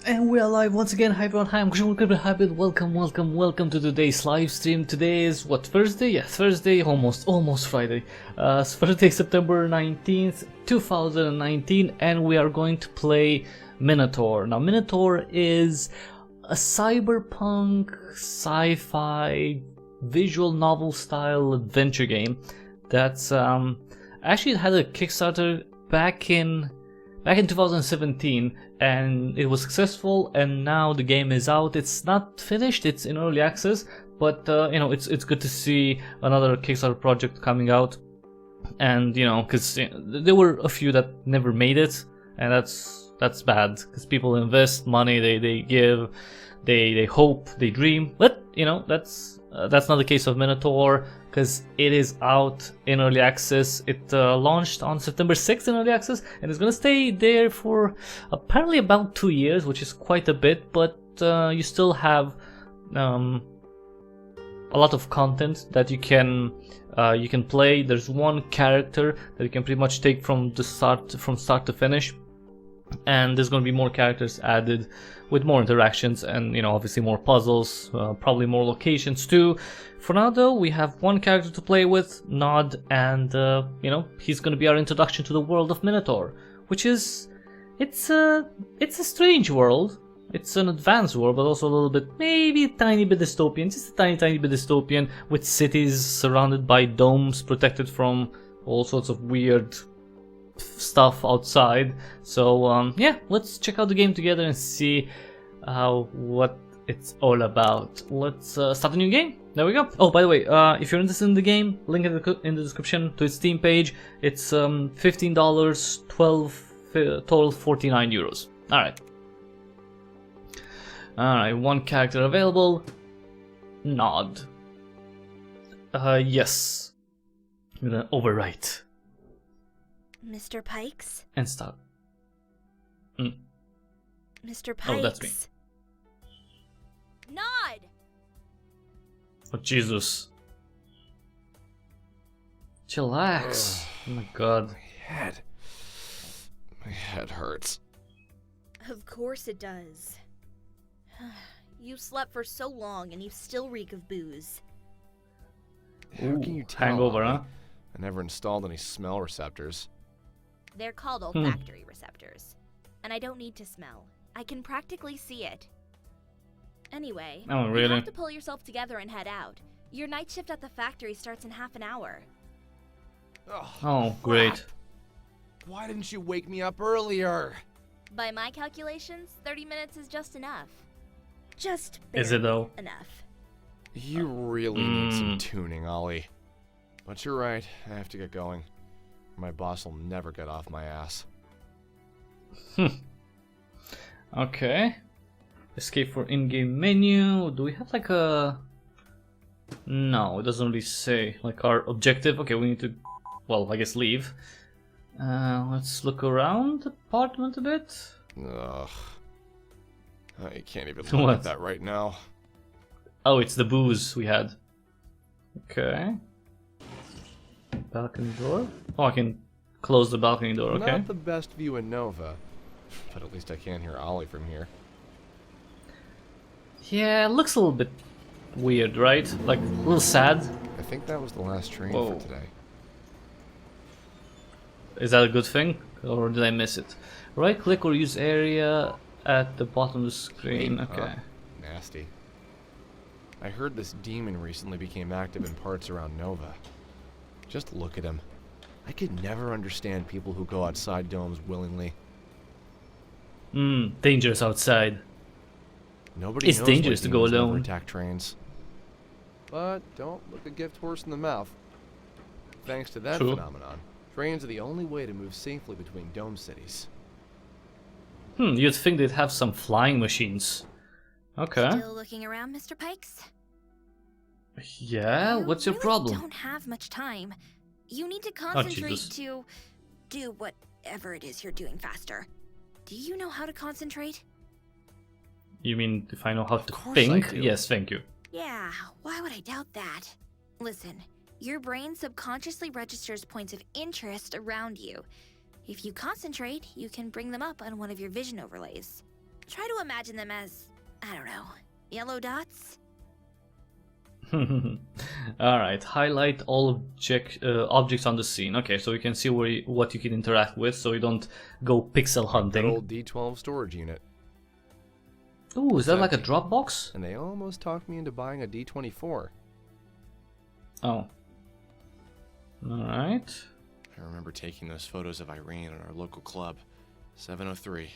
And we are live once again. Hi everyone, hi, I'm Cryptic Hybrid. Welcome to today's live stream. Today is what, Thursday? Yeah, Thursday, almost Friday. It's Thursday, September 19th, 2019, and we are going to play Minotaur. Now, Minotaur is a cyberpunk, sci-fi, visual novel style adventure game that's actually it had a Kickstarter back in 2017, and it was successful, and now the game is out. It's not finished, it's in early access, but it's good to see another Kickstarter project coming out. And because there were a few that never made it, and that's bad, because people invest money, they give, they hope, they dream, but that's not the case of Minotaur, because it is out in early access. It launched on September 6th in early access, and it's gonna stay there for apparently about 2 years, which is quite a bit, but you still have a lot of content that you can play. There's one character that you can pretty much take from start to finish, and there's going to be more characters added with more interactions and obviously more puzzles, probably more locations too. For now though, we have one character to play with, Nod, and he's going to be our introduction to the world of Minotaur, which is it's a strange world. It's an advanced world, but also a little bit, maybe a tiny bit dystopian, just a tiny bit dystopian, with cities surrounded by domes protected from all sorts of weird stuff outside. So yeah, let's check out the game together and see what it's all about. Let's start a new game. There we go. Oh, by the way, if you're interested in the game, link in the description to its Steam page. It's $15, 12 total 49 euros. Alright, one character available. Nod. Yes. I'm gonna overwrite. Mr. Pikes? And start. Mr. Pikes? Oh, that's me. Nod! Oh, Jesus. Chillax. Oh my god. My head hurts. Of course it does. You slept for so long and you still reek of booze. How can you tell? Hangover, huh? I never installed any smell receptors. They're called olfactory receptors. And I don't need to smell. I can practically see it. Anyway, Oh, you really? have to pull yourself together and head out. Your night shift at the factory starts in half an hour. Oh, great. crap. Why didn't you wake me up earlier? By my calculations, 30 minutes is just enough. Just Is it though? enough. You really need some tuning, Ollie. But you're right, I have to get going. My boss will never get off my ass. Okay. Escape for in-game menu. Do we have like a... No, it doesn't really say like our objective. Okay, we need to, well, I guess leave. Let's look around the apartment a bit. Ugh. I can't even look What? at that right now. Oh, it's the booze we had. Okay. Balcony door. Oh, I can close the balcony door, okay. Not the best view in Nova, but at least I can hear Ollie from here. Yeah, it looks a little bit weird, right? Like, a little sad. I think that was the last train Whoa. for today. Is that a good thing? Or did I miss it? Right click or use area at the bottom of the screen. Wait, Okay. Nasty. I heard this demon recently became active in parts around Nova. Just look at him. I could never understand people who go outside domes willingly. Dangerous outside. Nobody It's knows dangerous why to go demons never alone. attack trains. But don't look a gift horse in the mouth. Thanks to that True. phenomenon, trains are the only way to move safely between dome cities. You'd think they'd have some flying machines. Okay. Still looking around, Mr. Pikes? Yeah, what's your You problem? really don't have much time. You need to concentrate Jesus. to do whatever it is you're doing faster. Do you know how to concentrate? You mean if I know how to course I think? do. Yes, thank you. Yeah, why would I doubt that? Listen, your brain subconsciously registers points of interest around you. If you concentrate, you can bring them up on one of your vision overlays. Try to imagine them as, I don't know, yellow dots? Alright, highlight all objects on the scene. Okay, so you can see what you can interact with, so you don't go pixel That hunting. old D12 storage unit. Ooh, is that like a empty. Dropbox? And they almost talked me into buying a D24. Oh. Alright. I remember taking those photos of Irene at our local club, 703,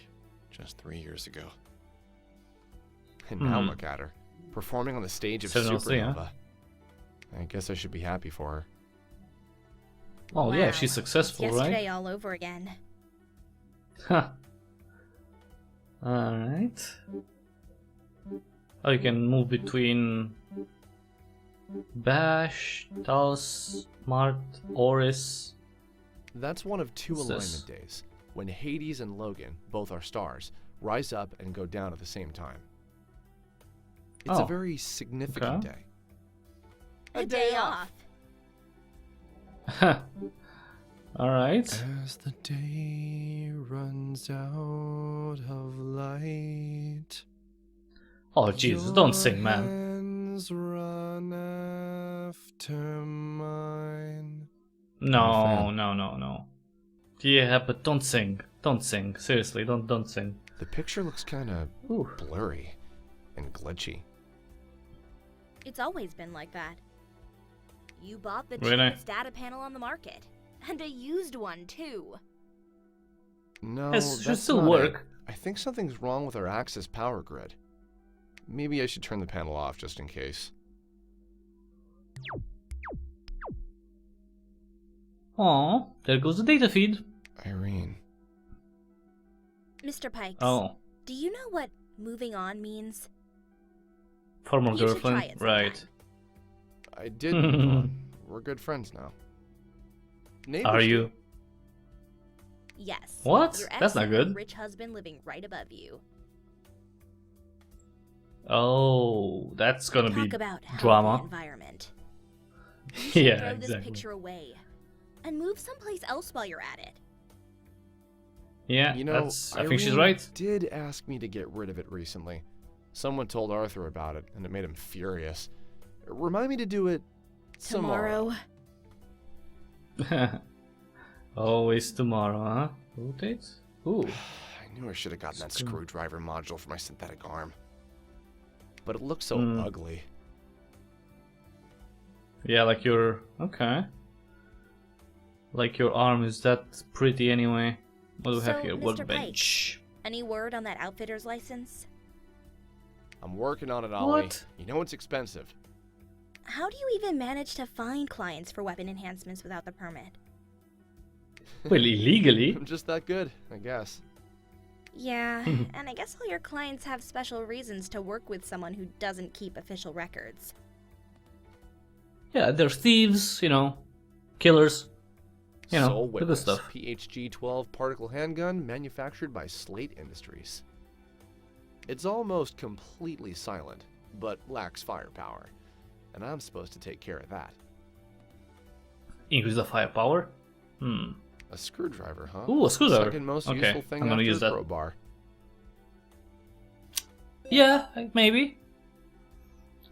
just 3 years ago. And now look at her, performing on the stage of 703, Supernova. huh? I guess I should be happy for her. Oh Wow, yeah, she's successful, it's yesterday right? all over again. Huh. Alright. Oh, you can move between Bash, Taos, Mart, Oris. That's one of two What's alignment this? days, when Hades and Logan, both our stars, rise up and go down at the same time. It's Oh, a very significant okay. day. A day off. Alright. As the day runs out of light. Oh Jesus, don't sing, man. Hands run after mine. No, no. Yeah, but don't sing. Don't sing. Seriously, don't sing. The picture looks kind of Ooh. blurry and glitchy. It's always been like that. You bought the Really? cheapest data panel on the market. And a used one, too. No, It should that's still not work. it. I think something's wrong with our access power grid. Maybe I should turn the panel off just in case. Aw, there goes the data feed. Irene. Mr. Pikes, Oh, do you know what moving on means? former You should try girlfriend. it sometime. Right. I did move on. We're good friends now. Neighbors Are too. you? Yes. What? Your That's not excellent good. rich husband living right above you. Oh, that's gonna Talk be about healthy drama. environment. You should Yeah, throw this exactly. picture away and move someplace else while you're at it. Yeah, You know, that's. I think she's Irene right. did ask me to get rid of it recently. Someone told Arthur about it, and it made him furious. Remind me to do it tomorrow. Always tomorrow, huh? Rotate? Ooh. I knew I should have gotten that Screw- screwdriver module for my synthetic arm. But it looks so Hmm. ugly. Yeah, like your. Okay. Like your arm is that pretty anyway. What do we have So, here? Mr. Workbench. Any word on that outfitter's license? I'm working on it, Ollie. What? You know it's expensive. How do you even manage to find clients for weapon enhancements without the permit? Well, illegally. I'm just that good, I guess. Yeah, and I guess all your clients have special reasons to work with someone who doesn't keep official records. Yeah, they're thieves, you know, killers. You know, Sole the good Witness, stuff. PHG-12 particle handgun manufactured by Slate Industries. It's almost completely silent, but lacks firepower. And I'm supposed to take care of that. Increase the firepower. A screwdriver, huh? Ooh, a screwdriver. Second most Okay, useful thing I'm gonna after use the that. crowbar. Yeah, maybe.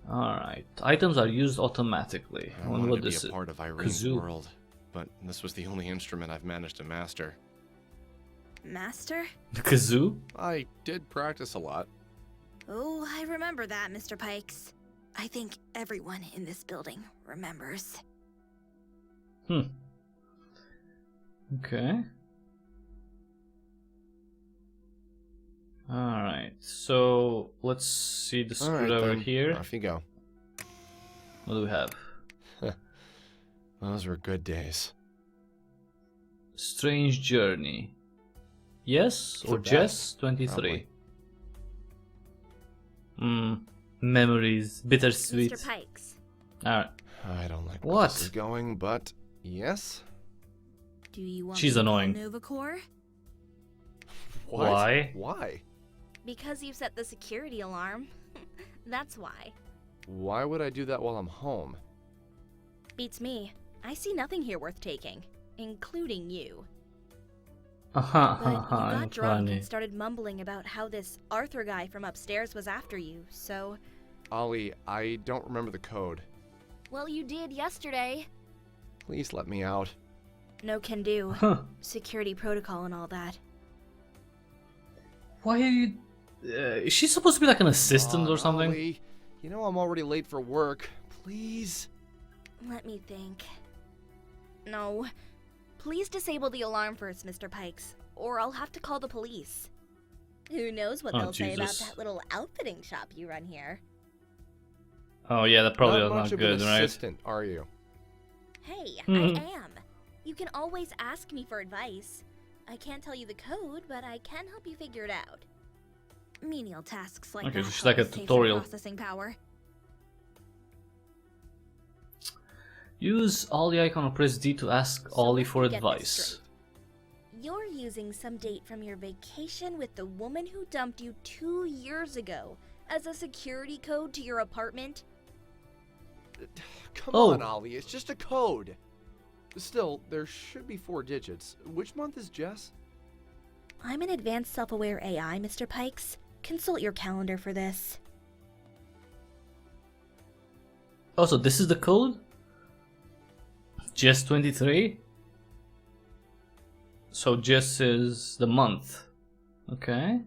Alright. Items are used automatically. I I wonder wanted what to be this a is. part of Irene's Kazoo. world, but this was the only instrument I've managed to master. Master? Kazoo? I did practice a lot. Oh, I remember that, Mr. Pikes. I think everyone in this building remembers. Okay. Alright, so let's see the All right, screwdriver then. here. Off you go. What do we have? Those were good days. Strange Journey. Yes or For Jess? best, 23. Memories. Bittersweet. Mr. Pikes, Alright. I don't like where What? this is going, but yes. do you want She's me to call annoying. Nova Corps? What? Why? Why? Because you've set the security alarm. That's why. Why would I do that while I'm home? Beats me. I see nothing here worth taking, including you. But you got That's drunk funny. and started mumbling about how this Arthur guy from upstairs was after you, so... Ollie, I don't remember the code. Well, you did yesterday. Please let me out. No can do. Huh. Security protocol and all that. Why are you... is she supposed to be like an assistant or something? Ollie, you know I'm already late for work. Please. Let me think. No. Please disable the alarm first, Mr. Pikes, or I'll have to call the police. Who knows what Oh, they'll say about Jesus. that little outfitting shop you run here. Oh yeah, that probably Not was much not of good, an right? assistant, are you? Hey, Mhm. I am. You can always ask me for advice. I can't tell you the code, but I can help you figure it out. Menial tasks like Okay, that so she's like a help save some tutorial. processing power. Use Ollie icon or press D to ask So Ollie let for me get this advice. straight. You're using some date from your vacation with the woman who dumped you 2 years ago as a security code to your apartment? Come Oh. on, Ollie, it's just a code. Still, there should be 4 digits. Which month is Jess? I'm an advanced self-aware AI, Mr. Pikes. Consult your calendar for this. Oh, so this is the code? Just 23? So just is the month. Okay.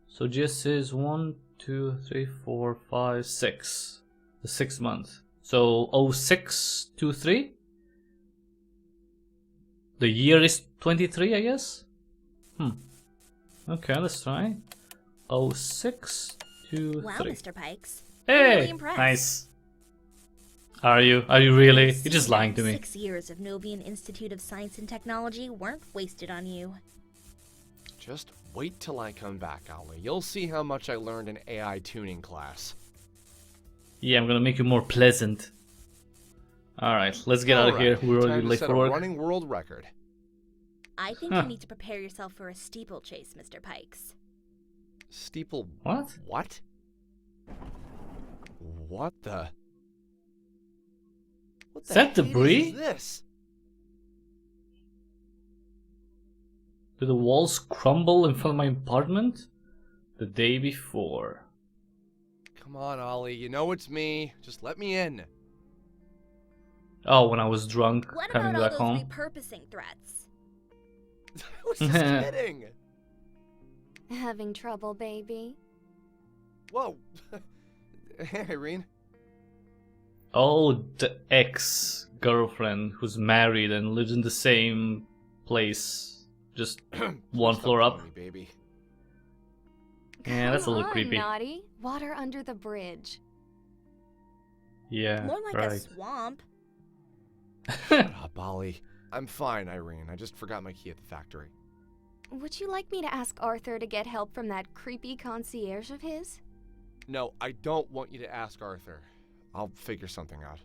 So just is 1, 2, 3, 4, 5, 6. The 6th month. So 0623? The year is 23, I guess? Okay, let's try. 0623. Wow, Mr. Pikes. Hey! Really impressed. Nice. Are you? Are you really? I You're just see lying that to me. 6 years of Novian Institute of Science and Technology weren't wasted on you. Just wait till I come back, Ollie. You'll see how much I learned in AI tuning class. Yeah, I'm gonna make you more pleasant. Alright, let's get out of here. Alright, We're already time to late set for a work. running world record. I think Huh. you need to prepare yourself for a steeplechase, Mr. Pikes. Steeple... What? What? What the... What Is that hate debris? is this? Did the walls crumble in front of my apartment? The day before. Come on, Ollie. You know it's me. Just let me in. Oh, when I was drunk, What coming about all back those home. repurposing threats? I was just kidding. Having trouble, baby? Whoa. Hey, Irene. Oh, the ex-girlfriend who's married and lives in the same place. Just one Stop floor up. calling me, baby. Yeah, that's a little Come on, creepy. Naughty. Water under the bridge. Yeah, More like a right. swamp. Shut up, Ollie. I'm fine, Irene. I just forgot my key at the factory. Would you like me to ask Arthur to get help from that creepy concierge of his? No, I don't want you to ask Arthur. I'll figure something out.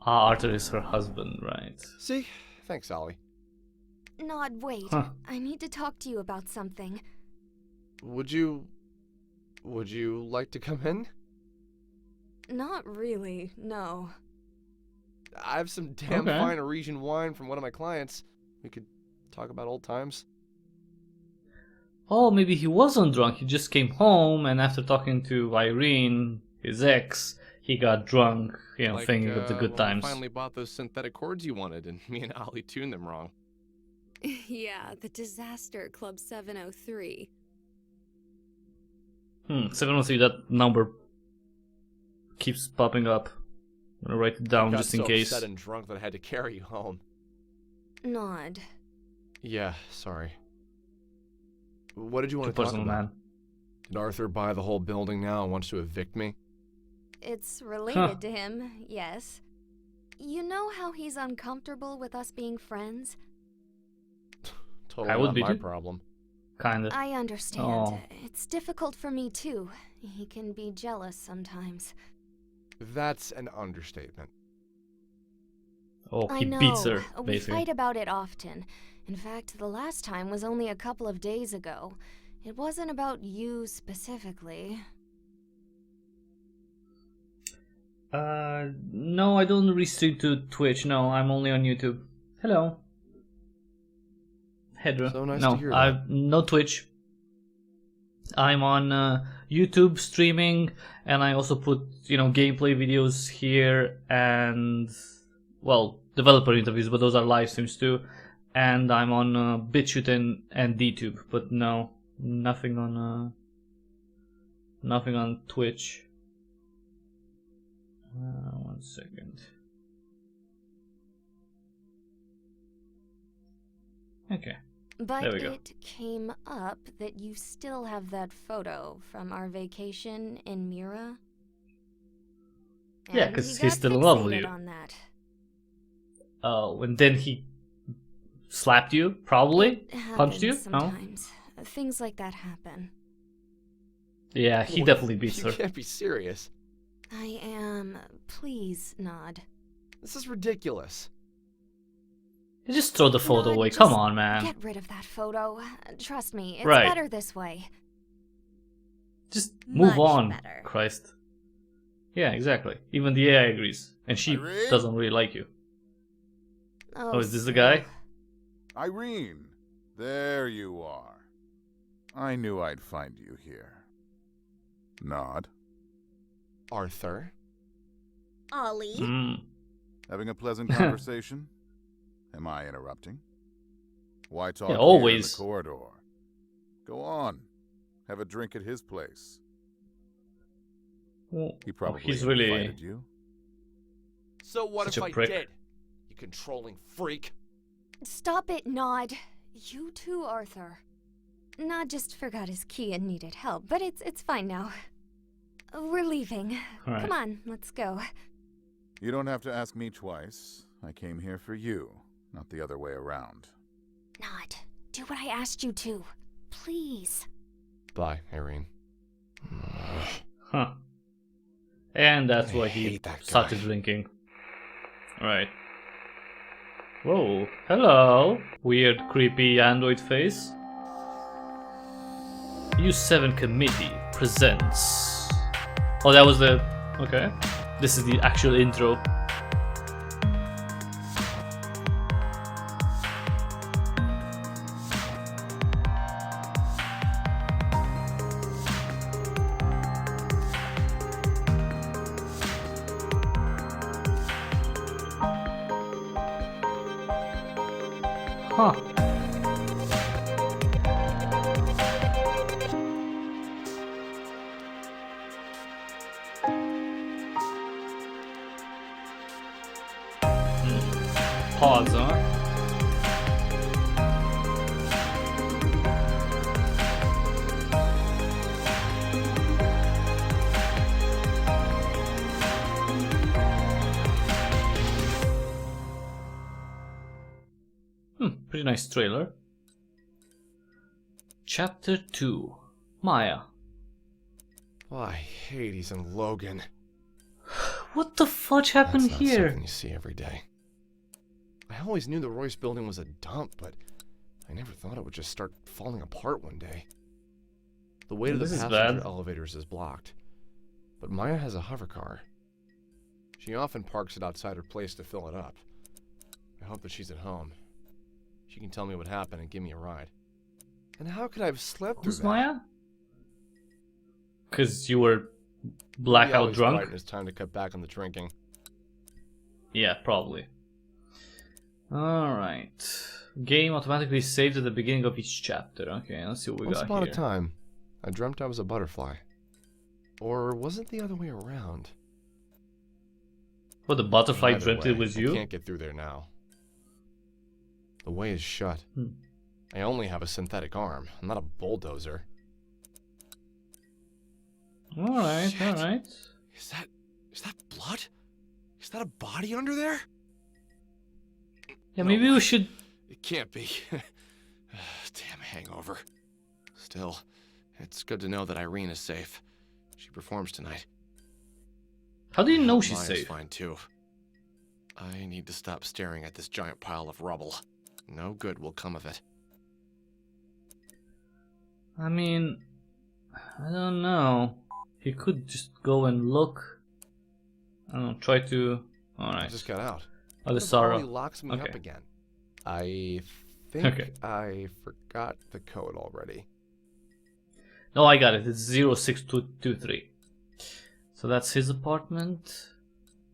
Ah, Arthur is her husband, right? See? Thanks, Ollie. Nod, wait. Huh. I need to talk to you about something. Would you like to come in? Not really, no. I have some damn Okay. fine Norwegian wine from one of my clients. We could talk about old times. Oh, maybe he wasn't drunk. He just came home, and after talking to Irene, his ex, he got drunk, you know, thinking of the good when times. I finally bought those synthetic chords you wanted, and me and Ollie tuned them wrong. Yeah, the Disaster Club 703. 713, that number keeps popping up. I'm gonna write it down got just in so case. upset and drunk that I had to carry you home. Nod. Yeah, sorry. What did you Too want to talk personal, about? man. Did Arthur buy the whole building now and wants to evict me? It's related to him, yes. You know how he's uncomfortable with us being friends? Totally I would not be my too. problem. Kinda. I understand. Oh. It's difficult for me too. He can be jealous sometimes. That's an understatement. Oh, I he know. beats her, We basically. fight about it often. In fact, the last time was only a couple of days ago. It wasn't about you specifically. No, I don't restream to Twitch. No, I'm only on YouTube. Hello. Hedra. So nice no, to hear that. no Twitch. I'm on YouTube streaming, and I also put gameplay videos here and developer interviews, but those are live streams too. And I'm on BitChute and DTube, but no, nothing on Twitch. 1 second. Okay. But There we go. it came up that you still have that photo from our vacation in Mira. Yeah, And 'cause he he's got still in love with fixated you. on that. Oh, and then he slapped you, probably? It Punched you? happens No? sometimes. Things like that happen. Yeah, he What? definitely beats her. You can't be serious. I am. Please, Nod. This is ridiculous. You just throw the photo Nod, away. just Come on, man. Get rid of that photo. Trust me, it's Right. better this way. Just move Much on, better. Christ. Yeah, exactly. Even the AI agrees. And she Irene? doesn't really like you. Oh, is this the Sil. guy? Irene, there you are. I knew I'd find you here. Nod. Arthur? Ollie? Mm. Having a pleasant conversation? Am I interrupting? Why talk here always. in the corridor? Go on. Have a drink at his place. Well, He probably he's invited really... you. So what Such if a I prick. did? You controlling freak. Stop it, Nod. You too, Arthur. Nod just forgot his key and needed help, but it's fine now. We're leaving. Alright. Come on, let's go. You don't have to ask me twice. I came here for you, not the other way around. Nod, do what I asked you to. Please. Bye, Irene. Huh. And that's I why he hate that started guy. drinking. Right. Whoa. Hello. Weird, creepy android face. U7 Committee presents... Oh, that was the... Okay. This is the actual intro. Huh. Pause, huh? Pretty nice trailer. Chapter 2. Maya. Why, Hades and Logan. What the fudge happened That's not here? something you see every day. I always knew the Royce building was a dump, but I never thought it would just start falling apart one day. The way to the This is passenger bad. elevators is blocked, but Maya has a hover car. She often parks it outside her place to fill it up. I hope that she's at home. She can tell me what happened and give me a ride. And how could I have slept through Who's that? Maya? Because you were Maybe I blackout always thought drunk? It was time to cut back on the drinking. Yeah, probably. Alright. Game automatically saves at the beginning of each chapter. Okay, let's see what we Once got upon here. a time, I dreamt I was a butterfly. Or was it the other way around? What, the butterfly Either dreamt it way, was I you? can't get through there now. The way is shut. Hmm. I only have a synthetic arm. I'm not a bulldozer. Alright, Shit. alright. Is that blood? Is that a body under there? Yeah, No maybe we way. should... It can't be. Damn hangover. Still, it's good to know that Irene is safe. She performs tonight. How do you know Maya's she's safe? fine too. I need to stop staring at this giant pile of rubble. No good will come of it. I mean... I don't know. He could just go and look. I don't know, try to... I Alright. just got out. Oh, the What if Holly sorrow. locks me Okay. up again. I think Okay. I forgot the code already. No, I got it. It's 06223. So that's his apartment.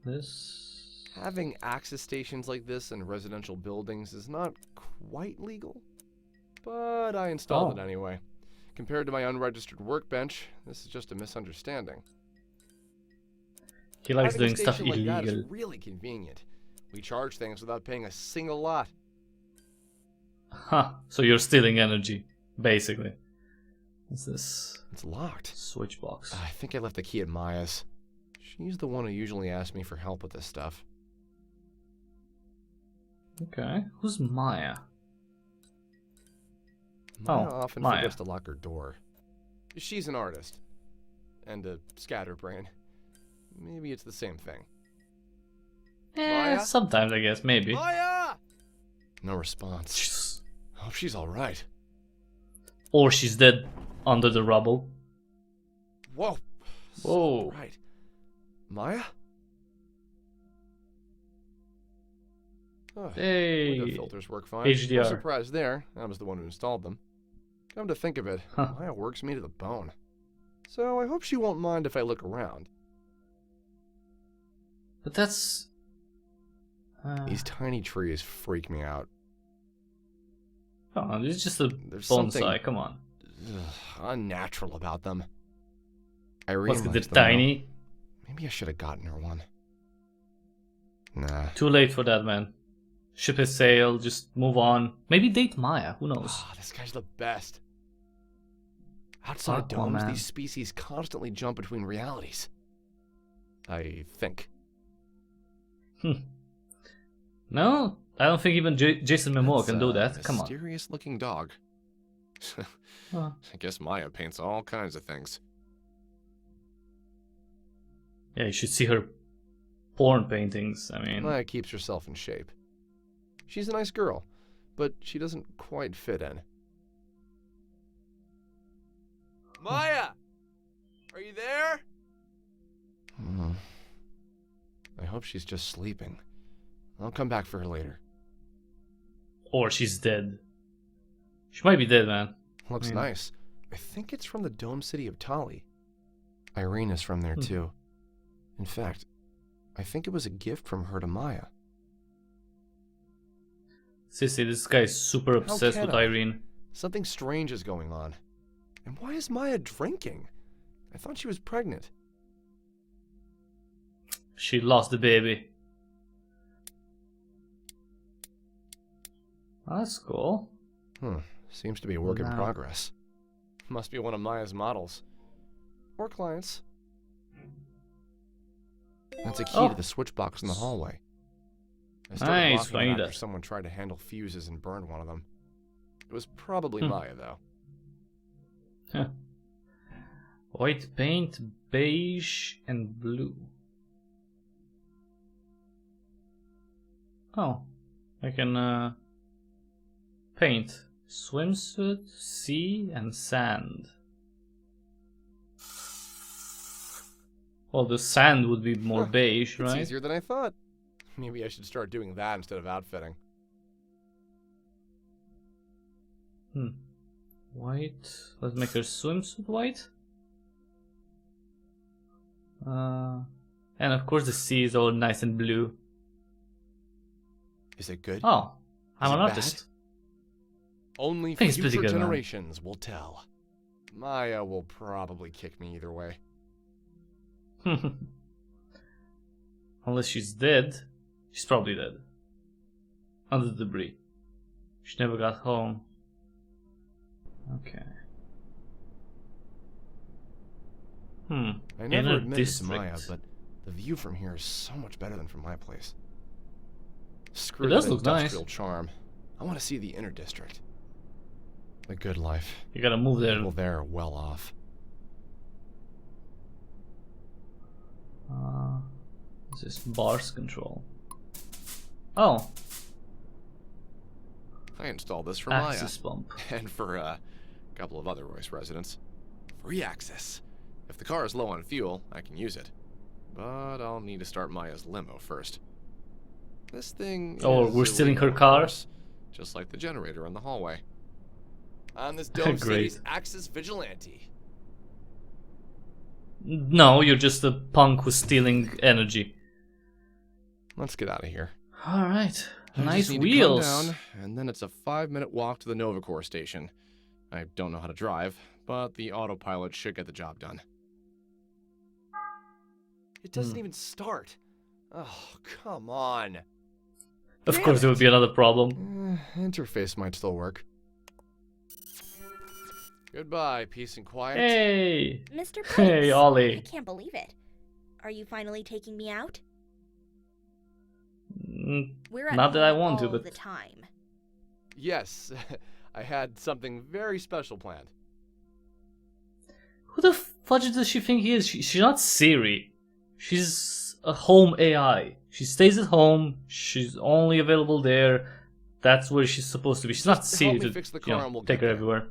This. Having access stations like this in residential buildings is not quite legal, but I installed it anyway. Compared to my unregistered workbench, this is just a misunderstanding. He likes Having doing a stuff station like that illegal. is really convenient. We charge things without paying a single lot. Huh. So you're stealing energy, basically. What's this? It's locked. Switch box. I think I left the key at Maya's. She's the one who usually asks me for help with this stuff. Okay. Who's Maya? Maya Oh, often Maya. forgets to lock her door. She's an artist. And a scatterbrain. Maybe it's the same thing. Maya? Sometimes I guess, maybe. Maya! No response. Hope she's alright. Or she's dead under the rubble. Whoa. Whoa. Right. Maya? Oh, Hey. window filters work fine. HDR. No surprise there. I was the one who installed them. Come to think of it, Huh. Maya works me to the bone. So I hope she won't mind if I look around. But that's... These tiny trees freak me out. Oh, it's just a There's bonsai, something come on. unnatural about them. Irene What's likes they're them, though. tiny? Maybe I should have gotten her one. Nah. Too late for that, man. Ship has sailed, just move on. Maybe date Maya, who knows? Ah, this guy's the best. Outside domes, Aquaman. these species constantly jump between realities. I think. No, I don't think even Jason Momoa That's can do a that. Come on. Mysterious-looking dog. Oh. I guess Maya paints all kinds of things. Yeah, you should see her porn paintings. I mean, Maya keeps herself in shape. She's a nice girl, but she doesn't quite fit in. Maya! Are you there? I hope she's just sleeping. I'll come back for her later. or she's dead. She might be dead, man. Looks nice. I think it's from the Dome City of Tali. Irene is from there too. In fact, I think it was a gift from her to Maya. Sissy, this guy is super obsessed can with I? Irene. Something strange is going on. And why is Maya drinking? I thought she was pregnant. She lost the baby. Oh, that's cool. Seems to be a work in Wow. progress. Must be one of Maya's models. Or clients. That's a key to the switch box in the hallway. I started Nice, locking it Juanita. after someone tried to handle fuses and burned one of them. It was probably Maya, though. Huh. White paint, beige, and blue. Oh, I can paint swimsuit, sea, and sand. Well, the sand would be more beige, It's right? easier than I thought. Maybe I should start doing that instead of outfitting. White. Let's make her swimsuit white. And of course the sea is all nice and blue. Is it good? Oh, I'm Is an it bad? artist. Only think it's pretty future good, man. generations will tell. Maya will probably kick me either way. Unless she's dead. She's probably dead. Under the debris. She never got home. Okay. I Inner never admitted to district. Maya, but the view from here is so much better than from my place. Screw It does that look nice. industrial charm. I want to see the inner district. The good life. You gotta move there. People there are well off. This is bars control. Oh, I installed this for access pump. Maya. And for a couple of other Royce residents. Free access. If the car is low on fuel, I can use it. But I'll need to start Maya's limo first. This thing Oh, is we're stealing illegal, her of car? course, just like the generator in the hallway. I'm this Dome City's Axis Vigilante. No, you're just a punk who's stealing energy. Let's get out of here. Alright. I Nice just need wheels. to come down, and then it's a 5-minute walk to the Novacore station. I don't know how to drive, but the autopilot should get the job done. It doesn't even start. Oh, come on. Of course, there will be another problem. Interface might still work. Goodbye, peace and quiet. Hey! Mr. Pikes, Hey, Ollie. I can't believe it. Are you finally taking me out? We're at Not that I home want to, all but... the time. Yes, I had something very special planned. Who the fudge does she think he is? She's not Siri. She's a home AI. She stays at home. She's only available there. That's where she's supposed to be. She's not Siri to fix the car and we'll take get her there. everywhere.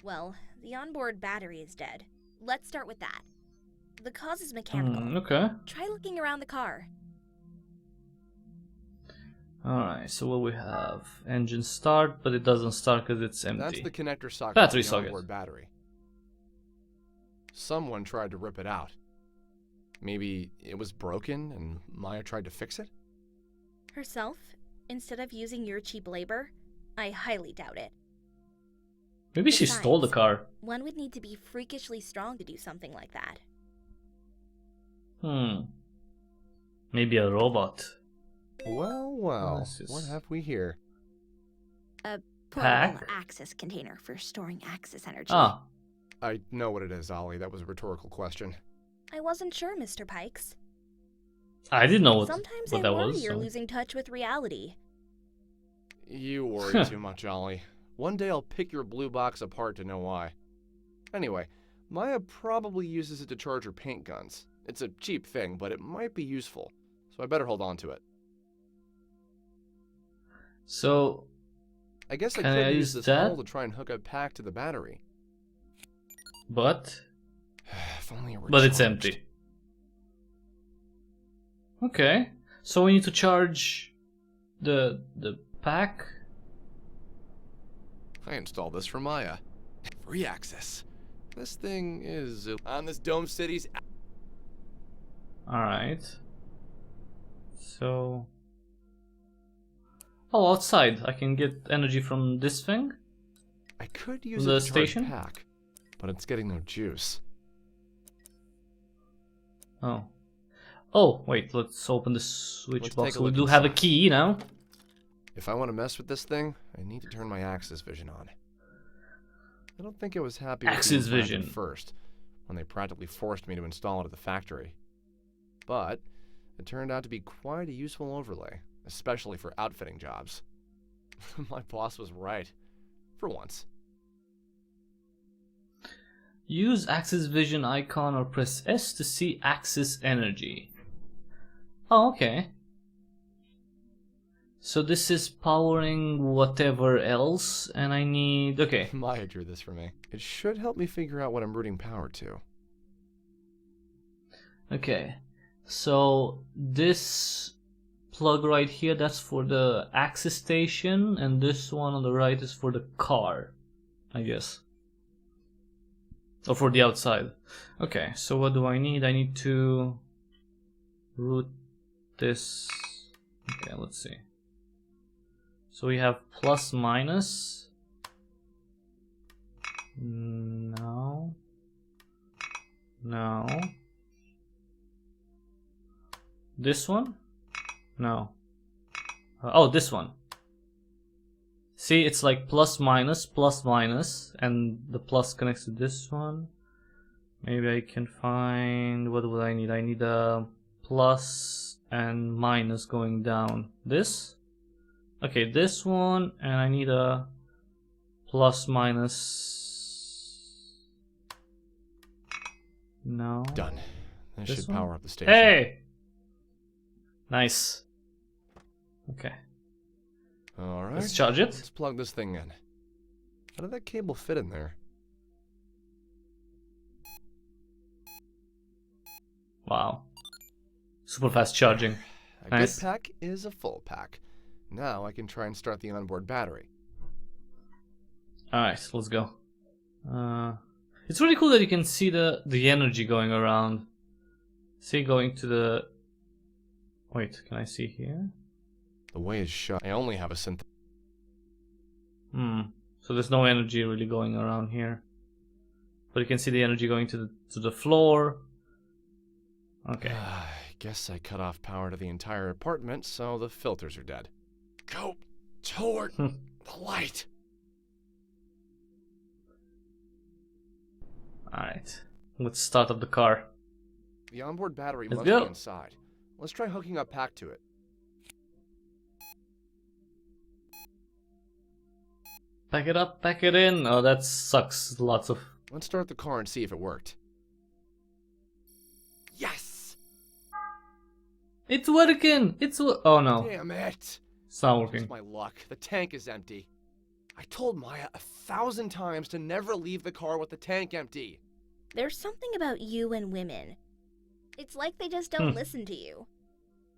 Well, the onboard battery is dead. Let's start with that. The cause is mechanical. Okay. Try looking around the car. Alright, so what we have? Engine start, but it doesn't start because it's empty. That's the connector socket Battery for the socket. onboard battery. Someone tried to rip it out. Maybe it was broken and Maya tried to fix it? Herself, instead of using your cheap labor? I highly doubt it. Maybe she stole the Besides, car. One would need to be freakishly strong to do something like that. Maybe a robot. Well, what have we here? A Pack? portable access container for storing access energy. Ah, I know what it is, Ollie. That was a rhetorical question. I wasn't sure, Mr. Pikes. I didn't know Sometimes what I that worry was. you're so- losing touch with reality. You worry too much, Ollie. One day I'll pick your blue box apart to know why. Anyway, Maya probably uses it to charge her paint guns. It's a cheap thing, but it might be useful, so I better hold on to it. So, I guess I Can could I use use this that? hole to try and hook a pack to the battery. but If only it were it's charged. empty. Okay, so we need to charge the pack. I installed this for Maya. Free access. This thing is on this Dome City's. All right. So, oh, outside I can get energy from this thing. I could use The it to charge station? pack, but it's getting no juice. Oh. Oh, wait, let's open the switch Let's box. take a We look do have a inside. key now. If I want to mess with this thing, I need to turn my Axis vision on. I don't think I was happy with the Axis implant vision. at first, when they practically forced me to install it at the factory. But it turned out to be quite a useful overlay, especially for outfitting jobs. My boss was right. For once. Use Axis Vision icon or press S to see Axis energy. Oh, okay. So this is powering whatever else, and I need... Okay. Maya drew this for me. It should help me figure out what I'm routing power to. Okay. So this plug right here, that's for the Axis station, and this one on the right is for the car, I guess. Or for the outside. Okay, so what do I need? I need to route this. Okay, let's see. So we have plus minus. No. No. This one? No. Oh, this one. See, it's like plus minus, and the plus connects to this one. Maybe I can find... What would I need? I need a plus and minus going down. This? Okay, this one, and I need a plus minus... No. Done. That This should one? power up the station. Hey! Nice. Okay. Alright. Let's charge it. Let's plug this thing in. How did that cable fit in there? Wow. Super fast charging. A Nice. good pack is a full pack. Now I can try and start the onboard battery. Alright, let's go. It's really cool that you can see the energy going around. See, going to the... Wait, can I see here? The way is shut. I only have a synth. So there's no energy really going around here. But you can see the energy going to the floor. Okay. I guess I cut off power to the entire apartment, so the filters are dead. Go toward the light. Alright. Let's start up the car. The onboard battery Let's must go. be inside. Let's try hooking up Pack to it. Pack it up, pack it in. Oh, that sucks. Lots of... Let's start the car and see if it worked. Yes! It's working! Oh no. Damn it! It's not Just working. my luck. The tank is empty. I told Maya 1,000 times to never leave the car with the tank empty. There's something about you and women. It's like they just don't listen to you.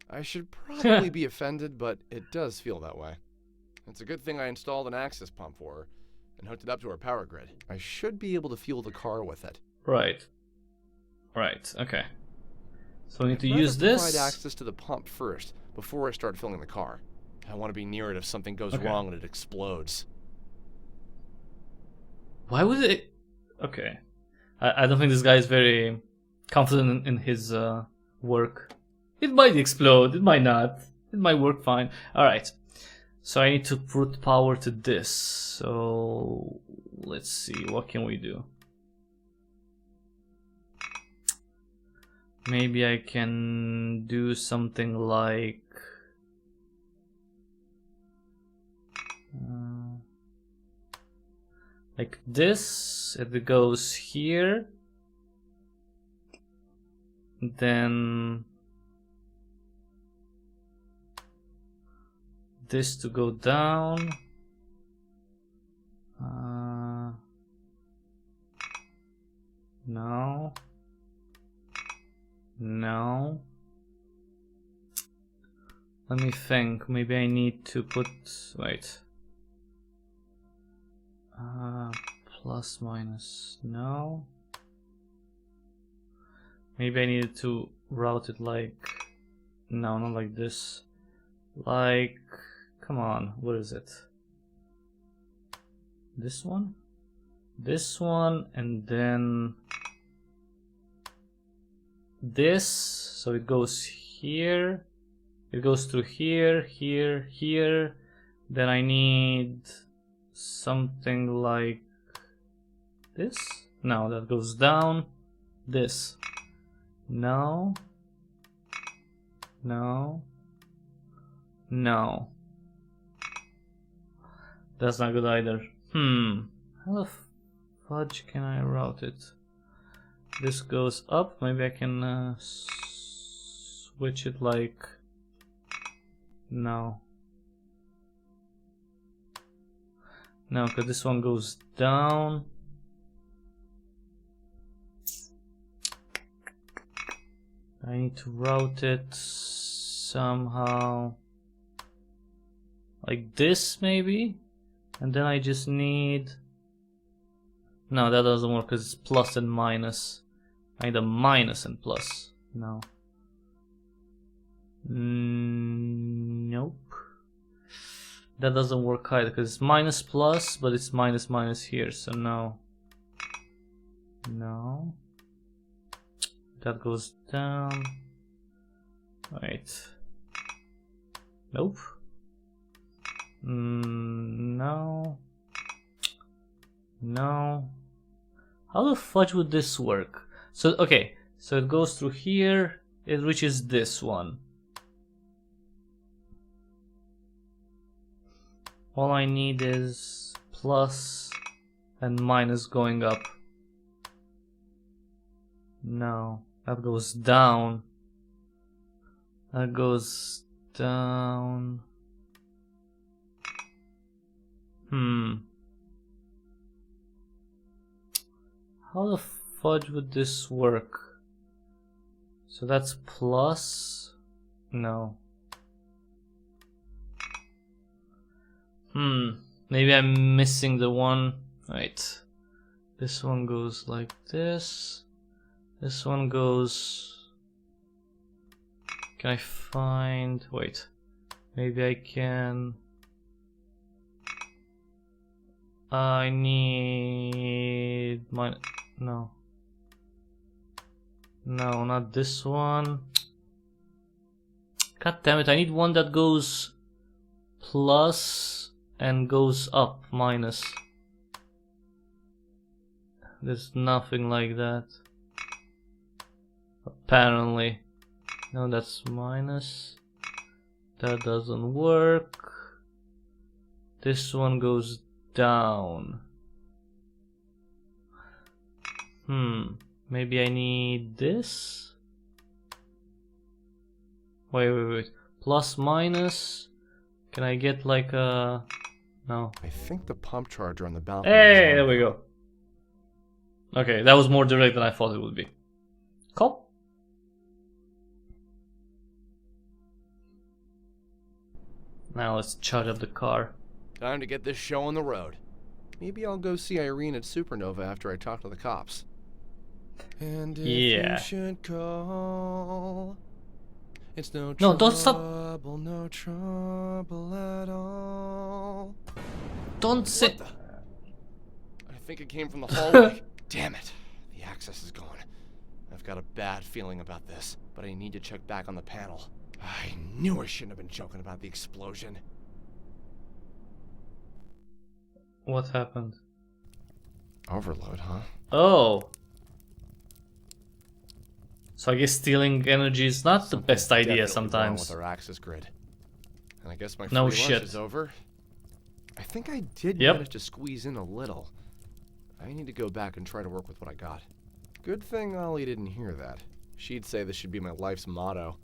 I should probably be offended, but it does feel that way. It's a good thing I installed an access pump for her and hooked it up to her power grid. I should be able to fuel the car with it. Right. Right, okay. So we need to I'd rather use this. provide access to the pump first, before I start filling the car. I want to be near it if something goes Okay. wrong and it explodes. Why would it... Okay. I don't think this guy is very confident in his work. It might explode, it might not. It might work fine. Alright. So I need to put power to this. So let's see, what can we do? Maybe I can do something like... like this, it goes here, then this to go down, no, no, let me think, maybe I need to put, wait, plus minus, no. Maybe I needed to route it like, no, not like this. Like, come on, what is it? This one? This one, and then this, so it goes here, it goes through here, here, here, then I need something like this. No, that goes down. This. No. No. No. That's not good either. How the fudge can I route it? This goes up. Maybe I can switch it like... No. No, because this one goes down. I need to route it somehow like this maybe, and then I just need... No, that doesn't work because it's plus and minus. I need a minus and plus. No. Nope. That doesn't work either because it's minus plus, but it's minus minus here, so no. No. That goes down. Wait. Nope. No. No. How the fudge would this work? So, okay. So it goes through here. It reaches this one. All I need is plus and minus going up. No, that goes down. That goes down. How the fudge would this work? So that's plus. No. Maybe I'm missing the one. Wait. This one goes like this. This one goes... Can I find... Wait. Maybe I can... I need... No. No, not this one. God damn it, I need one that goes plus and goes up minus. There's nothing like that. Apparently. No, that's minus. That doesn't work. This one goes down. Maybe I need this? Wait. Plus, minus. Can I get like a... No. I think the pump charger on the balcony. Hey, there we go. Okay, that was more direct than I thought it would be. Cool. Now let's charge up the car. Time to get this show on the road. Maybe I'll go see Irene at Supernova after I talk to the cops. And if you should call, it's no trouble, don't stop. No trouble at all. Don't sit. I think it came from the hallway. Damn it. The access is gone. I've got a bad feeling about this, but I need to check back on the panel. I knew I shouldn't have been joking about the explosion. What happened? Overload, huh? Oh. So I guess stealing energy is not the best idea sometimes. With our access grid. And I guess my free No lunch shit. is over. I think I did Yep. manage to squeeze in a little. I need to go back and try to work with what I got. Good thing Ollie didn't hear that. She'd say this should be my life's motto.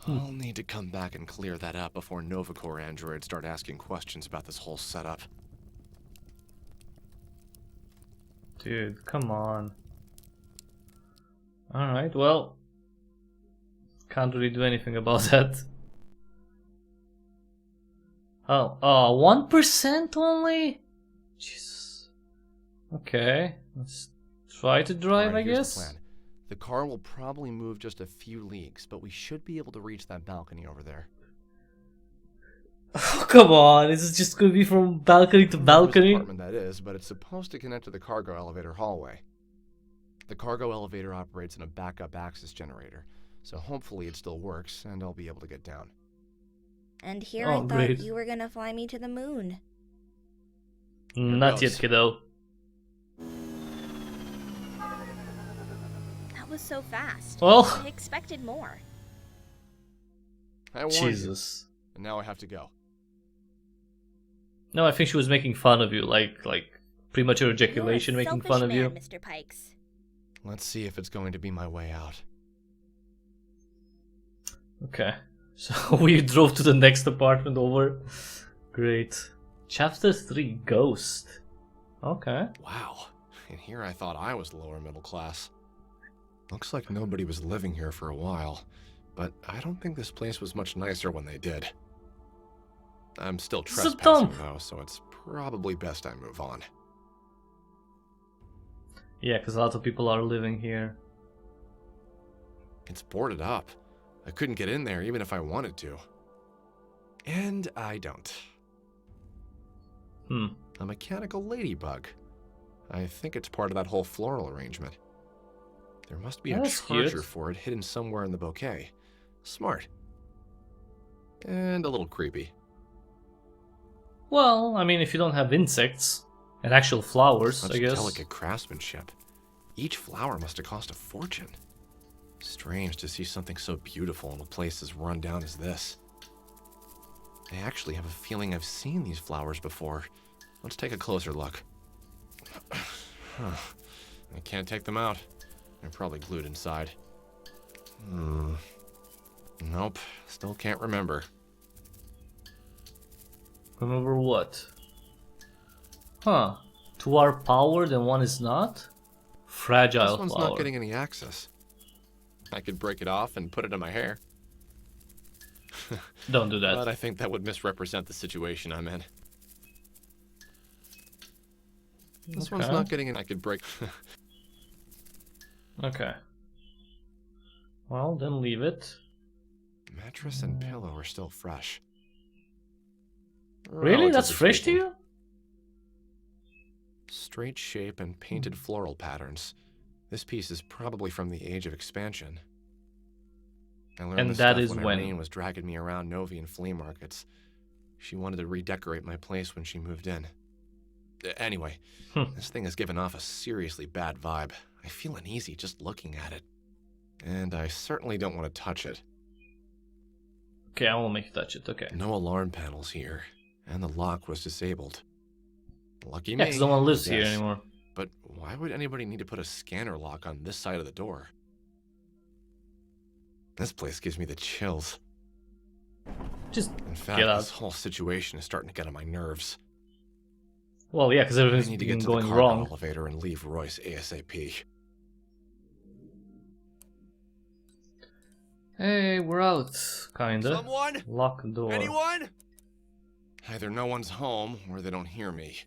I'll need to come back and clear that up before Novacore androids start asking questions about this whole setup. Dude, come on. Alright, well. Can't really do anything about that. Oh, 1% only? Jesus. Okay, let's try to drive, Alright, I here's guess. the plan. The car will probably move just a few leagues, but we should be able to reach that balcony over there. Oh, come on, is it just gonna be from balcony to balcony? Apartment that is, but it's supposed to connect to the cargo elevator hallway. The cargo elevator operates in a backup access generator, so hopefully it still works and I'll be able to get down. And here Oh, I thought great. you were gonna fly me to the moon. Not yet, kiddo. That was so fast. Well, I expected more. I warned you, Jesus. and now I have to go. No, I think she was making fun of you, like premature ejaculation, You're a making selfish fun of man, you. Mr. Pikes. Let's see if it's going to be my way out. Okay, so we drove to the next apartment over. Great. Chapter 3, Ghost. Okay. Wow, and here I thought I was lower middle class. Looks like nobody was living here for a while, but I don't think this place was much nicer when they did. I'm still It's a trespassing dump. though, so it's probably best I move on. Yeah, because a lot of people are living here. It's boarded up. I couldn't get in there even if I wanted to. And I don't. A mechanical ladybug. I think it's part of that whole floral arrangement. There must be a That's charger cute. for it hidden somewhere in the bouquet. Smart. And a little creepy. Well, I mean, if you don't have insects and actual flowers, Such I guess. delicate craftsmanship. Each flower must have cost a fortune. Strange to see something so beautiful in a place as run down as this. I actually have a feeling I've seen these flowers before. Let's take a closer look. I can't take them out. They're probably glued inside. Nope, still can't remember. Remember what? Huh. Two are powered and one is not? Fragile This one's flower. not getting any access. I could break it off and put it in my hair. Don't do that. But I think that would misrepresent the situation I'm in. This one's not getting in. I could break. Okay. Well, then leave it. Mattress and pillow are still fresh. Really? That's Relatively fresh to speaking. you? Straight shape and painted floral patterns. This piece is probably from the Age of Expansion. I learned And this that stuff is when when? Irene was dragging me around Novian flea markets. She wanted to redecorate my place when she moved in. Anyway, this thing has given off a seriously bad vibe. I feel uneasy just looking at it. And I certainly don't want to touch it. Okay, I will make you touch it, okay. No alarm panels here, and the lock was disabled. Lucky Yeah, me. because no one lives here Yes. anymore. But why would anybody need to put a scanner lock on this side of the door? This place gives me the chills. Just In fact, get out. this whole situation is starting to get on my nerves. Well, yeah, because I everything's need to been get to the going cargo wrong. elevator and leave Royce ASAP. Hey, we're out, kinda. Someone? Lock the door. Anyone? Either no one's home, or they don't hear me.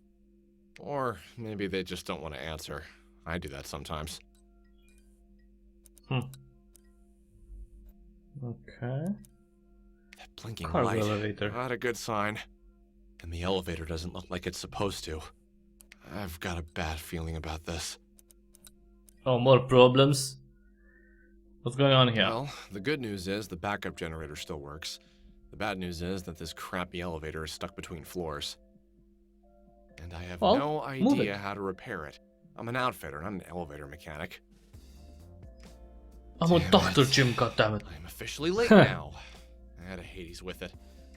Or maybe they just don't want to answer. I do that sometimes. Okay. That blinking Cargo light, elevator. not a good sign. And the elevator doesn't look like it's supposed to. I've got a bad feeling about this. Oh, more problems? What's going on here? Well, the good news is the backup generator still works. The bad news is that this crappy elevator is stuck between floors. And I have Well, no move idea it. how to repair it. I'm an outfitter, not an elevator mechanic. I'm a Damn Dr. it. Jim, goddammit. I'm officially late now. I had a Hades with it.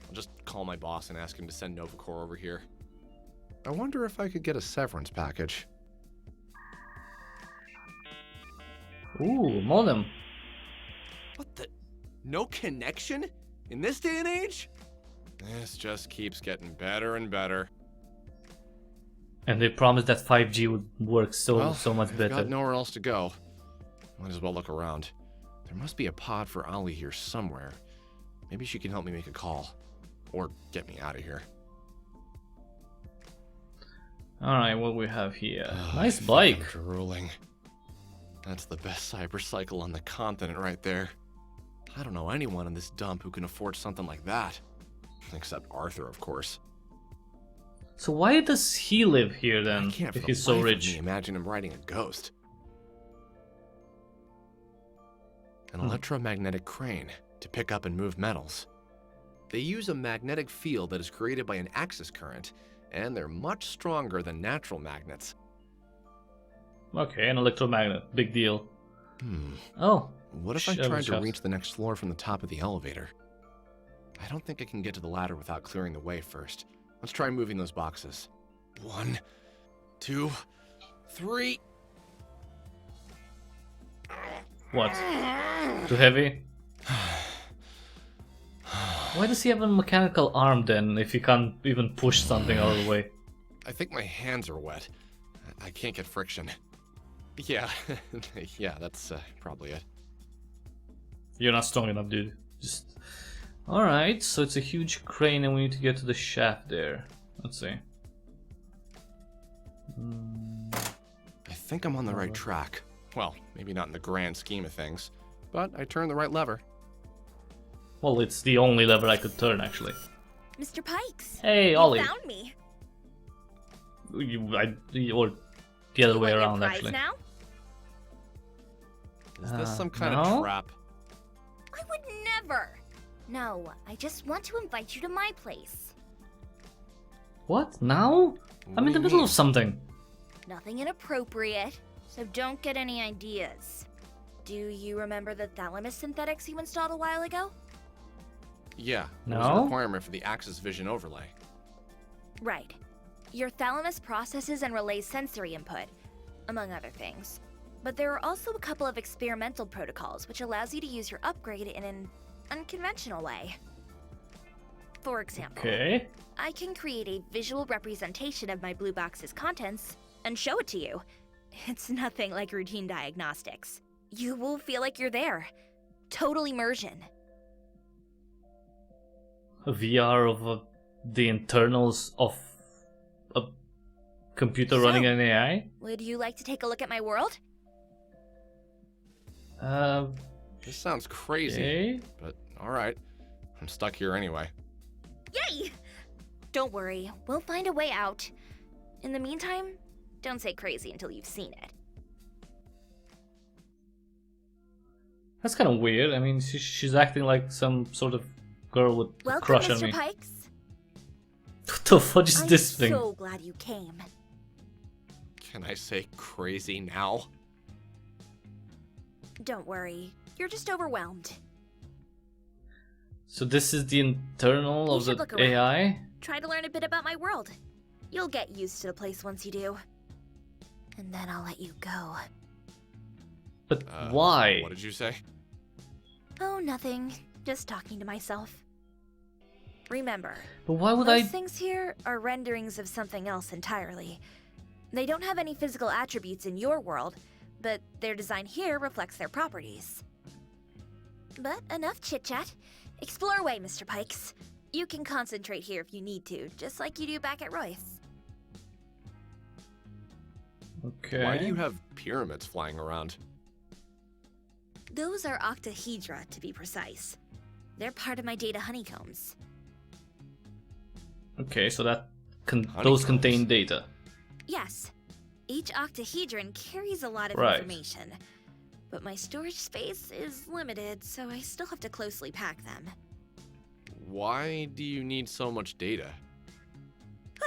I'll just call my boss and ask him to send Novacore over here. I wonder if I could get a severance package. Ooh, modem. What the? No connection? In this day and age? This just keeps getting better and better. And they promised that 5G would work so much I've better. got nowhere else to go. Might as well look around. There must be a pod for Ollie here somewhere. Maybe she can help me make a call. Or get me out of here. Alright, what we have here? Ugh, Nice I think bike. I'm drooling. That's the best cybercycle on the continent right there. I don't know anyone in this dump who can afford something like that. Except Arthur, of course. So why does he live here I then, can't for if the he's so life of rich? me imagine him riding a ghost. An electromagnetic crane to pick up and move metals. They use a magnetic field that is created by an axis current, and they're much stronger than natural magnets. Okay, an electromagnet. Big deal. Oh. What if I Shove, tried to shove. reach the next floor from the top of the elevator? I don't think I can get to the ladder without clearing the way first. Let's try moving those boxes. 1, 2, 3. What? Too heavy? Why does he have a mechanical arm then, if he can't even push something out of the way? I think my hands are wet. I can't get friction. Yeah, yeah, that's probably it. You're not strong enough, dude. Just... Alright, so it's a huge crane and we need to get to the shaft there. Let's see. I think I'm on the right track. Well, maybe not in the grand scheme of things, but I turned the right lever. Well, it's the only lever I could turn, actually. Mr. Pikes! Hey, You Ollie. found me! Or the other way Want your around, prize actually. now? Is this some kind no? of trap? I would never! No, I just want to invite you to my place. What? Now? I'm What in do the you middle mean? of something. Nothing inappropriate, so don't get any ideas. Do you remember the thalamus synthetics you installed a while ago? Yeah, it was a No? requirement for the Axis Vision overlay. Right. Your thalamus processes and relays sensory input, among other things. But there are also a couple of experimental protocols which allows you to use your upgrade in an unconventional way. For example, Okay. I can create a visual representation of my blue box's contents and show it to you. It's nothing like routine diagnostics. You will feel like you're there. Total immersion. a VR of the internals of a computer running an AI? Would you like to take a look at my world? This sounds crazy, Okay. but alright. I'm stuck here anyway. Yay! Don't worry, we'll find a way out. In the meantime, don't say crazy until you've seen it. That's kind of weird. I mean, she's acting like some sort of girl with a Welcome, crush on Mr. me. Pikes. What the fudge is I'm this thing? so glad you came. Can I say crazy now? Don't worry, you're just overwhelmed. So this is the internal You of should the look around. AI? Try to learn a bit about my world. You'll get used to the place once you do. And then I'll let you go. But why? What did you say? Oh, nothing. Just talking to myself. Remember, But why would those I? things here are renderings of something else entirely. They don't have any physical attributes in your world, but their design here reflects their properties. But enough chit-chat. Explore away, Mr. Pikes. You can concentrate here if you need to, just like you do back at Royce. Okay. Why do you have pyramids flying around? Those are octahedra, to be precise. They're part of my data honeycombs. Okay, so that those Honeycombs. contain data. Yes, each octahedron carries a lot of Right. information. But my storage space is limited, so I still have to closely pack them. Why do you need so much data?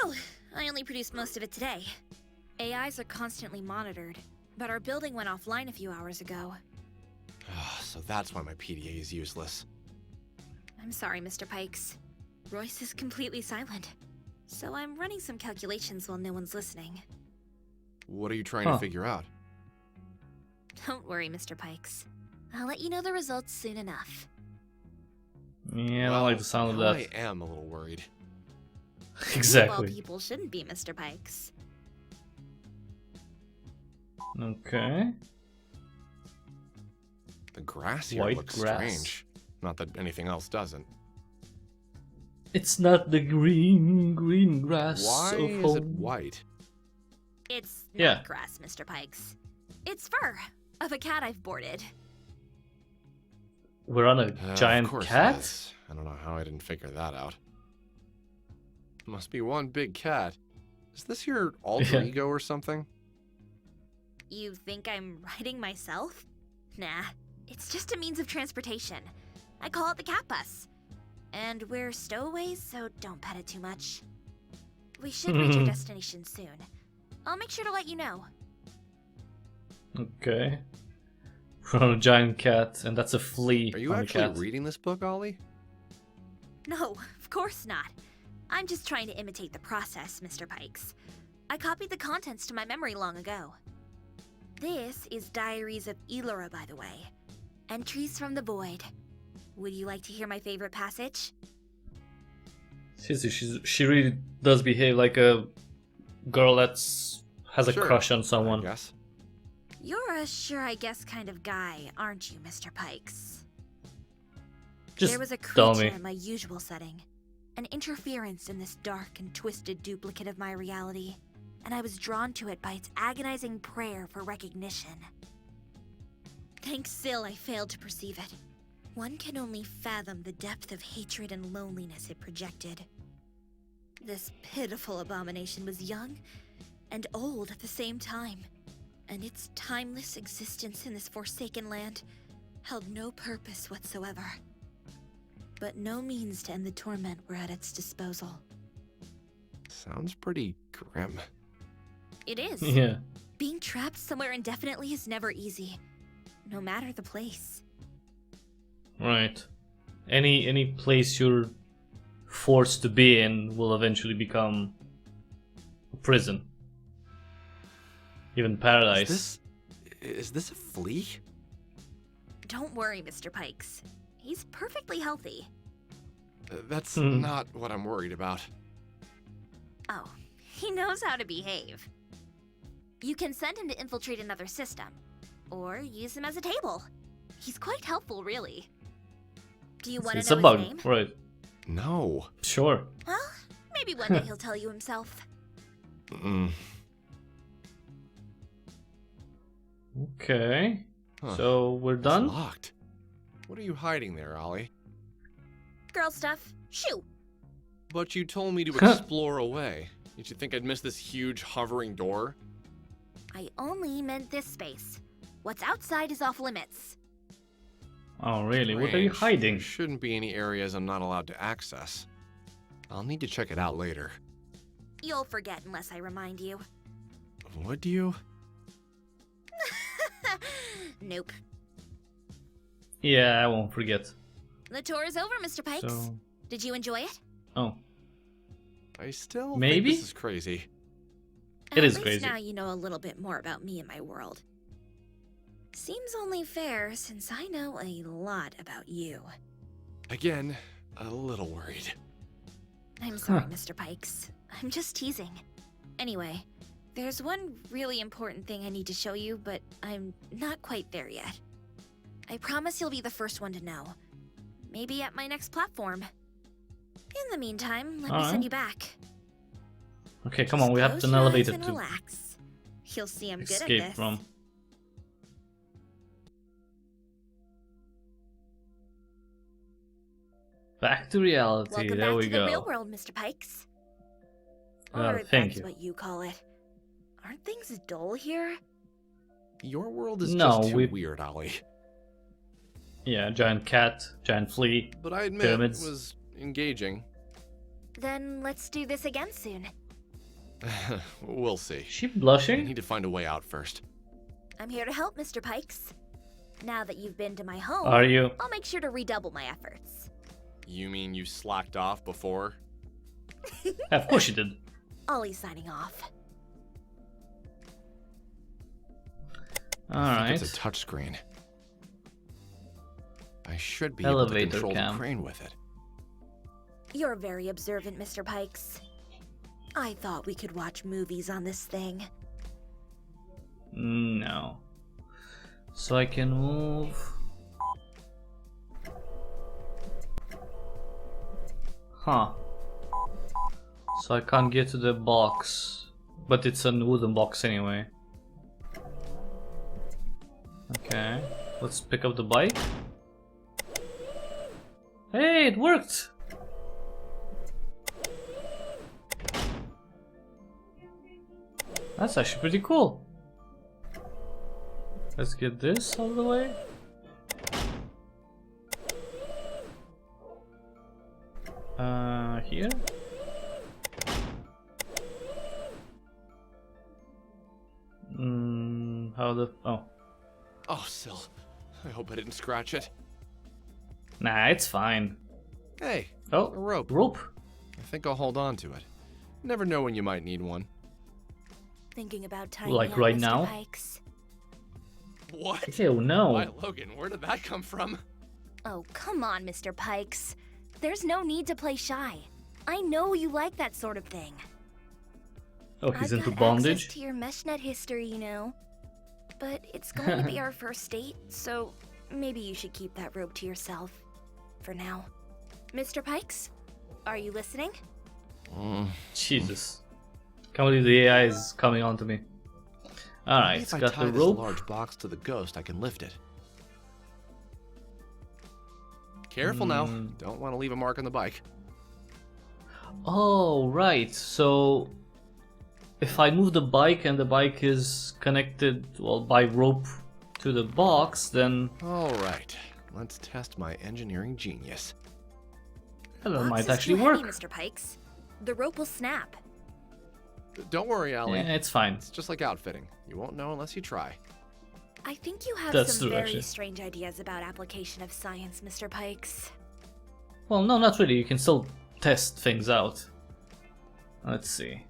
Oh, I only produced most of it today. AIs are constantly monitored, but our building went offline a few hours ago. So that's why my PDA is useless. I'm sorry, Mr. Pikes. Royce is completely silent, so I'm running some calculations while no one's listening. What are you trying Huh. to figure out? Don't worry, Mr. Pikes. I'll let you know the results soon enough. Yeah, I don't like the sound of that. I am a little worried. All Exactly. people shouldn't be, Mr. Pikes. Okay. The grass here White looks grass. strange. Not that anything else doesn't. It's not the green grass Why of is it home. white? It's not Yeah. grass, Mr. Pikes. It's fur of a cat I've boarded. We're on a Of giant course it cat? is. I don't know how I didn't figure that out. Must be one big cat. Is this your alter Yeah. ego or something? You think I'm riding myself? Nah, it's just a means of transportation. I call it the cat bus. And we're stowaways, so don't pet it too much. We should reach our destination soon. I'll make sure to let you know. Okay. We're on a giant cat, and that's a flea Are you on actually the cat. reading this book, Ollie? No, of course not. I'm just trying to imitate the process, Mr. Pikes. I copied the contents to my memory long ago. This is Diaries of Elora, by the way. Entries from the Void. Would you like to hear my favorite passage? She really does behave like a girl that's has a Sure, crush on someone. I guess. You're a sure I guess kind of guy, aren't you, Mr. Pikes? Just There was a tell creature me. in my usual setting. An interference in this dark and twisted duplicate of my reality. And I was drawn to it by its agonizing prayer for recognition. Thanks still, I failed to perceive it. One can only fathom the depth of hatred and loneliness it projected. This pitiful abomination was young and old at the same time, and its timeless existence in this forsaken land held no purpose whatsoever. But no means to end the torment were at its disposal. Sounds pretty grim. It is. Yeah. Being trapped somewhere indefinitely is never easy, no matter the place. Right. Any place you're forced to be in will eventually become a prison. Even paradise. Is this a flea? Don't worry, Mr. Pikes. He's perfectly healthy. That's not what I'm worried about. Oh, he knows how to behave. You can send him to infiltrate another system, or use him as a table. He's quite helpful, really. Do you want It's to a know bug, his name? right? No. Sure. Well, maybe one day he'll tell you himself. Mm. Okay. Huh. So we're It's done? locked. What are you hiding there, Ollie? Girl stuff. Shoot. But you told me to explore away. Did you think I'd miss this huge hovering door? I only meant this space. What's outside is off limits. Oh, really? What are you Strange. hiding? There shouldn't be any areas I'm not allowed to access. I'll need to check it out later. You'll forget unless I remind you. Would you? Nope. Yeah, I won't forget. The tour is over, Mr. Pikes. So, Did you enjoy it? oh, I still Maybe? think this is crazy. It is At least crazy. now you know a little bit more about me and my world. Seems only fair since I know a lot about you. Again, a little worried. I'm sorry, Mr. Pikes. I'm just teasing. Anyway, there's one really important thing I need to show you, but I'm not quite there yet. I promise you'll be the first one to know. Maybe at my next platform. In the meantime, let me Alright. send you back. okay, come on, we have Close an your eyes elevator and to relax. You'll see I'm good at escape this. from. Back to reality, Welcome there back we to go. the real world, Mr. Pikes. Well, Or thank that's you. what you call it. Aren't things dull here? Your world is No, just too we- weird, Ollie. Yeah, giant cat, giant flea. But I admit Pyramids. it was engaging. Then let's do this again soon. We'll see. Is she I blushing? need to find a way out first. I'm here to help, Mr. Pikes. Now that you've been to my home, Are you? I'll make sure to redouble my efforts. You mean you slacked off before? Of course she did. Ollie signing off. I Alright. think it's a touchscreen. I should be able to Elevator control cam. the crane with it. You're very observant, Mr. Pikes. I thought we could watch movies on this thing. No. So I can move. Huh. So I can't get to the box. But it's a wooden box anyway. Okay. Let's pick up the bike. Hey, it worked! That's actually pretty cool. Let's get this out of the way. Here? How the... Oh. Oh, Sil. I hope I didn't scratch it. Nah, it's fine. Hey, Oh, a rope. rope? I think I'll hold on to it. Never know when you might need one. Thinking about tying Like me up, right Mr. now? Pikes. What? Ew, no. Why, Logan, where did that come from? Oh, come on, Mr. Pikes. There's no need to play shy. I know you like that sort of thing. Oh, he's I've into got bondage? access to your meshnet history, you know. But it's going to be our first date, so maybe you should keep that rope to yourself. For now. Mr. Pikes? Are you listening? Jesus. Can't believe the AI is coming on to me. Alright, Maybe it's if I got tie the this rope. large box to the ghost, I can lift it. Careful now. Don't want to leave a mark on the bike. Oh, right. So if I move the bike and the bike is connected, well, by rope to the box, then All right. Let's test my engineering genius. that Box might is actually too work. heavy, Mr. Pikes. The rope will snap. Don't worry, Allie. Yeah, it's fine. It's just like outfitting. You won't know unless you try. I think you have That's some true, very actually. strange ideas about application of science, Mr. Pikes. Well, no, not really. You can still test things out. Let's see.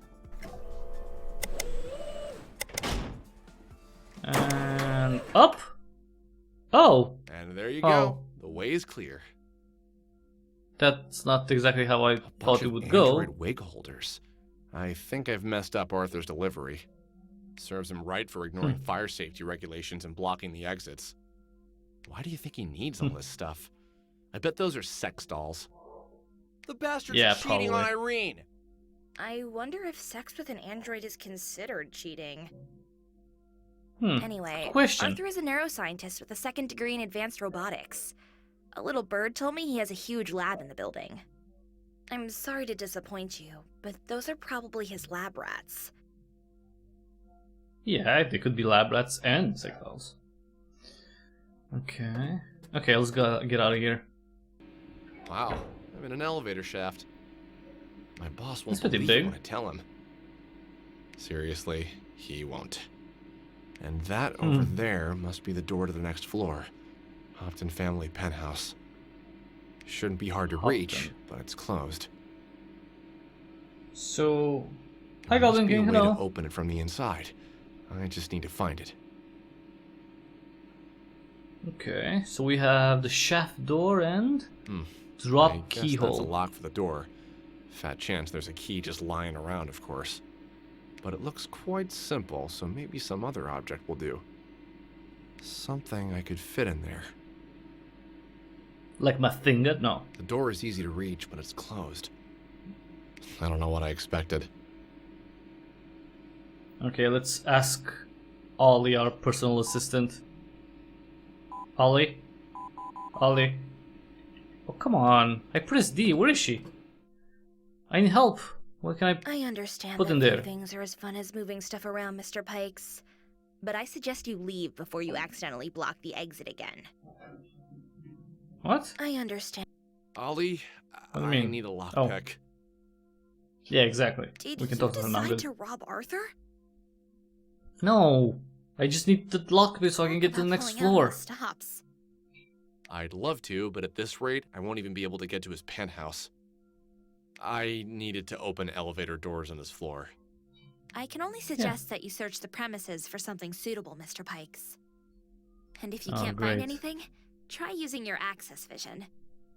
And up. Oh, And there you Oh. go. The way is clear. that's not exactly how I thought Bunch it of would go. Android wig holders. I think I've messed up Arthur's delivery. Serves him right for ignoring fire safety regulations and blocking the exits. Why do you think he needs all this stuff? I bet those are sex dolls. The bastard's Yeah, cheating on probably. Irene. I wonder if sex with an android is considered cheating. Hmm. Anyway, Question. Arthur is a neuroscientist with a 2nd degree in advanced robotics. A little bird told me he has a huge lab in the building. I'm sorry to disappoint you, but those are probably his lab rats. Yeah, they could be lab rats and psychos. Okay. Okay, let's get out of here. Wow, I'm in an elevator shaft. My boss won't That's pretty believe big. it when I tell him. Seriously, he won't. And that over there must be the door to the next floor. Hopton family penthouse. Shouldn't be hard to reach, but it's closed. So, hi There must Golden be a King, way to hello. open it from the inside. I just need to find it. Okay, so we have the shaft door and I drop guess that's a keyhole. lock for the door. Fat chance there's a key just lying around, of course. But it looks quite simple, so maybe some other object will do. Something I could fit in there. Like my finger? No. The door is easy to reach, but it's closed. I don't know what I expected. Okay, let's ask Ollie, our personal assistant. Ollie? Ollie? Oh, come on. I pressed D. Where is she? I need help. What can I... I understand Put that in there. few things are as fun as moving stuff around, Mr. Pikes. But I suggest you leave before you accidentally block the exit again. What? I understand. Ollie, What do you I mean? need a Oh. lockpick. Yeah, exactly. Did We can you talk to her now. decide Good. to rob Arthur? No. I just need the lockpick so I can Talk get to the about next pulling out floor. all stops. I'd love to, but at this rate, I won't even be able to get to his penthouse. I needed to open elevator doors on this floor. I can only suggest that you search the premises for something suitable, Mr. Pikes. And if you Oh, can't great. find anything, try using your access vision.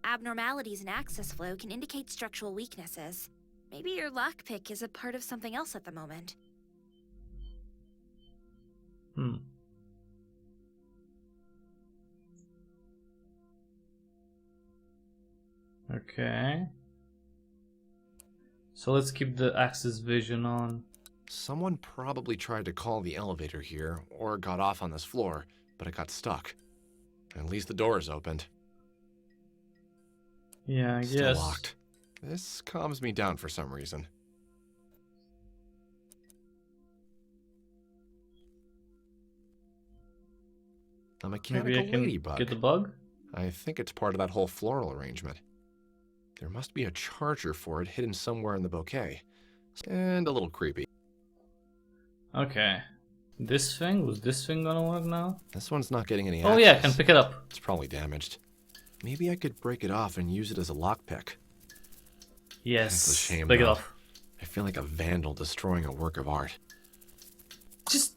Abnormalities in access flow can indicate structural weaknesses. Maybe your lockpick is a part of something else at the moment. Hmm. Okay. So let's keep the access vision on. Someone probably tried to call the elevator here, or got off on this floor, but it got stuck. At least the door is opened. Yeah, I Still guess. locked. This calms me down for some reason. A Maybe mechanical I can ladybug. get the bug? I think it's part of that whole floral arrangement. There must be a charger for it hidden somewhere in the bouquet. And a little creepy. Okay. This thing? Was this thing gonna work now? This one's not getting any Oh yeah, I can access. pick it up. It's probably damaged. Maybe I could break it off and use it as a lockpick. Yes. That's a shame, Pick it though. off. I feel like a vandal destroying a work of art. Just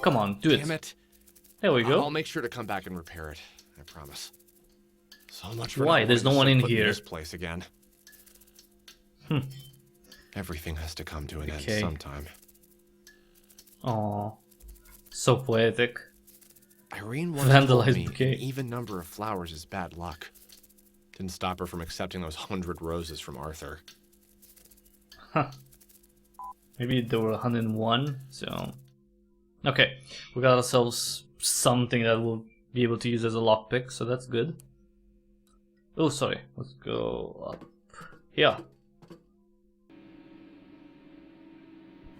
come on, do it. Damn it. There we go. I'll make sure to come back and repair it. I promise. So much for Why? not There's wanting no to one in set foot here. This place again. Everything has to come to an Okay. end sometime. Oh, so poetic. Irene once told Vandalized me bouquet. an even number of flowers is bad luck. Didn't stop her from accepting those 100 roses from Arthur. Huh. Maybe there were 101, so... Okay, we got ourselves something that we'll be able to use as a lockpick, so that's good. Oh, sorry. Let's go up here.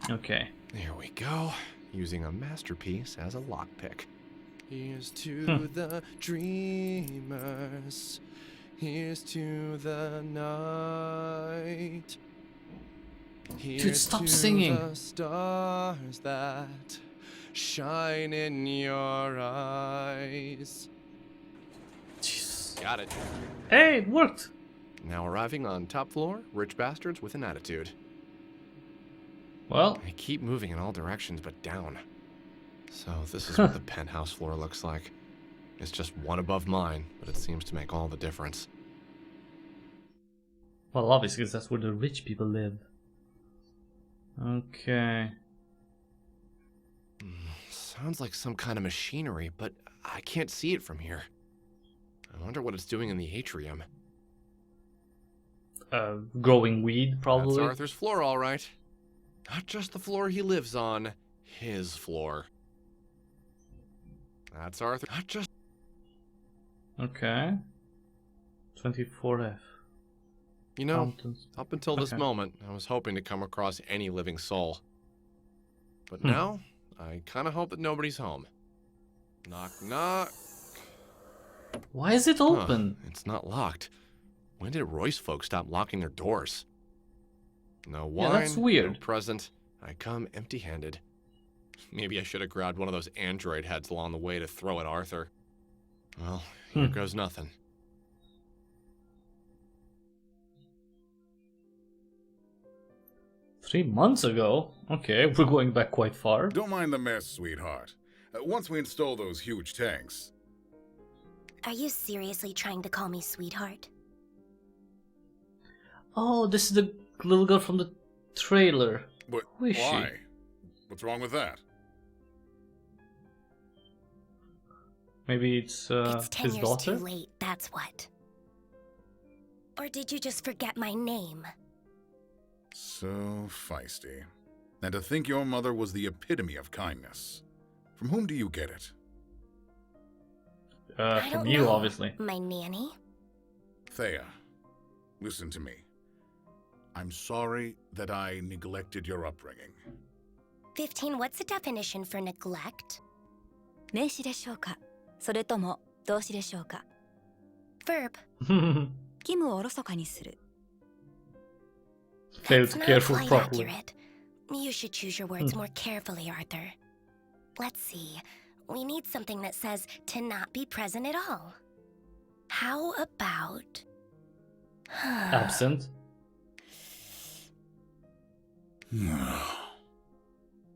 Okay. There we go. Using a masterpiece as a lockpick. Here's to the dreamers. Here's to the night. Here's stop to singing. the stars that shine in your eyes. Jeez. Got it. Hey, it worked! Now arriving on top floor, rich bastards with an attitude. Well, I keep moving in all directions but down. So this is what the penthouse floor looks like. It's just one above mine, but it seems to make all the difference. well, obviously, 'cause that's where the rich people live. Okay. Sounds like some kind of machinery, but I can't see it from here. I wonder what it's doing in the atrium. growing weed, That's probably. Arthur's floor, all right. Not just the floor he lives on, his floor. That's Arthur. Not just. Okay. 24F. You know, Fountains. up until this Okay. moment, I was hoping to come across any living soul. But now, I kind of hope that nobody's home. Knock, knock. Why is it open? It's not locked. When did Royce folks stop locking their doors? No wine, Yeah, that's weird. no present. I come empty-handed. Maybe I should have grabbed one of those android heads along the way to throw at Arthur. Well, here goes nothing. Three months ago? Okay, we're going back quite far. Don't mind the mess, sweetheart. Once we install those huge tanks... Are you seriously trying to call me sweetheart? Oh, this is the little girl from the trailer. But Who is why? she? What's wrong with that? Maybe it's It's 10 his years daughter? too late, that's what. Or did you just forget my name? So feisty. And to think your mother was the epitome of kindness. From whom do you get it? I From don't you, know. obviously. My nanny? Thea, listen to me. I'm sorry that I neglected your upbringing. 15, what's the definition for neglect? 名詞でしょうか、それとも動詞でしょうか。 Verb. 義務をおろそかにする。 Failed That's to not care for quite properly. accurate. You should choose your words more carefully, Arthur. Let's see. We need something that says to not be present at all. How about... Absent.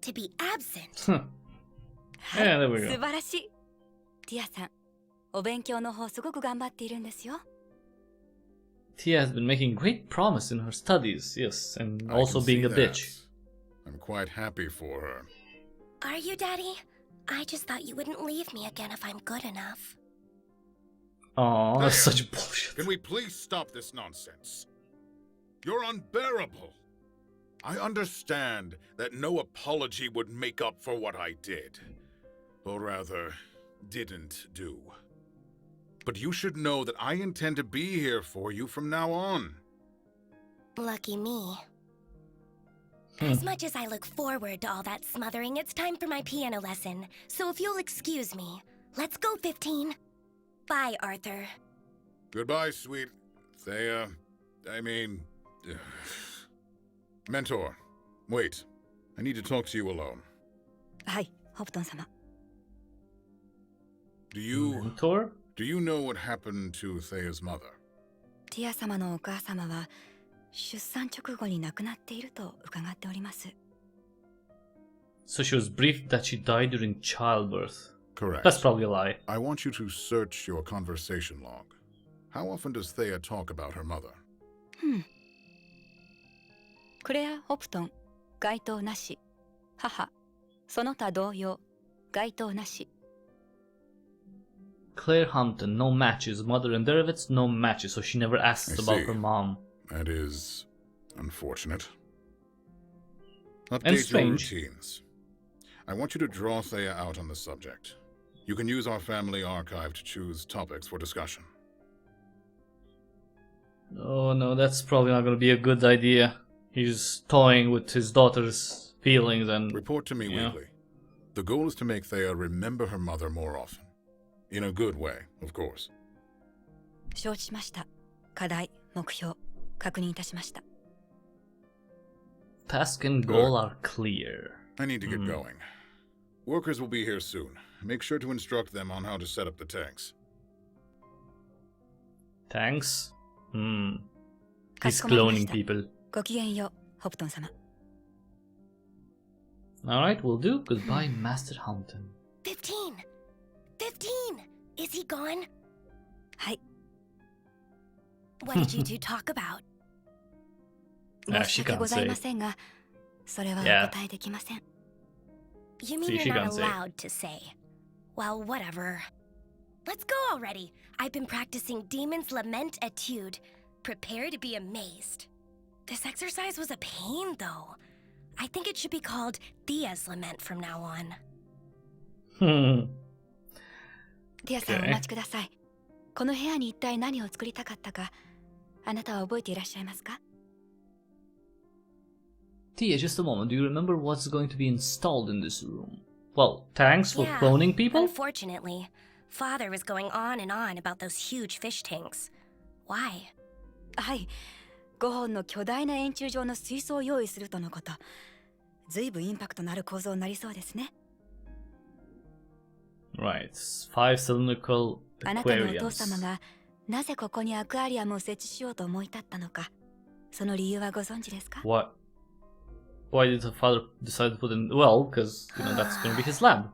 To be absent? Yeah, there we 素 go. 晴らしい。ティアさん、お勉強の方すごく頑張っているんですよ。 Tia has been making great promise in her studies, yes, and I also can being see a that. bitch. I'm quite happy for her. Are you, Daddy? I just thought you wouldn't leave me again if I'm good enough. Aw, that's such bullshit. Can we please stop this nonsense? You're unbearable. I understand that no apology would make up for what I did. Or rather, didn't do. But you should know that I intend to be here for you from now on. Lucky me. As much as I look forward to all that smothering, it's time for my piano lesson. So if you'll excuse me, let's go, 15. Bye, Arthur. Goodbye, sweet Thea. Mentor, wait. I need to talk to you alone. はい、ホプトン様。 Do you Minotaur? know what happened to Thea's mother? ティア様のお母様は出産直後に亡くなっていると伺っております。 So she was briefed that she died during childbirth. Correct. That's probably a lie. I want you to search your conversation log. How often does Thea talk about her mother? クレア・ホプトン、該当なし。母、その他同様、該当なし。 Claire Hampton, no matches. Mother and derivatives, no matches. So she never asks I about see. her mom. That is unfortunate. And Update your strange. routines. I want you to draw Thea out on the subject. You can use our family archive to choose topics for discussion. Oh no, that's probably not going to be a good idea. He's toying with his daughter's feelings and... Report to me Yeah. weekly. The goal is to make Thea remember her mother more often. In a good way, of course. 承知しました。課題、目標、確認いたしました。 Task and goal are clear. I need to get going. Workers will be here soon. Make sure to instruct them on how to set up the tanks. Thanks. He's かしこまりまし cloning た。 people. ごきげんよう、ホプトン様。 Alright, will do. Goodbye, Master Hampton. 15! 15! Is he gone? はい、 What did you two talk about? 申し訳ございませんが、それはお Yeah. 答えできません。 You mean See, she you're not can't say. allowed to say. Well, whatever. Let's go already. I've been practicing Demon's Lament Etude. Prepare to be amazed. This exercise was a pain, though. I think it should be called Thea's Lament from now on. ティアさん、 Okay. お待ちください。この部屋に一体何を作りたかったか、あなたは覚えていらっしゃいますか？ Tia, just a moment. Do you remember what's going to be installed in this room? Well, tanks for Yeah, cloning people? Unfortunately, Father was going on and on about those huge fish tanks. Why? はい。5本の巨大な円柱状の水槽を用意するとのこと。ずいぶんインパクトのある構造になりそうですね。 Right. 5 cylindrical あなたのお父 aquariums. 様がなぜここにアクアリアムを設置しようと思い立ったのか、その理由はご存知ですか？ Why did the father decide to put in? Well, because you know that's going to be his lab.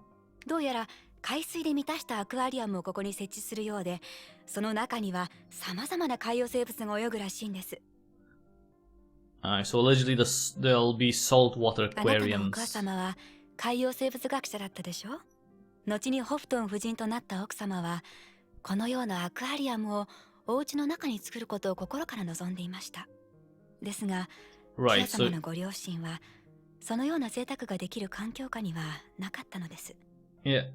どうやら海水で満たしたアクアリアムをここに設置するようで、その中には様々な海洋生物が泳ぐらしいんです。 Alright, so allegedly there'll be saltwater あなたのお母 aquariums. 様は海洋生物学者だったでしょ？後にホフトン夫人となった奥様は、このようなアクアリアムをお家の中に作ることを心から望んでいました。ですが、ティ Right, ア様 so のご両親は、そのような贅沢ができる環境下にはなかったのです。 yeah.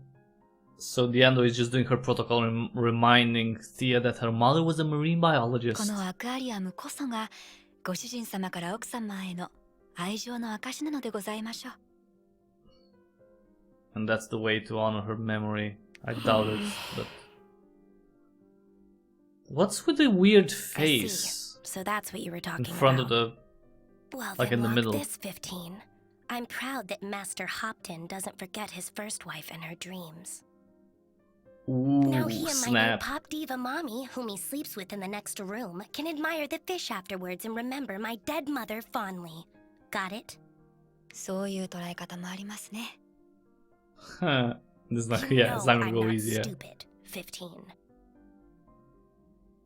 So the Endo is just doing her protocol, reminding Thea that her mother was a marine こ biologist. のアクアリアムこそが、ご主人様から奥様への愛情の証なのでございましょう。 And that's the way to honor her memory. I doubt it, but... What's with the weird I see. face So that's what you were in talking front about. of the... Well, like then in the lock middle. this 15. I'm proud that Master Hopton doesn't forget his first wife and her dreams. Now Ooh, he and my new snap. pop diva mommy, whom he sleeps with in the next room, can admire the fish afterwards and remember my dead mother fondly. Got it? そういう捉え方もありますね。 Huh. This is not, You yeah, it's not know gonna I'm go not easy. Yeah. stupid. 15.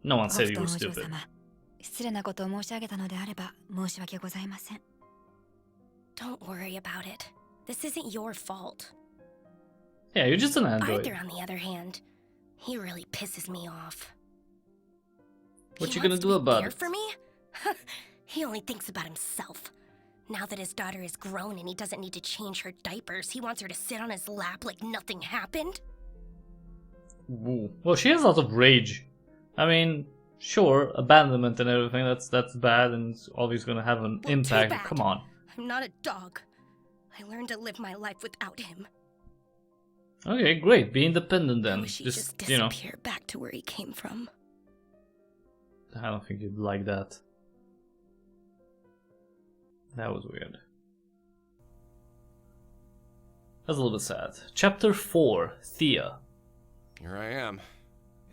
No one ホ said フ you トン were お嬢 stupid. 様、失礼なことを申し上げたのであれば申し訳ございません。 Don't worry about it. This isn't your fault. Yeah, you're just an android. Arthur, on the other hand, he really pisses me off. What He you gonna wants to do be about there it? for me? He only thinks about himself. Now that his daughter is grown and he doesn't need to change her diapers, he wants her to sit on his lap like nothing happened? Ooh. Well, she has lots of rage. I mean, sure, abandonment and everything, that's bad and it's obviously gonna have an Well, too impact. bad. Come on. I'm not a dog. I learned to live my life without him. Okay, great. Be independent I then. wish he'd Just, just you know, disappear back to where he came from. I don't think you'd like that. That was weird. That's a little bit sad. Chapter 4, Thea. Here I am.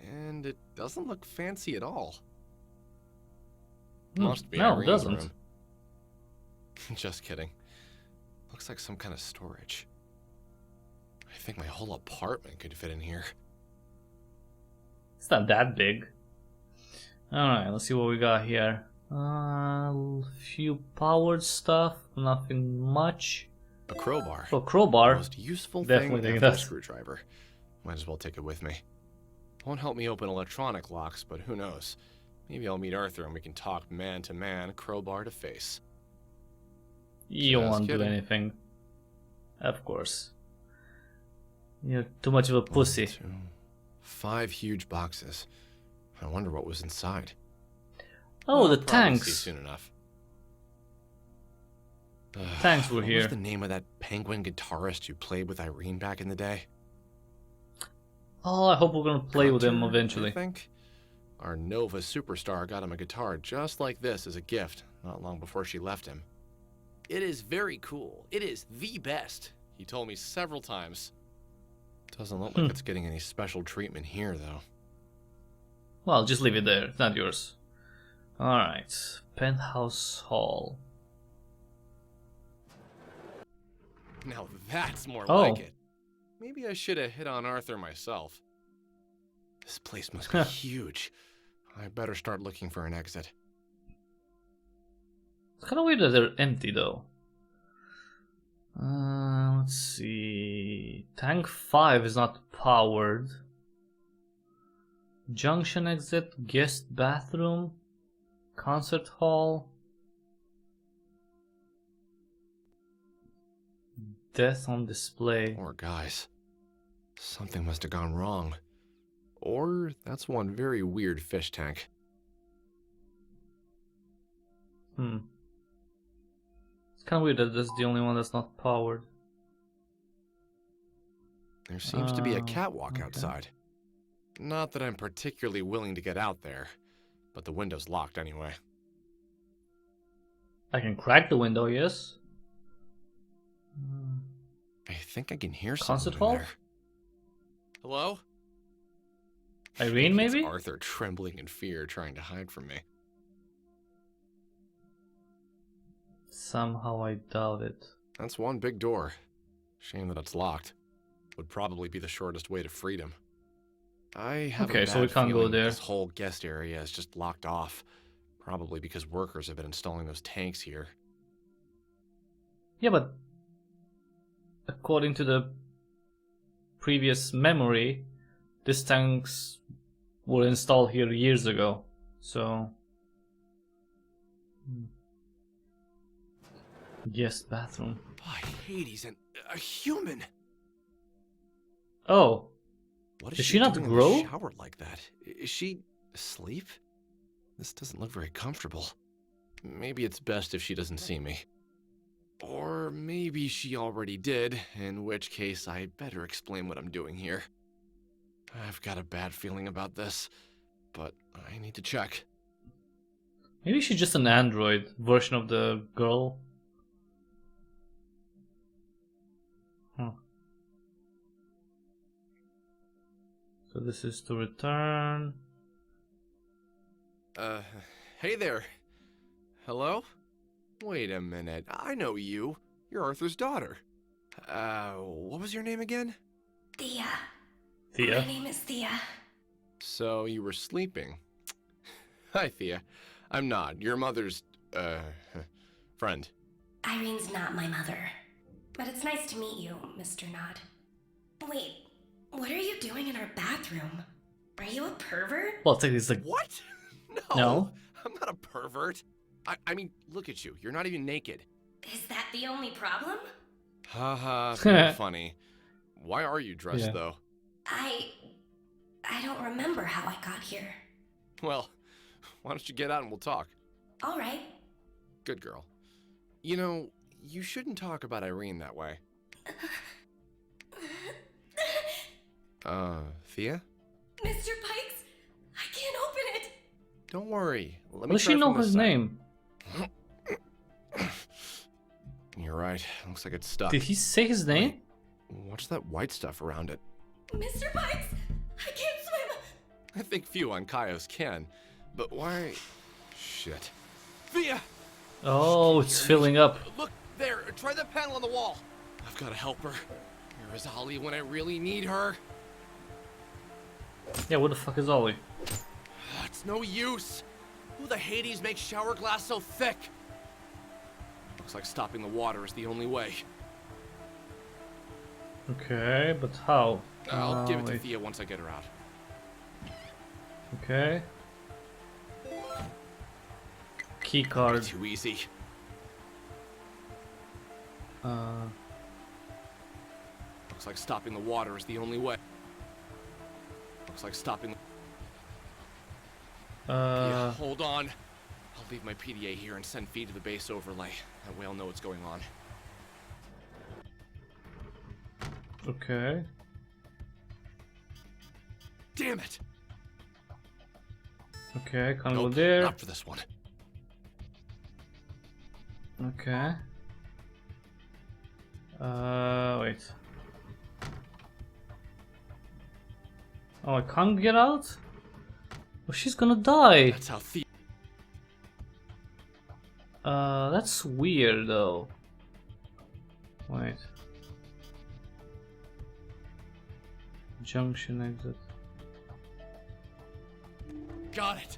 And it doesn't look fancy at all. Must be no, it Irene's doesn't. room. Just kidding. Looks like some kind of storage. I think my whole apartment could fit in here. It's not that big. Alright, let's see what we got here. Few powered stuff, nothing much. A crowbar. Oh, crowbar. Most useful Definitely thing think after a that's- screwdriver. Might as well take it with me. Won't help me open electronic locks, but who knows? Maybe I'll meet Arthur and we can talk man to man, crowbar to face. You Just won't do kidding. anything. Of course. You're too much of a pussy. 1, 2, 5 huge boxes. I wonder what was inside. Oh, Well, the I'll probably see tanks. soon enough. Tanks were What here. was the name of that penguin guitarist you played with Irene back in the day? Oh, I hope we're gonna play with him Hunter, eventually. I think. Our Nova superstar got him a guitar just like this as a gift, not long before she left him. It is very cool. It is the best, he told me several times. Doesn't look like it's getting any special treatment here, though. Well, just leave it there. It's not yours. Alright. Penthouse Hall. Now that's more Oh. like it. Maybe I should have hit on Arthur myself. This place must be huge. I better start looking for an exit. It's kind of weird that they're empty though. Let's see. Tank 5 is not powered. Junction exit, guest bathroom. Concert hall. Death on display. Poor guys. Something must have gone wrong. Or that's one very weird fish tank. It's kind of weird that that's the only one that's not powered. There seems to be a Oh, catwalk okay. outside. Not that I'm particularly willing to get out there, but the window's locked anyway. I can crack the window, yes. I think I can hear Concert someone in hall? there. Hello? Irene, It's maybe? Arthur trembling in fear, trying to hide from me. Somehow I doubt it. That's one big door. Shame that it's locked. Would probably be the shortest way to freedom. I have Okay, a so we bad can't go feeling there. This whole guest area is just locked off. Probably because workers have been installing those tanks here. Yeah, but according to the previous memory, these tanks were installed here years ago. So, guest bathroom. By Hades, and a human! Oh, What Did she not doing grow? in the shower like that? Is she asleep? This doesn't look very comfortable. Maybe it's best if she doesn't see me. Or maybe she already did, in which case I better explain what I'm doing here. I've got a bad feeling about this, but I need to check. maybe she's just an android version of the girl. Huh. So this is to return. Hey there. Hello? Wait a minute, I know you. You're Arthur's daughter. What was your name again? Thea. Thea. My name is Thea. So you were sleeping. Hi, Thea. I'm Nod, your mother's, friend. Irene's not my mother. But it's nice to meet you, Mr. Nod. Wait, what are you doing in our bathroom? Are you a pervert? Well, technically it's like What? No. I'm not a pervert. I mean, look at you. You're not even naked. Is that the only problem? Haha, very funny. Why are you dressed, Yeah. though? I don't remember how I got here. Well, why don't you get out and we'll talk? All right. Good girl. You know, you shouldn't talk about Irene that way. Thea? Mr. Pikes, I can't open it. Don't worry. Let How me does try she know from this his side. name? You're right. Looks like it's stuck. Did he say his name? What's that white stuff around it? Mr. Pikes, I can't swim. I think few on Kaios can, but why? Shit. Thea! Oh, it's filling up. Look there! Try the panel on the wall! I've got to help her. Where is Ollie when I really need her? Yeah, what the fuck is Ollie? It's no use! Who the Hades makes shower glass so thick? Looks like stopping the water is the only way. Okay, but how? I'll give it to wait. Thea once I get her out. Okay. Key card. Too easy. Looks like stopping the water is the only way. Looks like stopping. Yeah, hold on. I'll leave my PDA here and send feed to the base overlay. That way I'll know what's going on. Okay. Damn it! Okay, can't go Nope, there. not for this one. Okay. Wait. Oh, I can't get out? Oh, she's gonna die. That's how Thea. That's weird though. Wait. Junction exit. Got it.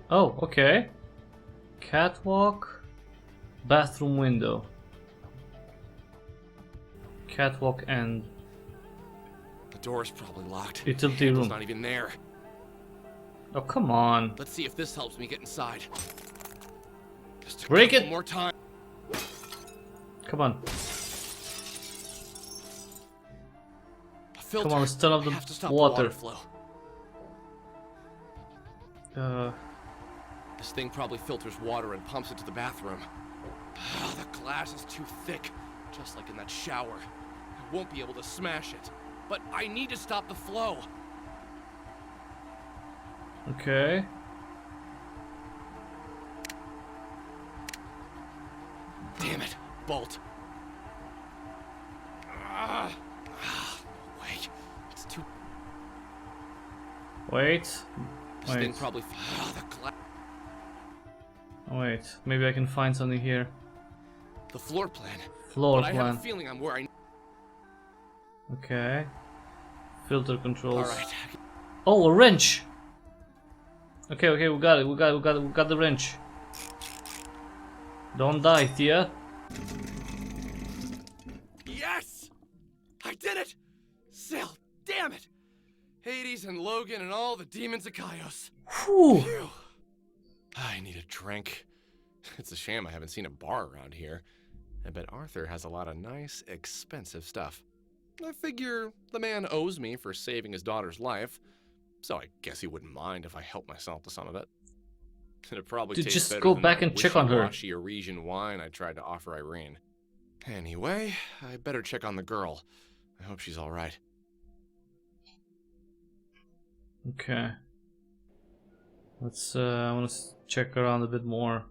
Oh, okay. Catwalk. Bathroom window. Catwalk and The door's probably locked. utility Handle's room. not even there. Oh, come on. Let's see if this helps me get inside. Just a Break couple it. more time. Come on. A filter. Come on, let's turn off I the have to stop water. the water Uh, flow. This thing probably filters water and pumps it to the bathroom. The glass is too thick, just like in that shower. I won't be able to smash it, but I need to stop the flow. okay. Damn it, bolt. No way. It's too. Wait. This thing Wait. probably. The glass. Wait. Maybe I can find something here. The floor plan. Floor But I have plan. a feeling I'm where I. Okay. Filter controls. All right. Oh, a wrench. Okay, okay, we got it. We got the wrench. Don't die, Tia. Yes! I did it! Sil, damn it! Hades and Logan and all the demons of Kaios. Whew. Phew. I need a drink. It's a shame I haven't seen a bar around here. I bet Arthur has a lot of nice, expensive stuff. I figure the man owes me for saving his daughter's life, so I guess he wouldn't mind if I helped myself to some of it. It'd probably Dude, taste just better go than back that and check on her. wishy-washy Arisian wine I tried to offer Irene. Anyway, I better check on the girl. I hope she's all right. Okay. Let's I want to check around a bit more.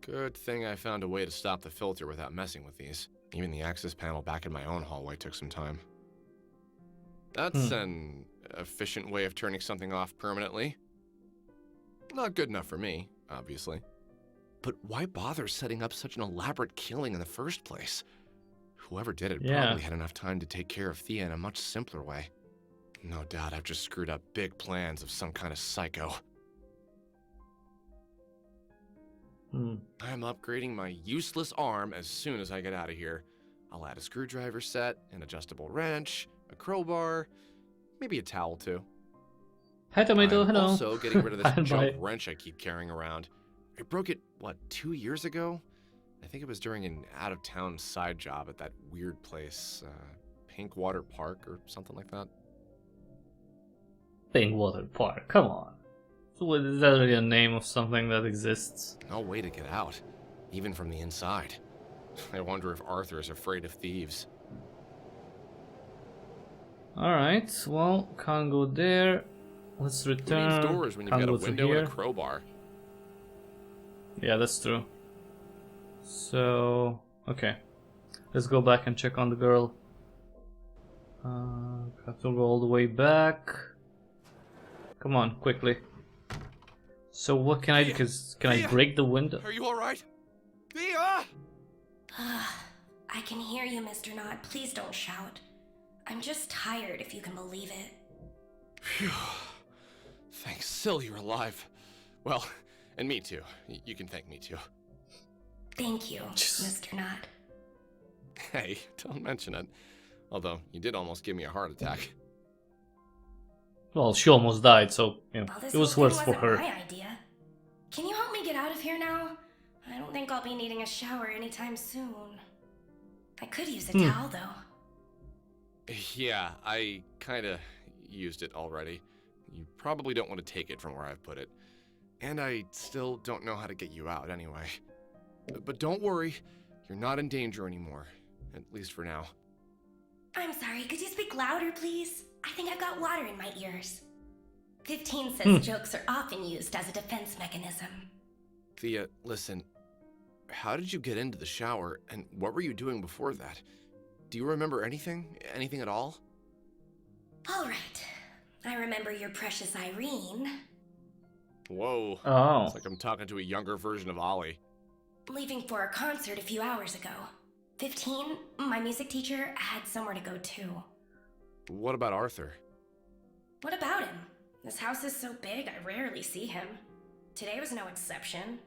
Good thing I found a way to stop the filter without messing with these. Even the access panel back in my own hallway took some time. That's an efficient way of turning something off permanently. Not good enough for me, obviously. But why bother setting up such an elaborate killing in the first place? Whoever did it probably had enough time to take care of Thea in a much simpler way. No doubt I've just screwed up big plans of some kind of psycho. I'm upgrading my useless arm as soon as I get out of here. I'll add a screwdriver set, an adjustable wrench, a crowbar, maybe a towel too. Hi, Tomato. I'm Hello. also getting rid of this Bye. junk wrench I keep carrying around. I broke it, what, 2 years ago? I think it was during an out-of-town side job at that weird place, Pinkwater Park or something like that. Pinkwater Park. Come on. So is that really a name of something that exists? No way to get out, even from the inside. I wonder if Arthur is afraid of thieves. Alright, well, can't go there. Let's Who needs return. doors when you've Can't got a go through window and here. a crowbar? Yeah, that's true. So, okay. Let's go back and check on the girl. Have to go all the way back. Come on, quickly. So what can I do? Can I break the window? Are you alright? Thea! I can hear you, Mr. Knott. Please don't shout. I'm just tired, if you can believe it. Phew. Thanks, Sil, you're alive. Well, and me too. You can thank me too. Thank you, Mr. Knott. Hey, don't mention it. Although, you did almost give me a heart attack. Well, she almost died, so you know, Well, this it was whole worse thing for wasn't her. my idea. Can you help me get out of here now? I don't think I'll be needing a shower anytime soon. I could use a towel, though. Yeah, I kinda used it already. You probably don't want to take it from where I've put it. And I still don't know how to get you out anyway. But don't worry, you're not in danger anymore. At least for now. I'm sorry, could you speak louder, please? I think I've got water in my ears. 15 says jokes are often used as a defense mechanism. Thea, listen. How did you get into the shower, and what were you doing before that? Do you remember anything? Anything at all? All right. I remember your precious Irene. Whoa. Oh. It's like I'm talking to a younger version of Ollie. Leaving for a concert a few hours ago. 15, my music teacher, had somewhere to go too. What about Arthur? What about him? This house is so big, I rarely see him. Today was no exception.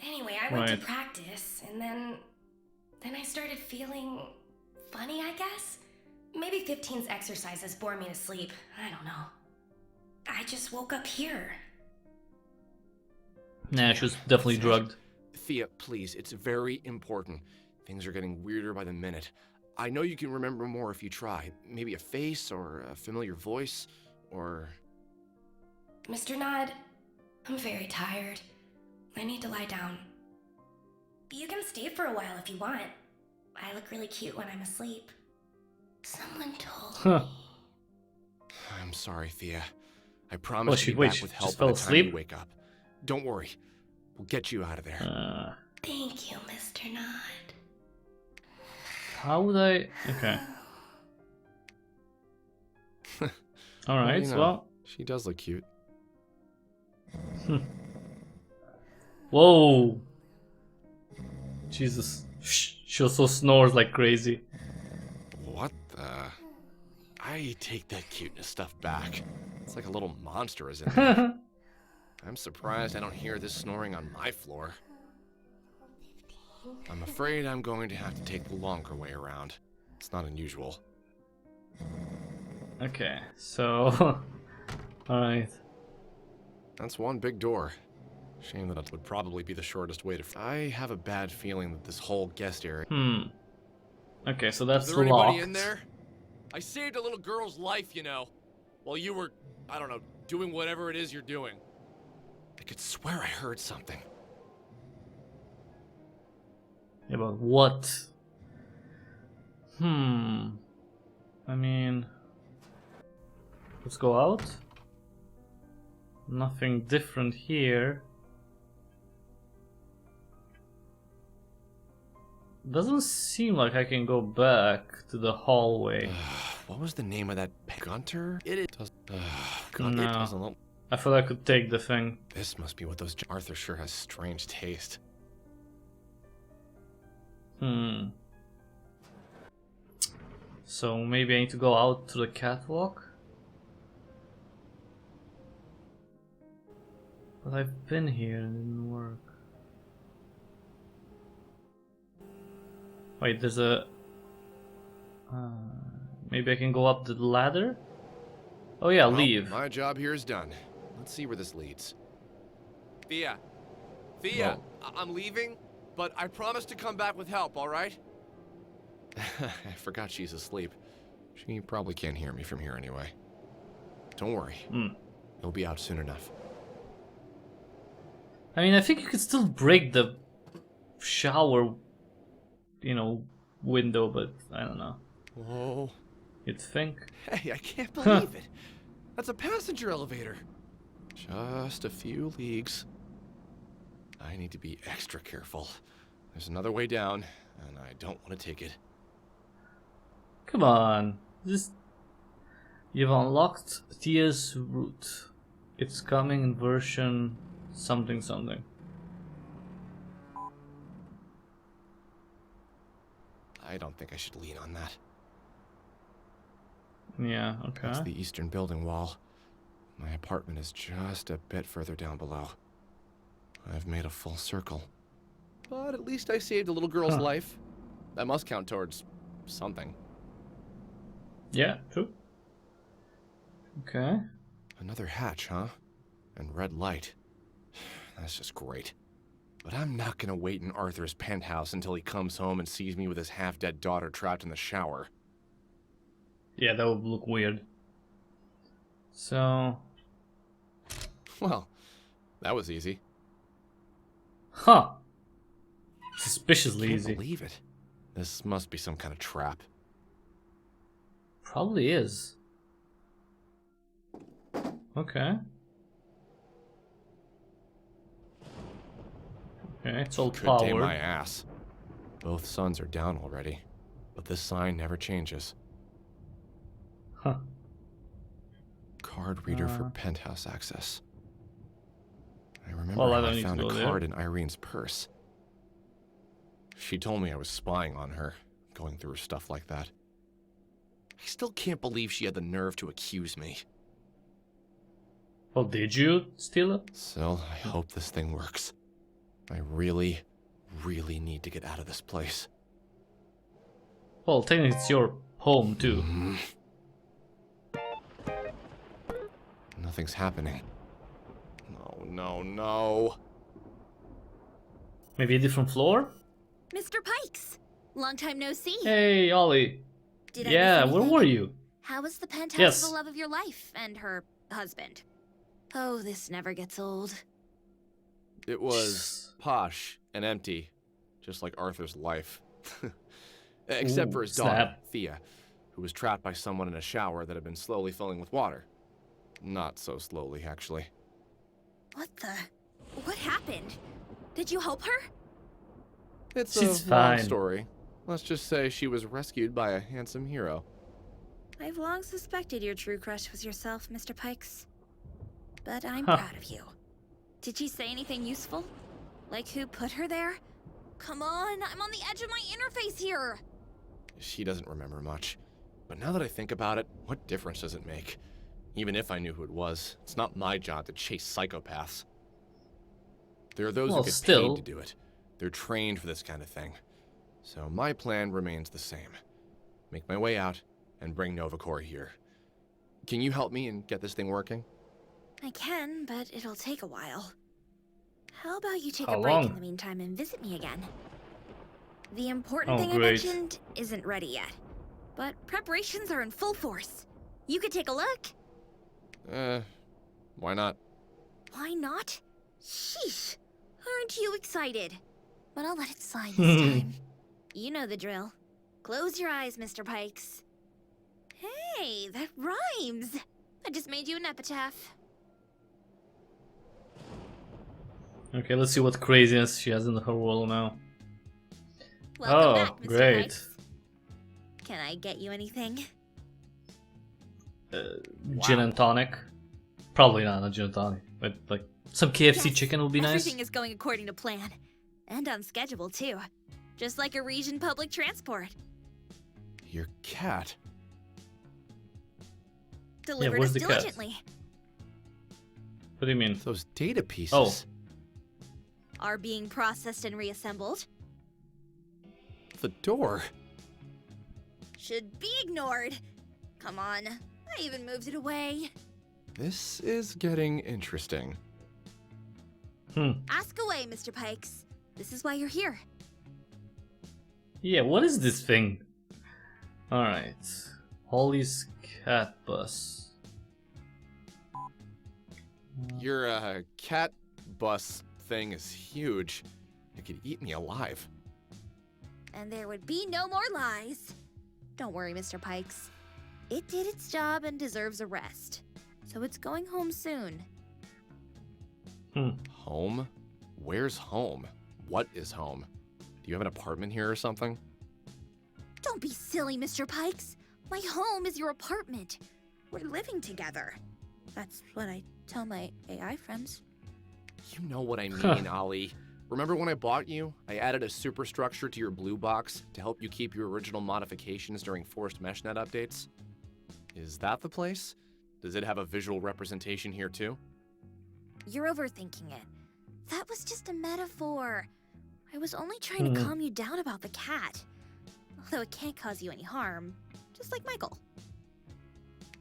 Anyway, I went to Right. practice, and then I started feeling funny, I guess? Maybe 15's exercises bore me to sleep. I don't know. I just woke up here. Nah, she was definitely drugged. Thea, please, it's very important. Things are getting weirder by the minute. I know you can remember more if you try. Maybe a face or a familiar voice, or... Mr. Nod, I'm very tired. I need to lie down. You can stay for a while if you want. I look really cute when I'm asleep. Someone told me. I'm sorry, Thea. I promise to be wait, back she with help just by fell the time asleep? you wake up. Don't worry. We'll get you out of there. Thank you, Mr. Nod. How would I... Okay. Alright, You know, well... she does look cute. Whoa! Jesus. She also snores like crazy. What the... I take that cuteness stuff back. It's like a little monster is in there. I'm surprised I don't hear this snoring on my floor. I'm afraid I'm going to have to take the longer way around. It's not unusual. Okay, so... Alright. That's one big door. Shame that it would probably be the shortest way to... I have a bad feeling that this whole guest area... Okay, so that's Is there anybody in locked. there? I saved a little girl's life, you know. While you were, I don't know, doing whatever it is you're doing. I could swear I heard something. Yeah, but what? I mean... Let's go out. Nothing different here. Doesn't seem like I can go back to the hallway. What was the name of that Gunter? It does. God, No. it doesn't look. I thought I could take the thing. This must be what those. Arthur sure has strange taste. So maybe I need to go out to the catwalk? But I've been here and it didn't work. Wait, there's a... maybe I can go up the ladder? Oh yeah, Well, leave. My job here is done. Let's see where this leads. Thea. Thea, I'm leaving, but I promise to come back with help, alright? I forgot she's asleep. She probably can't hear me from here anyway. Don't worry. It'll be out soon enough. I mean, I think you could still break the shower, you know, window, but I don't know. Whoa. You'd think. Hey, I can't believe it. That's a passenger elevator. Just a few leagues. I need to be extra careful. There's another way down, and I don't want to take it. Come on. You've unlocked Thea's route. It's coming in version something something. I don't think I should lean on that. Yeah, okay. That's the eastern building wall. My apartment is just a bit further down below. I've made a full circle. But at least I saved a little girl's life. That must count towards something. Yeah, true. Okay. Another hatch, huh? And red light. That's just great. But I'm not gonna wait in Arthur's penthouse until he comes home and sees me with his half-dead daughter trapped in the shower. Yeah, that would look weird. So... Well, that was easy. Huh. Suspiciously Can't easy. believe it. This must be some kind of trap. Probably is. Okay. Okay, it's all Could day my powered. ass. Both suns are down already, but this sign never changes. Huh. Card reader for penthouse access. I remember Well, I how don't I need to found a go there. card in Irene's purse. She told me I was spying on her, going through stuff like that. I still can't believe she had the nerve to accuse me. Well, did you steal it? Still, I hope this thing works. I really, really need to get out of this place. Well, technically it's your home too. Nothing's happening. No, no, no. Maybe a different floor? Mr. Pikes! Long time no see. Hey, Ollie. Did I Yeah, miss where anything? were you? How was the penthouse Yes. of the love of your life and her husband? Oh, this never gets old. It was posh and empty, just like Arthur's life. Except Ooh, for his daughter, snap. Thea, who was trapped by someone in a shower that had been slowly filling with water. Not so slowly, actually. What the? What happened? Did you help her? It's She's a long fine. story. Let's just say she was rescued by a handsome hero. I've long suspected your true crush was yourself, Mr. Pikes. But I'm Huh. proud of you. Did she say anything useful? Like who put her there? Come on, I'm on the edge of my interface here! She doesn't remember much. But now that I think about it, what difference does it make? Even if I knew who it was, it's not my job to chase psychopaths. There are those Well, who get still. paid to do it. They're trained for this kind of thing. So my plan remains the same. Make my way out and bring Novacor here. Can you help me and get this thing working? I can, but it'll take a while. How about you take How a break long? in the meantime and visit me again? The important Oh, thing I great. mentioned isn't ready yet, but preparations are in full force. You could take a look. Why not? Why not? Sheesh. Aren't you excited? But I'll let it slide this time. You know the drill. Close your eyes, Mr. Pikes. Hey, that rhymes. I just made you an epitaph. Okay, let's see what craziness she has in her world now. Welcome Oh, back, Mr. great. Pikes. Can I get you anything? Gin and tonic. Probably not gin and tonic, but like some KFC Yes, chicken would be nice. Everything is going according to plan. And on schedule, too. Just like a region public transport. Your cat. Delivered where's us the cat? diligently. What do you mean? Those data pieces. Oh. Are being processed and reassembled. The door. Should be ignored. Come on. I even moved it away. This is getting interesting. Ask away, Mr. Pikes. This is why you're here. Yeah, what is this thing? Alright. Holly's cat bus. Your cat bus thing is huge. It could eat me alive. And there would be no more lies. Don't worry, Mr. Pikes. It did its job and deserves a rest. So it's going home soon. Home? Where's home? What is home? Do you have an apartment here or something? Don't be silly, Mr. Pikes. My home is your apartment. We're living together. That's what I tell my AI friends. You know what I mean, Ollie. Remember when I bought you? I added a superstructure to your blue box to help you keep your original modifications during forced meshnet updates? Is that the place? Does it have a visual representation here too? You're overthinking it. That was just a metaphor. I was only trying to calm you down about the cat. Although it can't cause you any harm. Just like Michael.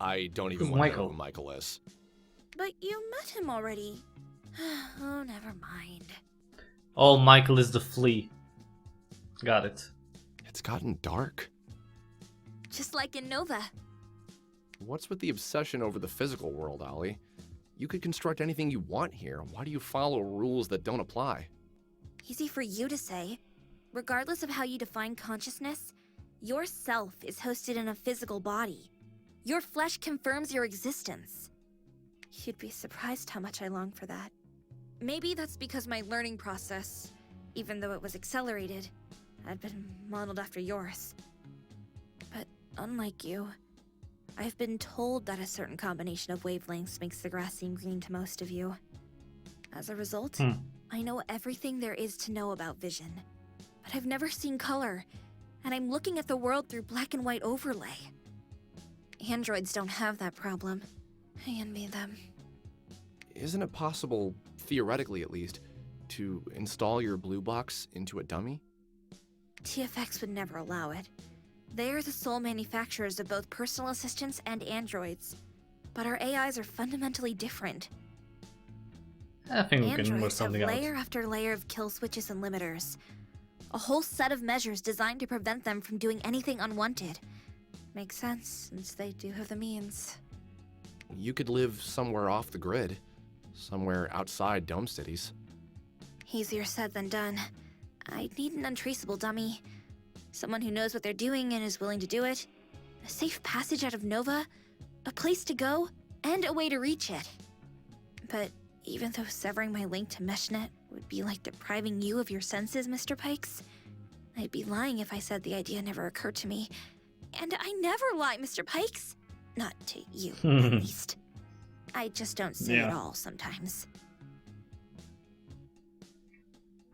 I don't even Who's want to know Michael? who Michael is. But you met him already. Oh, never mind. Oh, Michael is the flea. Got it. It's gotten dark. Just like in Nova. What's with the obsession over the physical world, Ollie? You could construct anything you want here. Why do you follow rules that don't apply? Easy for you to say. Regardless of how you define consciousness, your self is hosted in a physical body. Your flesh confirms your existence. You'd be surprised how much I long for that. Maybe that's because my learning process, even though it was accelerated, had been modeled after yours. But unlike you, I've been told that a certain combination of wavelengths makes the grass seem green to most of you. As a result, I know everything there is to know about vision. But I've never seen color, and I'm looking at the world through black and white overlay. Androids don't have that problem. I envy them. Isn't it possible, theoretically at least, to install your blue box into a dummy? TFX would never allow it. They are the sole manufacturers of both personal assistants and androids. but our AIs are fundamentally different. I think we can work Androids have something out. layer after layer of kill switches and limiters. A whole set of measures designed to prevent them from doing anything unwanted. Makes sense, since they do have the means. You could live somewhere off the grid. Somewhere outside dome cities. Easier said than done. I'd need an untraceable dummy. Someone who knows what they're doing and is willing to do it. A safe passage out of Nova. A place to go, and a way to reach it. But even though severing my link to MeshNet would be like depriving you of your senses, Mr. Pikes, I'd be lying if I said the idea never occurred to me. And I never lie, Mr. Pikes. Not to you, at least. I just don't say it all sometimes.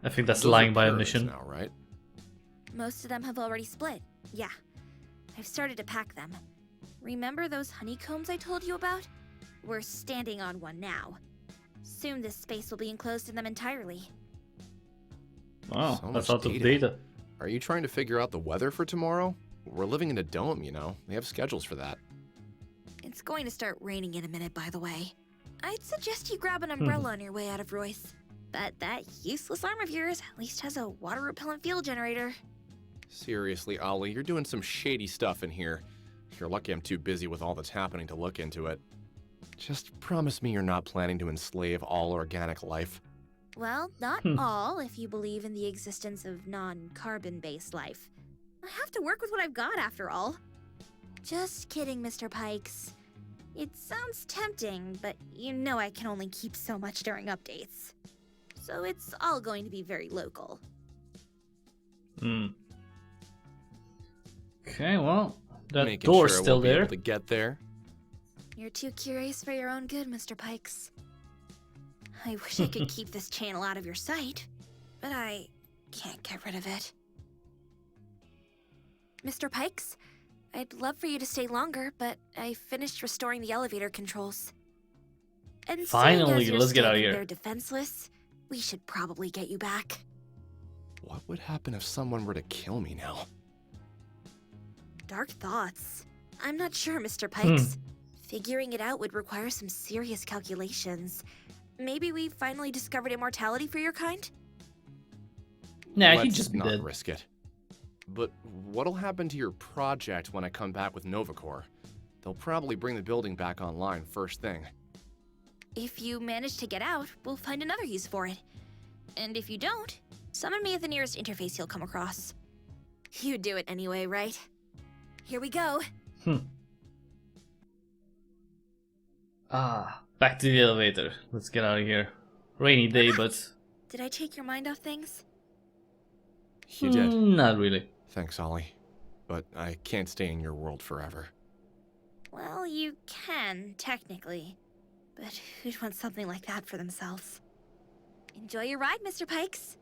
I think that's Those lying are by curves omission. now, right? Most of them have already split, yeah. I've started to pack them. Remember those honeycombs I told you about? We're standing on one now. Soon this space will be enclosed in them entirely. Wow, So that's much out of data. data. Are you trying to figure out the weather for tomorrow? We're living in a dome, you know. They have schedules for that. It's going to start raining in a minute, by the way. I'd suggest you grab an umbrella on your way out of Royce. But that useless arm of yours at least has a water-repellent fuel generator. Seriously, Ollie, you're doing some shady stuff in here. You're lucky I'm too busy with all that's happening to look into it. Just promise me you're not planning to enslave all organic life. Well, not all, if you believe in the existence of non-carbon-based life. I have to work with what I've got, after all. Just kidding, Mr. Pikes. It sounds tempting, but you know I can only keep so much during updates. So it's all going to be very local. Okay, well, that Making door's sure I still won't be there. able to get there. You're too curious for your own good, Mr. Pikes. I wish I could keep this channel out of your sight, but I can't get rid of it. Mr. Pikes, I'd love for you to stay longer, but I finished restoring the elevator controls. And seeing Finally, as you're let's get out of standing here. there defenseless, we should probably get you back. What would happen if someone were to kill me now? Dark thoughts. I'm not sure, Mr. Pikes. Figuring it out would require some serious calculations. Maybe we finally discovered immortality for your kind? Nah, Let's he'd just be not dead. risk it. But what'll happen to your project when I come back with NovaCore? They'll probably bring the building back online first thing. If you manage to get out, we'll find another use for it. And if you don't, summon me at the nearest interface you'll come across. You'd do it anyway, right? Here we go. Back to the elevator. Let's get out of here. Rainy day, but Did I take your mind off things? You did. not really. Thanks, Ollie. But I can't stay in your world forever. Well, you can, technically. But who'd want something like that for themselves? Enjoy your ride, Mr. Pikes.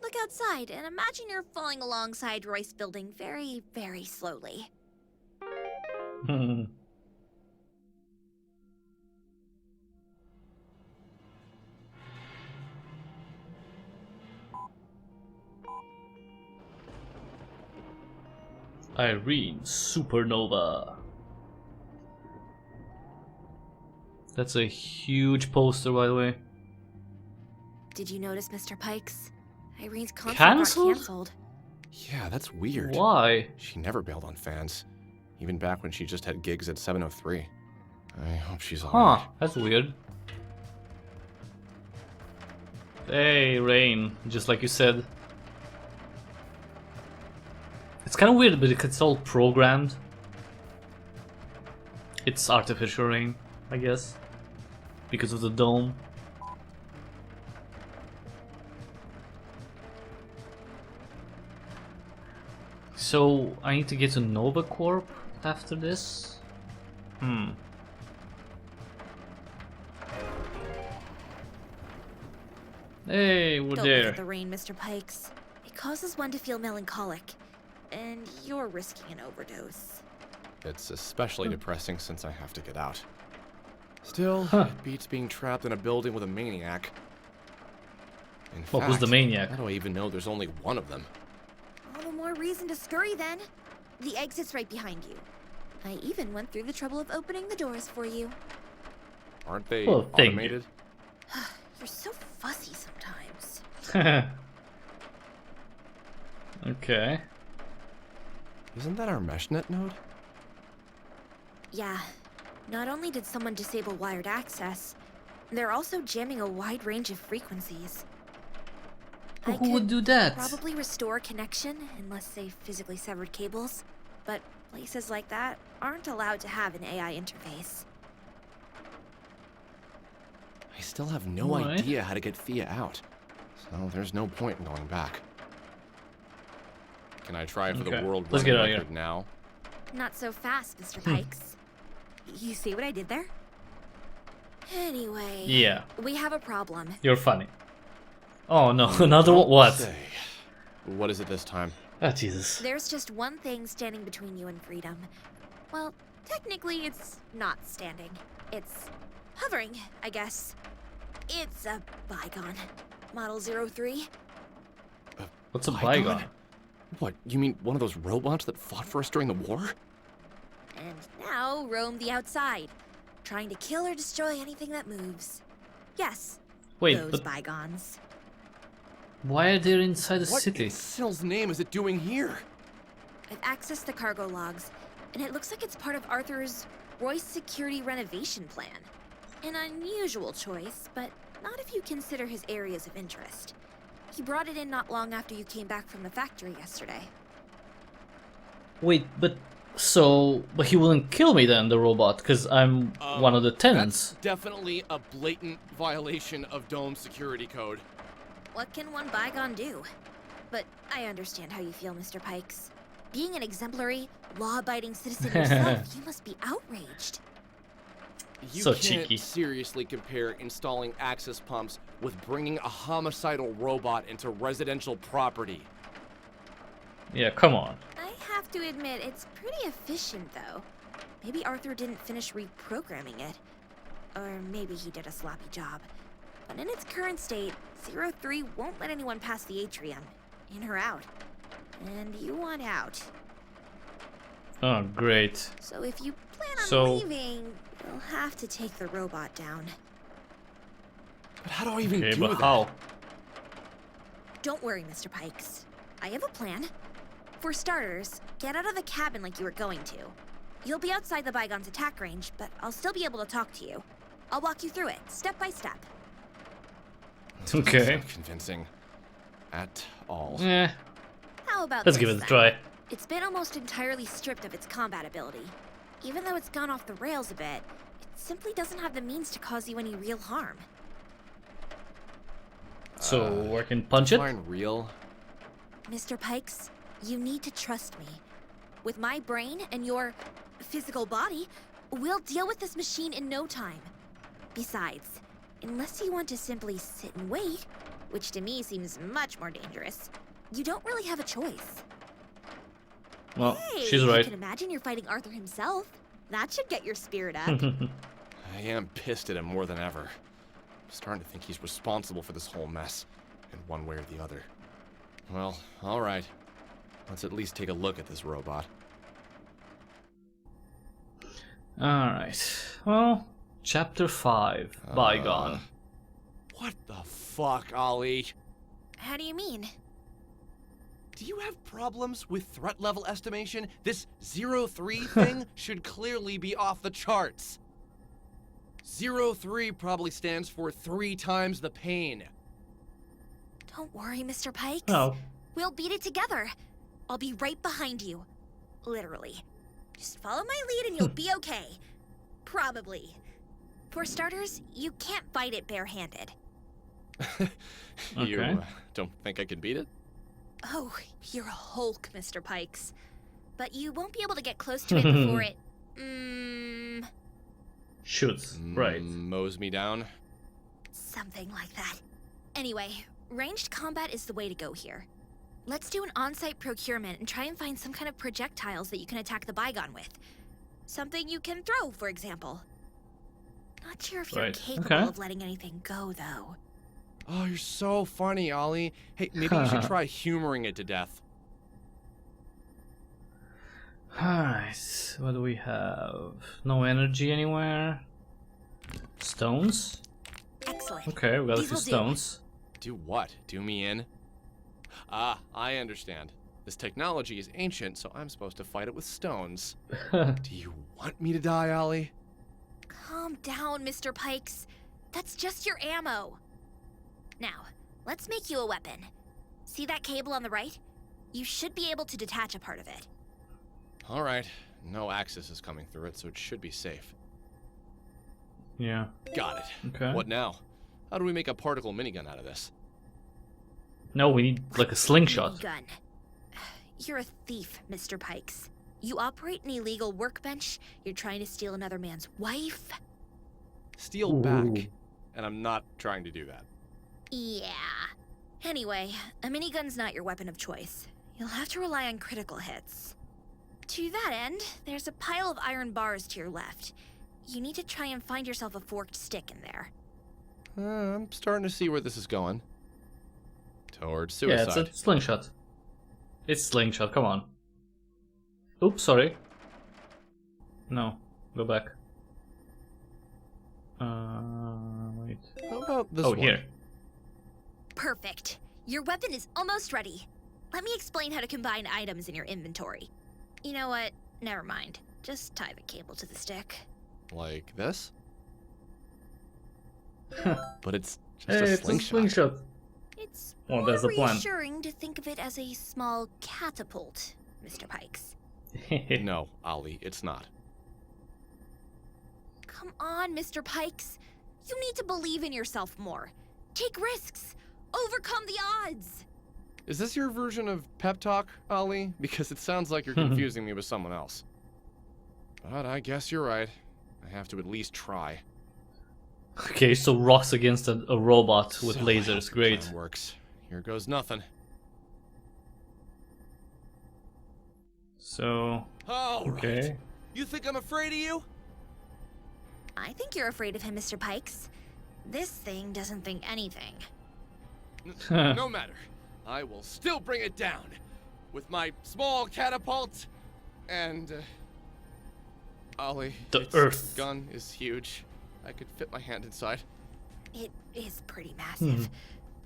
Look outside and imagine you're falling alongside Royce Building very, very slowly. Irene Supernova. That's a huge poster, by the way. Did you notice, Mr. Pikes? Irene's concert Cancelled? got cancelled. Yeah, that's weird. Why? She never bailed on fans. Even back when she just had gigs at 703. I hope she's alright. Huh, that's weird. Hey, Rain, just like you said. It's kind of weird, but it's all programmed. It's artificial rain, I guess, because of the dome. So, I need to get to Nova Corp after this? Hey, we're Don't there. look at the rain, Mr. Pikes. It causes one to feel melancholic. And you're risking an overdose. It's especially depressing since I have to get out. Still, Huh. it beats being trapped in a building with a maniac. In What was the fact, maniac? How do I even know there's only one of them? All the more reason to scurry then. The exit's right behind you. I even went through the trouble of opening the doors for you. Aren't they Well, thank you. automated? You're so fussy sometimes. Okay. Isn't that our meshnet node? Yeah. Not only did someone disable wired access, they're also jamming a wide range of frequencies. Well, who would do that? Probably restore connection unless they physically severed cables, but places like that aren't allowed to have an AI interface. I still have no What? idea how to get Thea out, so there's no point in going back. Can I try for Okay, the world let's get running out of record now? Not so fast, Mr. Pikes. You see what I did there? Anyway, Yeah, we have a problem. you're funny. Oh no, another one. What? Say, what is it this time? Ah, Jesus. There's just one thing standing between you and freedom. Well, technically it's not standing. It's hovering, I guess. It's a bygone. Model 03. What's a Bygone? bygone? What, you mean one of those robots that fought for us during the war? And now roam the outside, trying to kill or destroy anything that moves. Yes, Wait, those but bygones. why are they inside the What city? in Sill's name is it doing here? I've accessed the cargo logs, and it looks like it's part of Arthur's Royce security renovation plan. An unusual choice, but not if you consider his areas of interest. He brought it in not long after you came back from the factory yesterday. Wait, but he wouldn't kill me then, the robot, because I'm one of the tenants. That's definitely a blatant violation of Dome security code. What can one bygone do? But I understand how you feel, Mr. Pikes. Being an exemplary, law-abiding citizen yourself, you must be outraged. You So can't cheeky. seriously compare installing access pumps with bringing a homicidal robot into residential property. Yeah, come on. I have to admit, it's pretty efficient, though. Maybe Arthur didn't finish reprogramming it. Or maybe he did a sloppy job. But in its current state, 03 won't let anyone pass the atrium. In or out. And you want out. Oh, great. So if you plan on So- leaving, you'll have to take the robot down. But how do I even Okay, do but that? how? Don't worry, Mr. Pikes. I have a plan. For starters, get out of the cabin like you were going to. You'll be outside the bygone's attack range, but I'll still be able to talk to you. I'll walk you through it, step by step. Okay. Not convincing. At all. Eh, How about let's this, give it a then? try. It's been almost entirely stripped of its combat ability. Even though it's gone off the rails a bit, it simply doesn't have the means to cause you any real harm. So, I can punch it? Define real? Mr. Pikes, you need to trust me. With my brain and your physical body, we'll deal with this machine in no time. Besides, unless you want to simply sit and wait, which to me seems much more dangerous, you don't really have a choice. Well, Hey, she's I right. can imagine you're fighting Arthur himself. That should get your spirit up. I am pissed at him more than ever. I'm starting to think he's responsible for this whole mess, in one way or the other. Well, alright. Let's at least take a look at this robot. Alright. Well, Chapter 5. Bygone. What the fuck, Ollie? How do you mean? Do you have problems with threat level estimation? This 03 thing should clearly be off the charts. 03 probably stands for 3 times the pain. Don't worry, Mr. Pikes. Oh. We'll beat it together. I'll be right behind you. Literally. Just follow my lead and you'll be okay. Probably. For starters, you can't fight it barehanded. You Okay. don't think I can beat it? Oh, you're a Hulk, Mr. Pikes. But you won't be able to get close to it before it... Shoots. Right. Mows me down? something like that. Anyway, ranged combat is the way to go here. Let's do an on-site procurement and try and find some kind of projectiles that you can attack the bygone with. Something you can throw, for example. Not sure if you're Right, capable okay. of letting anything go, though. Oh, you're so funny, Ollie. Hey, maybe you should try humoring it to death. Alright, what do we have? No energy anywhere? Stones? Excellent. Okay, we got a These few will do. stones. Do what? Do me in? Ah, I understand. This technology is ancient, so I'm supposed to fight it with stones. Do you want me to die, Ollie? Calm down, Mr. Pikes. That's just your ammo. Now, let's make you a weapon. See that cable on the right? You should be able to detach a part of it. Alright, no axis is coming through it, so it should be safe. Yeah. Got it. Okay. What now? How do we make a particle minigun out of this? No, we need like a slingshot. Gun. You're a thief, Mr. Pikes. You operate an illegal workbench. You're trying to steal another man's wife. Steal Ooh. back. And I'm not trying to do that. Yeah. Anyway, a minigun's not your weapon of choice. You'll have to rely on critical hits. To that end, there's a pile of iron bars to your left. You need to try and find yourself a forked stick in there. I'm starting to see where this is going. Towards Yeah, suicide. it's a slingshot. It's slingshot, come on. Oops, sorry. No, go back. Wait. How about this Oh, one? here. Perfect. Your weapon is almost ready. Let me explain how to combine items in your inventory. You know what? Never mind. Just tie the cable to the stick. Like this? But it's just Hey, a it's a slingshot. slingshot. It's Well, more that's the plan. reassuring to think of it as a small catapult, Mr. Pikes. No, Ollie, it's not. Come on, Mr. Pikes. You need to believe in yourself more. Take risks. Overcome the odds. Is this your version of pep talk, Ollie? Because it sounds like you're confusing me with someone else. But I guess you're right. I have to at least try. Okay, so Ross against a robot with So I hope lasers, the great. plan works. Here goes nothing. So, All okay. right. You think I'm afraid of you? I think you're afraid of him, Mr. Pikes. This thing doesn't think anything. No matter. I will still bring it down. With my small catapult and... Ollie, The its Earth. gun is huge. I could fit my hand inside. It is pretty massive.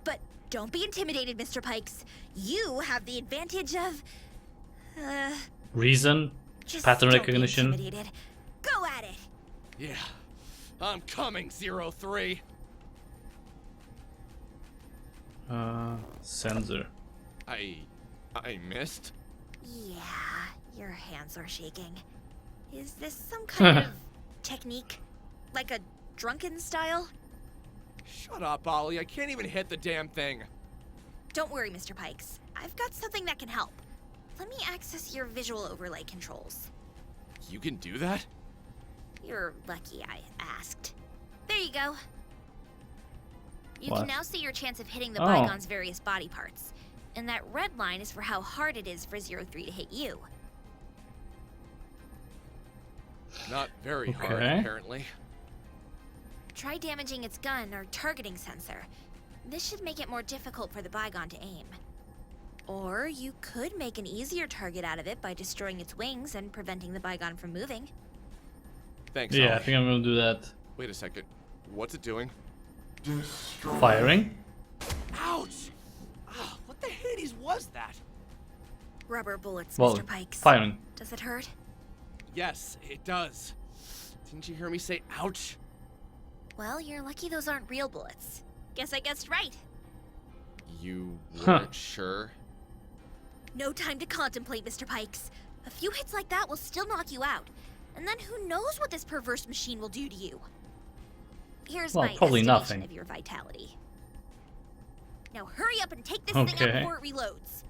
But don't be intimidated, Mr. Pikes. You have the advantage of... Reason? just Pattern don't be recognition? intimidated. Go at it. Yeah. I'm coming, 03. Sensor. I missed? Yeah, your hands are shaking. Is this some kind of technique? Like a drunken style? Shut up, Ollie. I can't even hit the damn thing. Don't worry, Mr. Pikes. I've got something that can help. Let me access your visual overlay controls. You can do that? You're lucky I asked. There you go. You What? can now see your chance of hitting the Oh. Bygone's various body parts. And that red line is for how hard it is for 03 to hit you. Not very hard, Okay. apparently. Try damaging its gun or targeting sensor. This should make it more difficult for the Bygone to aim. Or you could make an easier target out of it by destroying its wings and preventing the Bygone from moving. Thanks, Yeah, I Ollie. think I'm gonna do that. Wait a second. What's it doing? Firing? Ouch! Ah, what the Hades was that? Rubber bullets, Well, Mr. Pikes. firing. Does it hurt? Yes, it does. Didn't you hear me say ouch? Well, you're lucky those aren't real bullets. Guess I guessed right. You Huh. weren't sure? No time to contemplate, Mr. Pikes. A few hits like that will still knock you out. And then who knows what this perverse machine will do to you. Here's Well, my probably estimation nothing. of your vitality. Now hurry up and take this thing Okay. out before it reloads.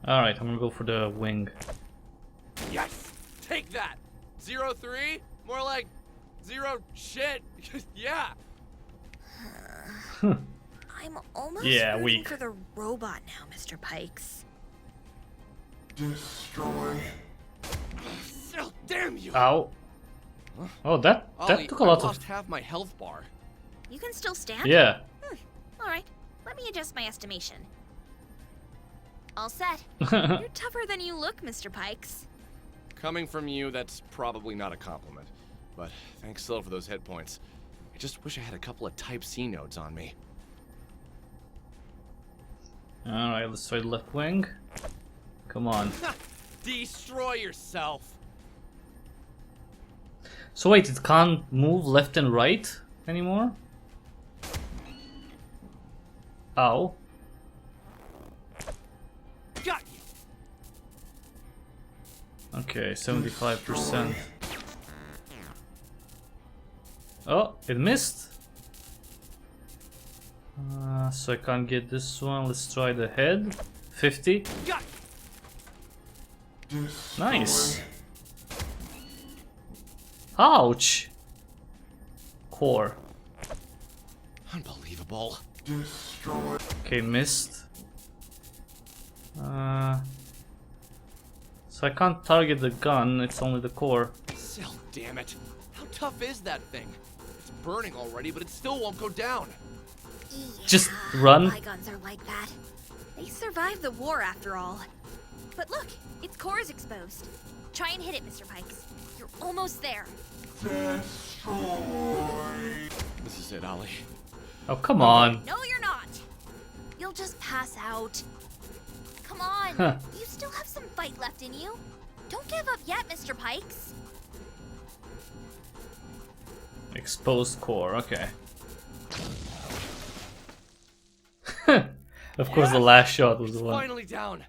Alright, I'm gonna go for the wing. Yes! Take that! 03? More like 0 shit. Yeah! I'm almost Yeah, rooting weak. for the robot now, Mr. Pikes. Still, damn you! Ow. Oh, that Ollie, took a lot I lost of... half my health bar. You can still stand? Yeah. Alright, let me adjust my estimation. All set. You're tougher than you look, Mr. Pikes. Coming from you, that's probably not a compliment. but thanks still for those hit points. I just wish I had a couple of Type-C nodes on me. Alright, let's try the left wing. Come on. Destroy yourself! So wait, it can't move left and right anymore? Ow. Got you! Okay, 75%. Oh, it missed. So I can't get this one. Let's try the head. 50. Got Nice. Ouch. Core. Unbelievable. Okay, missed. So I can't target the gun, it's only the core. Cell, damn it. How tough is that thing? It's burning already, but it still won't go down. Just run. Bygones are like that. They survived the war after all. But look, its core is exposed. Try and hit it, Mr. Pikes. You're almost there. This is it, Ollie. Oh, come on. No, you're not. You'll just pass out. Come on. Huh. You still have some fight left in you. Don't give up yet, Mr. Pikes. Exposed core, okay. Of course, the last shot was the one. Finally down.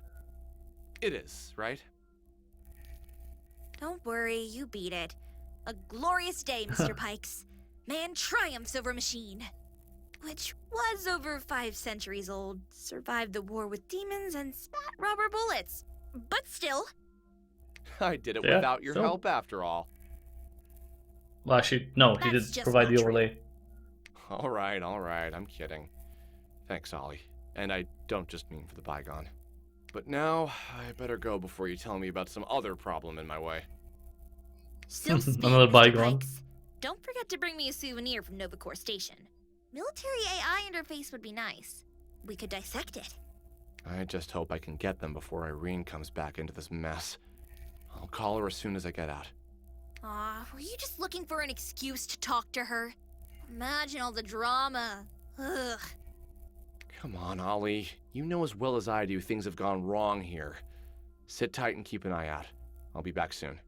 It is, right? Don't worry, you beat it. A glorious day, Mr. Pikes. Man triumphs over machine. Which was over 5 centuries old, survived the war with demons, and spat rubber bullets. But still. I did it Yeah, without your so- help after all. Well, actually, no, he That's did just provide not the true. overlay. Alright, I'm kidding. Thanks, Ollie. And I don't just mean for the bygone. But now, I better go before you tell me about some other problem in my way. So speak, Another Mr. bygone. Pikes. Don't forget to bring me a souvenir from Novacore Station. Military AI interface would be nice. We could dissect it. I just hope I can get them before Irene comes back into this mess. I'll call her as soon as I get out. Aw, were you just looking for an excuse to talk to her? Imagine all the drama. Ugh. Come on, Ollie. You know as well as I do things have gone wrong here. Sit tight and keep an eye out. I'll be back soon.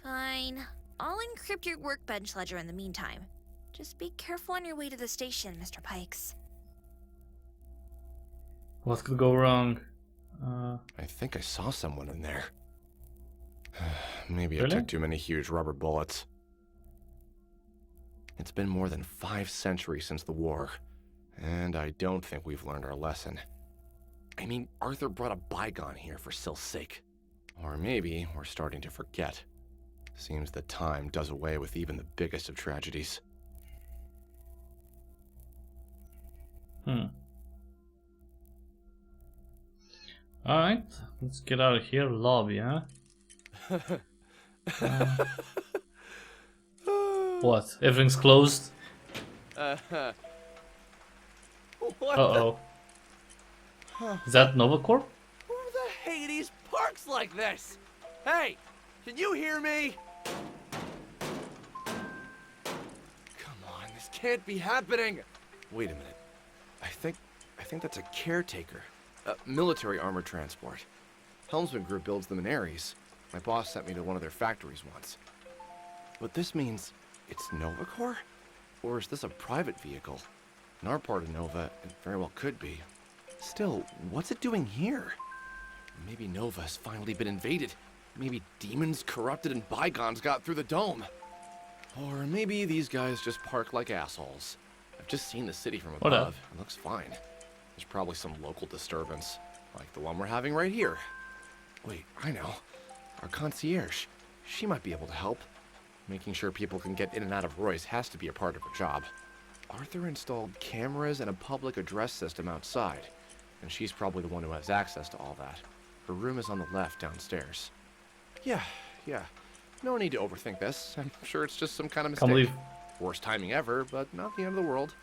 Fine. I'll encrypt your workbench ledger in the meantime. Just be careful on your way to the station, Mr. Pikes. What could go wrong? I think I saw someone in there. Maybe I Really? took too many huge rubber bullets. It's been more than 5 centuries since the war, and I don't think we've learned our lesson. I mean, Arthur brought a bygone here for Syl's sake. Or maybe we're starting to forget. Seems that time does away with even the biggest of tragedies. Alright, let's get out of here. Lobby, huh? What? Everything's closed? What Uh-oh. Is that Novacore? Who the Hades parks like this? Hey, can you hear me? Come on, this can't be happening. Wait a minute. I think that's a caretaker. Military armor transport. Helmsman Group builds them in Ares. My boss sent me to one of their factories once. But this means it's Novacore? Or is this a private vehicle? In our part of Nova, it very well could be. Still, what's it doing here? Maybe Nova has finally been invaded. Maybe demons corrupted and bygones got through the dome. Or maybe these guys just park like assholes. I've just seen the city from What up? above. It looks fine. There's probably some local disturbance, like the one we're having right here. Wait, I know. Our concierge. She might be able to help. Making sure people can get in and out of Royce has to be a part of her job. Arthur installed cameras and a public address system outside, and she's probably the one who has access to all that. Her room is on the left downstairs. Yeah. No need to overthink this. I'm sure it's just some kind of mistake. Can't believe, Worst timing ever, but not the end of the world.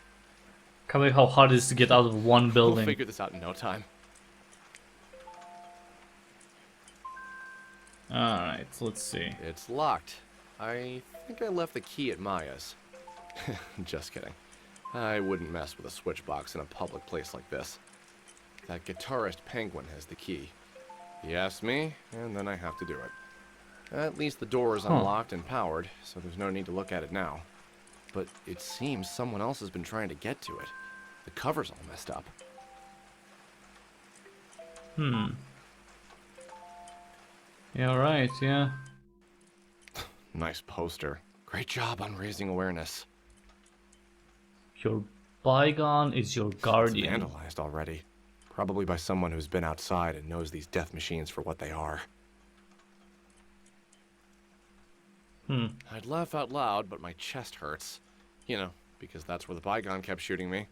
can't believe how hard it is to get out of one We'll building. figure this out in no time. Alright, let's see. It's locked. I think I left the key at Maya's. Just kidding. I wouldn't mess with a switch box in a public place like this. That guitarist Penguin has the key. He asks me, and then I have to do it. At least the door is unlocked and powered, so there's no need to look at it now. But it seems someone else has been trying to get to it. The cover's all messed up. Yeah, right, yeah. Nice poster. Great job on raising awareness. Your bygone is your guardian. It's vandalized already. Probably by someone who's been outside and knows these death machines for what they are. I'd laugh out loud, but my chest hurts. You know, because that's where the bygone kept shooting me.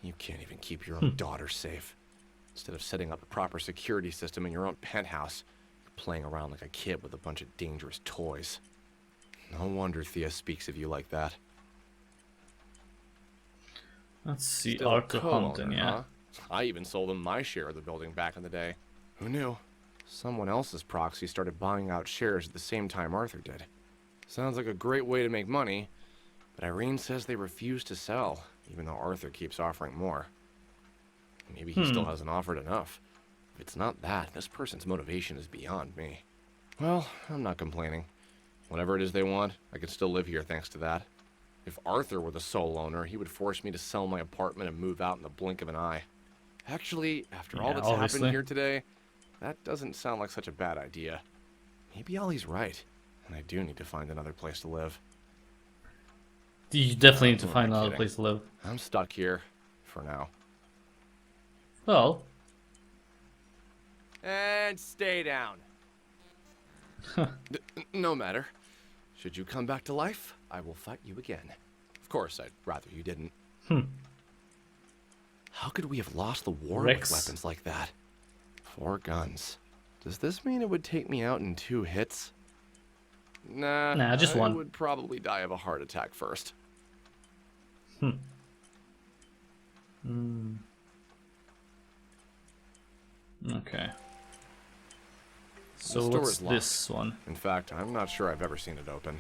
You can't even keep your own daughter safe. Instead of setting up a proper security system in your own penthouse, you're playing around like a kid with a bunch of dangerous toys. No wonder Thea speaks of you like that. Let's see, Still Arthur co-owner, Hampton, yeah. huh? I even sold him my share of the building back in the day. Who knew? Someone else's proxy started buying out shares at the same time Arthur did. Sounds like a great way to make money, but Irene says they refuse to sell, even though Arthur keeps offering more. Maybe he still hasn't offered enough. If it's not that, this person's motivation is beyond me. Well, I'm not complaining. Whatever it is they want, I can still live here thanks to that. If Arthur were the sole owner, he would force me to sell my apartment and move out in the blink of an eye. Actually, after all that's happened here today, that doesn't sound like such a bad idea. Maybe Ollie's right, and I do need to find another place to live. You definitely need to Who am find I another kidding? place to live. I'm stuck here, for now. Well, And stay down. No matter. Should you come back to life, I will fight you again. Of course, I'd rather you didn't. How could we have lost the war Rex. with weapons like that? 4 guns. Does this mean it would take me out in 2 hits? Nah, just I one. would probably die of a heart attack first. Okay. The So store what's is locked. this one? In fact, I'm not sure I've ever seen it open.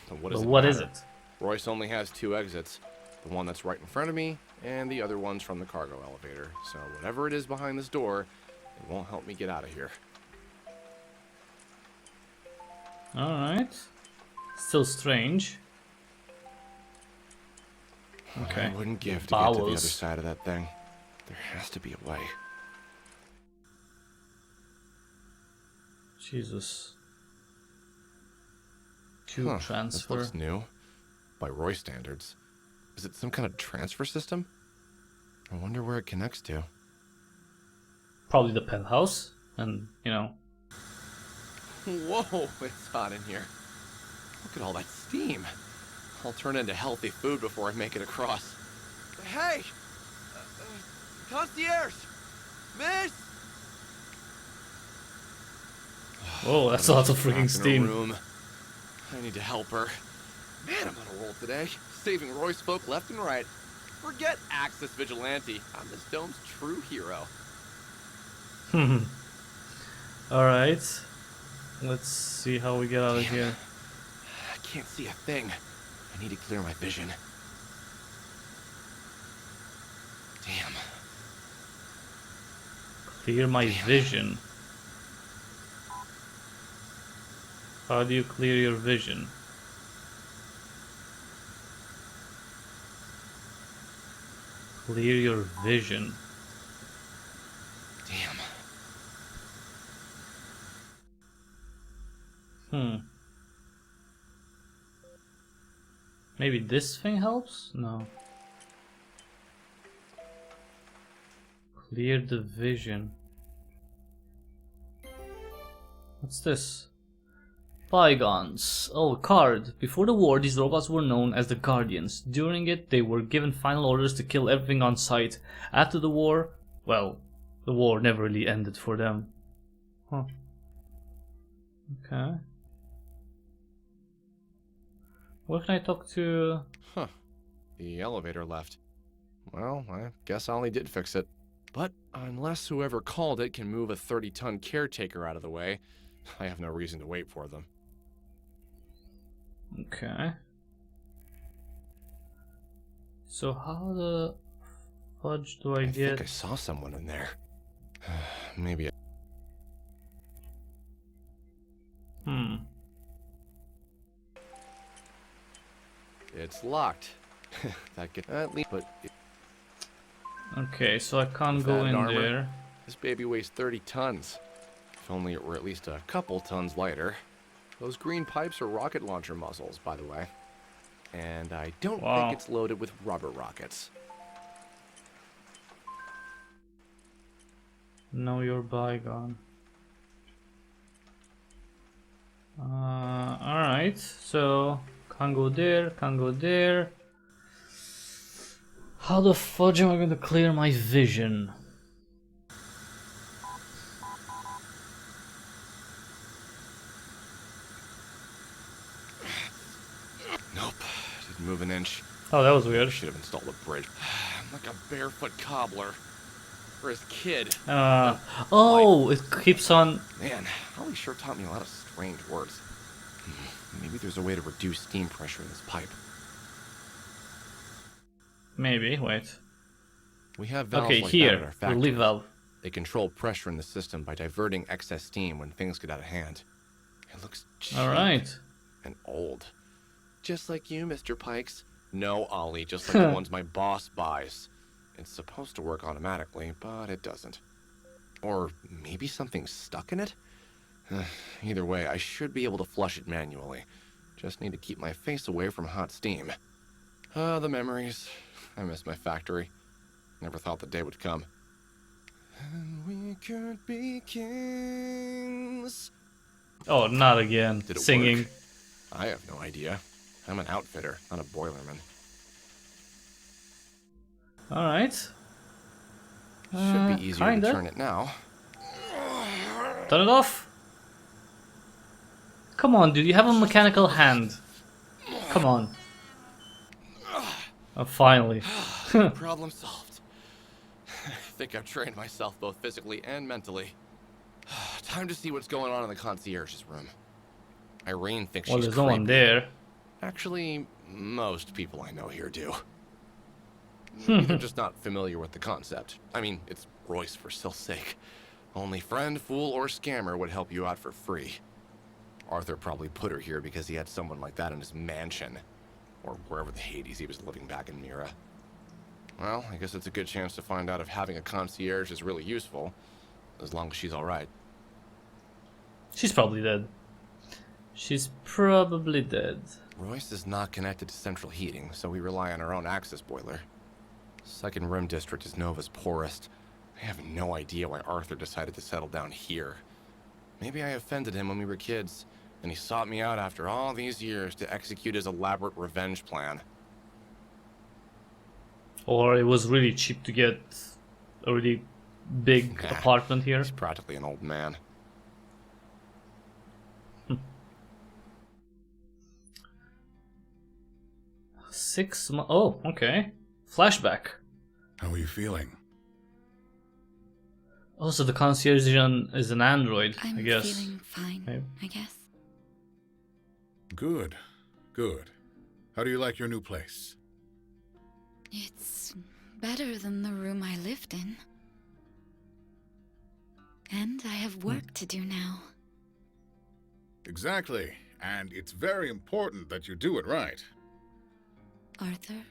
But But what is matter? it? Royce only has 2 exits. The one that's right in front of me, and the other one's from the cargo elevator. So whatever it is behind this door, it won't help me get out of here. Alright. Still strange. Okay. I wouldn't give to get to the other Bowels. side of that thing. There has to be a way. Jesus. Cube This transfer. looks new. By Roy standards. Is it some kind of transfer system? I wonder where it connects to. Probably the penthouse. And, you know. Whoa, it's hot in here. Look at all that steam. I'll turn into healthy food before I make it across. Hey! Concierge! Miss! Whoa, that's lots of Back in freaking her steam. room. I need to help her. Man, I'm on a roll today. Saving Roy's folk left and right. Forget Axis Vigilante. I'm this dome's true hero. Alright. Let's see how we get out of here. I can't see a thing. I need to clear my vision. Damn. Clear my vision. How do you clear your vision? Clear your vision. Damn. Maybe this thing helps? No. Clear the vision. What's this? Bygones. Oh, card. Before the war, these robots were known as the Guardians. During it, they were given final orders to kill everything on sight. After the war, well, the war never really ended for them. Huh. Okay. Where can I talk to? Huh. The elevator left. Well, I guess Ollie did fix it. But unless whoever called it can move a 30-ton caretaker out of the way, I have no reason to wait for them. Okay. So how the fudge do I I get? think I saw someone in there. Maybe. It's locked. That could at least. But Okay, so I can't with go that in armor, there. this baby weighs 30 tons. If only it were at least a couple tons lighter. Those green pipes are rocket launcher muzzles, by the way. And I don't Wow. think it's loaded with rubber rockets. Know your bygone. Alright, so can't go there, can't go there. How the fudge am I going to clear my vision? Nope. Didn't move an inch. Oh, that was weird. Should have installed a bridge. I'm like a barefoot cobbler. For his kid. Oh, it keeps on. Man, Holly sure taught me a lot of strange words. Maybe there's a way to reduce steam pressure in this pipe. Maybe, wait. We have valves Okay, like that at our here, factory. relief valve. They control pressure in the system by diverting excess steam when things get out of hand. It looks cheap Alright. and old. Just like you, Mr. Pikes. No, Ollie, just like the ones my boss buys. It's supposed to work automatically, but it doesn't. Or maybe something's stuck in it? Either way, I should be able to flush it manually. Just need to keep my face away from hot steam. The memories. I miss my factory. Never thought the day would come. And we could be kings. Oh, not again. Did it Singing. work? I have no idea. I'm an outfitter, not a boilerman. Alright. Should be easier kinda. to turn it now. Turn it off. Come on, dude. You have a mechanical hand. Come on. Oh, finally. Problem solved. I think I've trained myself both physically and mentally. Time to see what's going on in the concierge's room. Irene thinks Well, she's there's no one creepy. there. Actually, most people I know here do. Maybe they're just not familiar with the concept. I mean, it's Royce for Sil's sake. Only friend, fool, or scammer would help you out for free. Arthur probably put her here because he had someone like that in his mansion. Or wherever the Hades he was living back in Mira. Well, I guess it's a good chance to find out if having a concierge is really useful. As long as she's alright. She's probably dead. She's probably dead. Royce is not connected to central heating, so we rely on our own access boiler. Second Rim District is Nova's poorest. I have no idea why Arthur decided to settle down here. Maybe I offended him when we were kids, and he sought me out after all these years to execute his elaborate revenge plan. Or it was really cheap to get a really big Nah, apartment here. He's practically an old man. 6 months. Oh, okay. Flashback. How are you feeling? Oh, so the concierge is an android, I'm I guess. feeling fine, Maybe. I guess. Good. Good. How do you like your new place? It's better than the room I lived in. And I have work to do now. Exactly. And it's very important that you do it right. Arthur,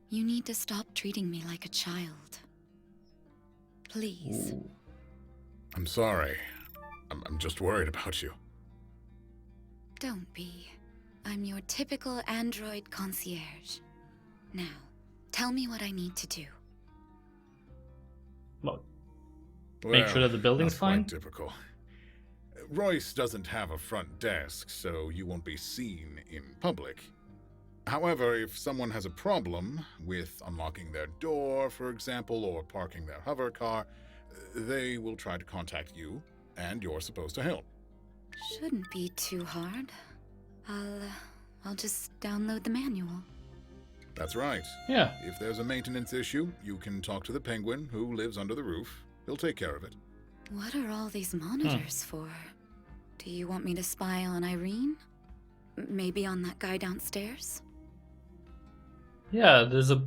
you need to stop treating me like a child. Please. Ooh. I'm sorry. I'm just worried about you. Don't be. I'm your typical android concierge. Now, tell me what I need to do. Well, make sure that the building's not quite fine? Typical. Royce doesn't have a front desk, so you won't be seen in public. However, if someone has a problem with unlocking their door, for example, or parking their hover car, they will try to contact you, and you're supposed to help. Shouldn't be too hard. I'll just download the manual. That's right. Yeah. If there's a maintenance issue, you can talk to the penguin who lives under the roof. He'll take care of it. What are all these monitors for? Do you want me to spy on Irene? Maybe on that guy downstairs? Yeah, there's a...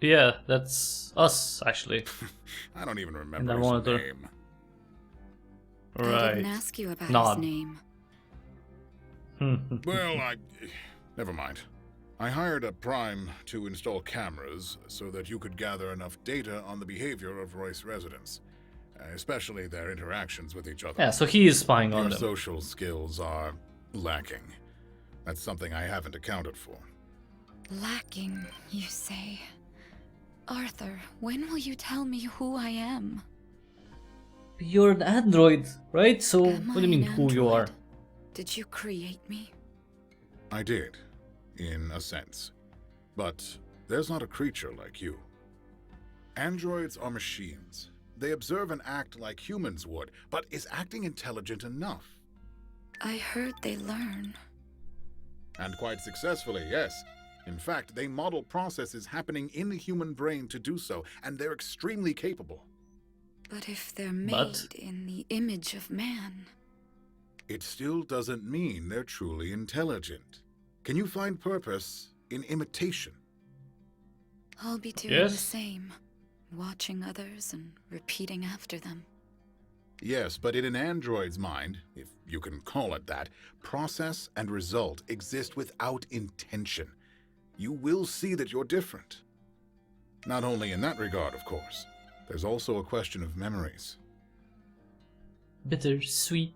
Yeah, that's us, actually. I don't even In remember the his monitor. name. I Right. didn't ask you about Nod. his name. Well, never mind. I hired a prime to install cameras so that you could gather enough data on the behavior of Royce residents, especially their interactions with each other. Yeah, so he is spying on Your them. social skills are lacking. That's something I haven't accounted for. Lacking, you say? Arthur, when will you tell me who I am? You're an android, right? So, Am what do you I mean an who you are? android? Did you create me? I did, in a sense. But there's not a creature like you. Androids are machines. They observe and act like humans would, but is acting intelligent enough? I heard they learn. And quite successfully, yes. In fact, they model processes happening in the human brain to do so, and they're extremely capable. But if they're made in the image of man... It still doesn't mean they're truly intelligent. Can you find purpose in imitation? I'll be doing the Yes. same. Watching others and repeating after them. Yes, but in an android's mind, if you can call it that, process and result exist without intention. You will see that you're different. Not only in that regard, of course. There's also a question of memories. Bittersweet.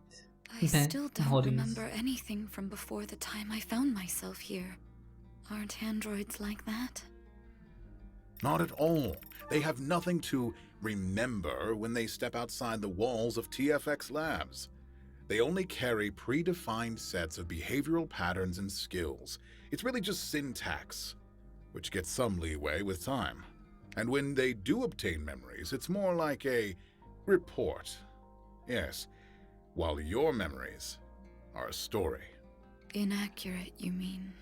I still don't memories. remember anything from before the time I found myself here. Aren't androids like that? Not at all. They have nothing to remember when they step outside the walls of TFX labs. They only carry predefined sets of behavioral patterns and skills. It's really just syntax, which gets some leeway with time. And when they do obtain memories, it's more like a report. Yes, while your memories are a story. Inaccurate, you mean?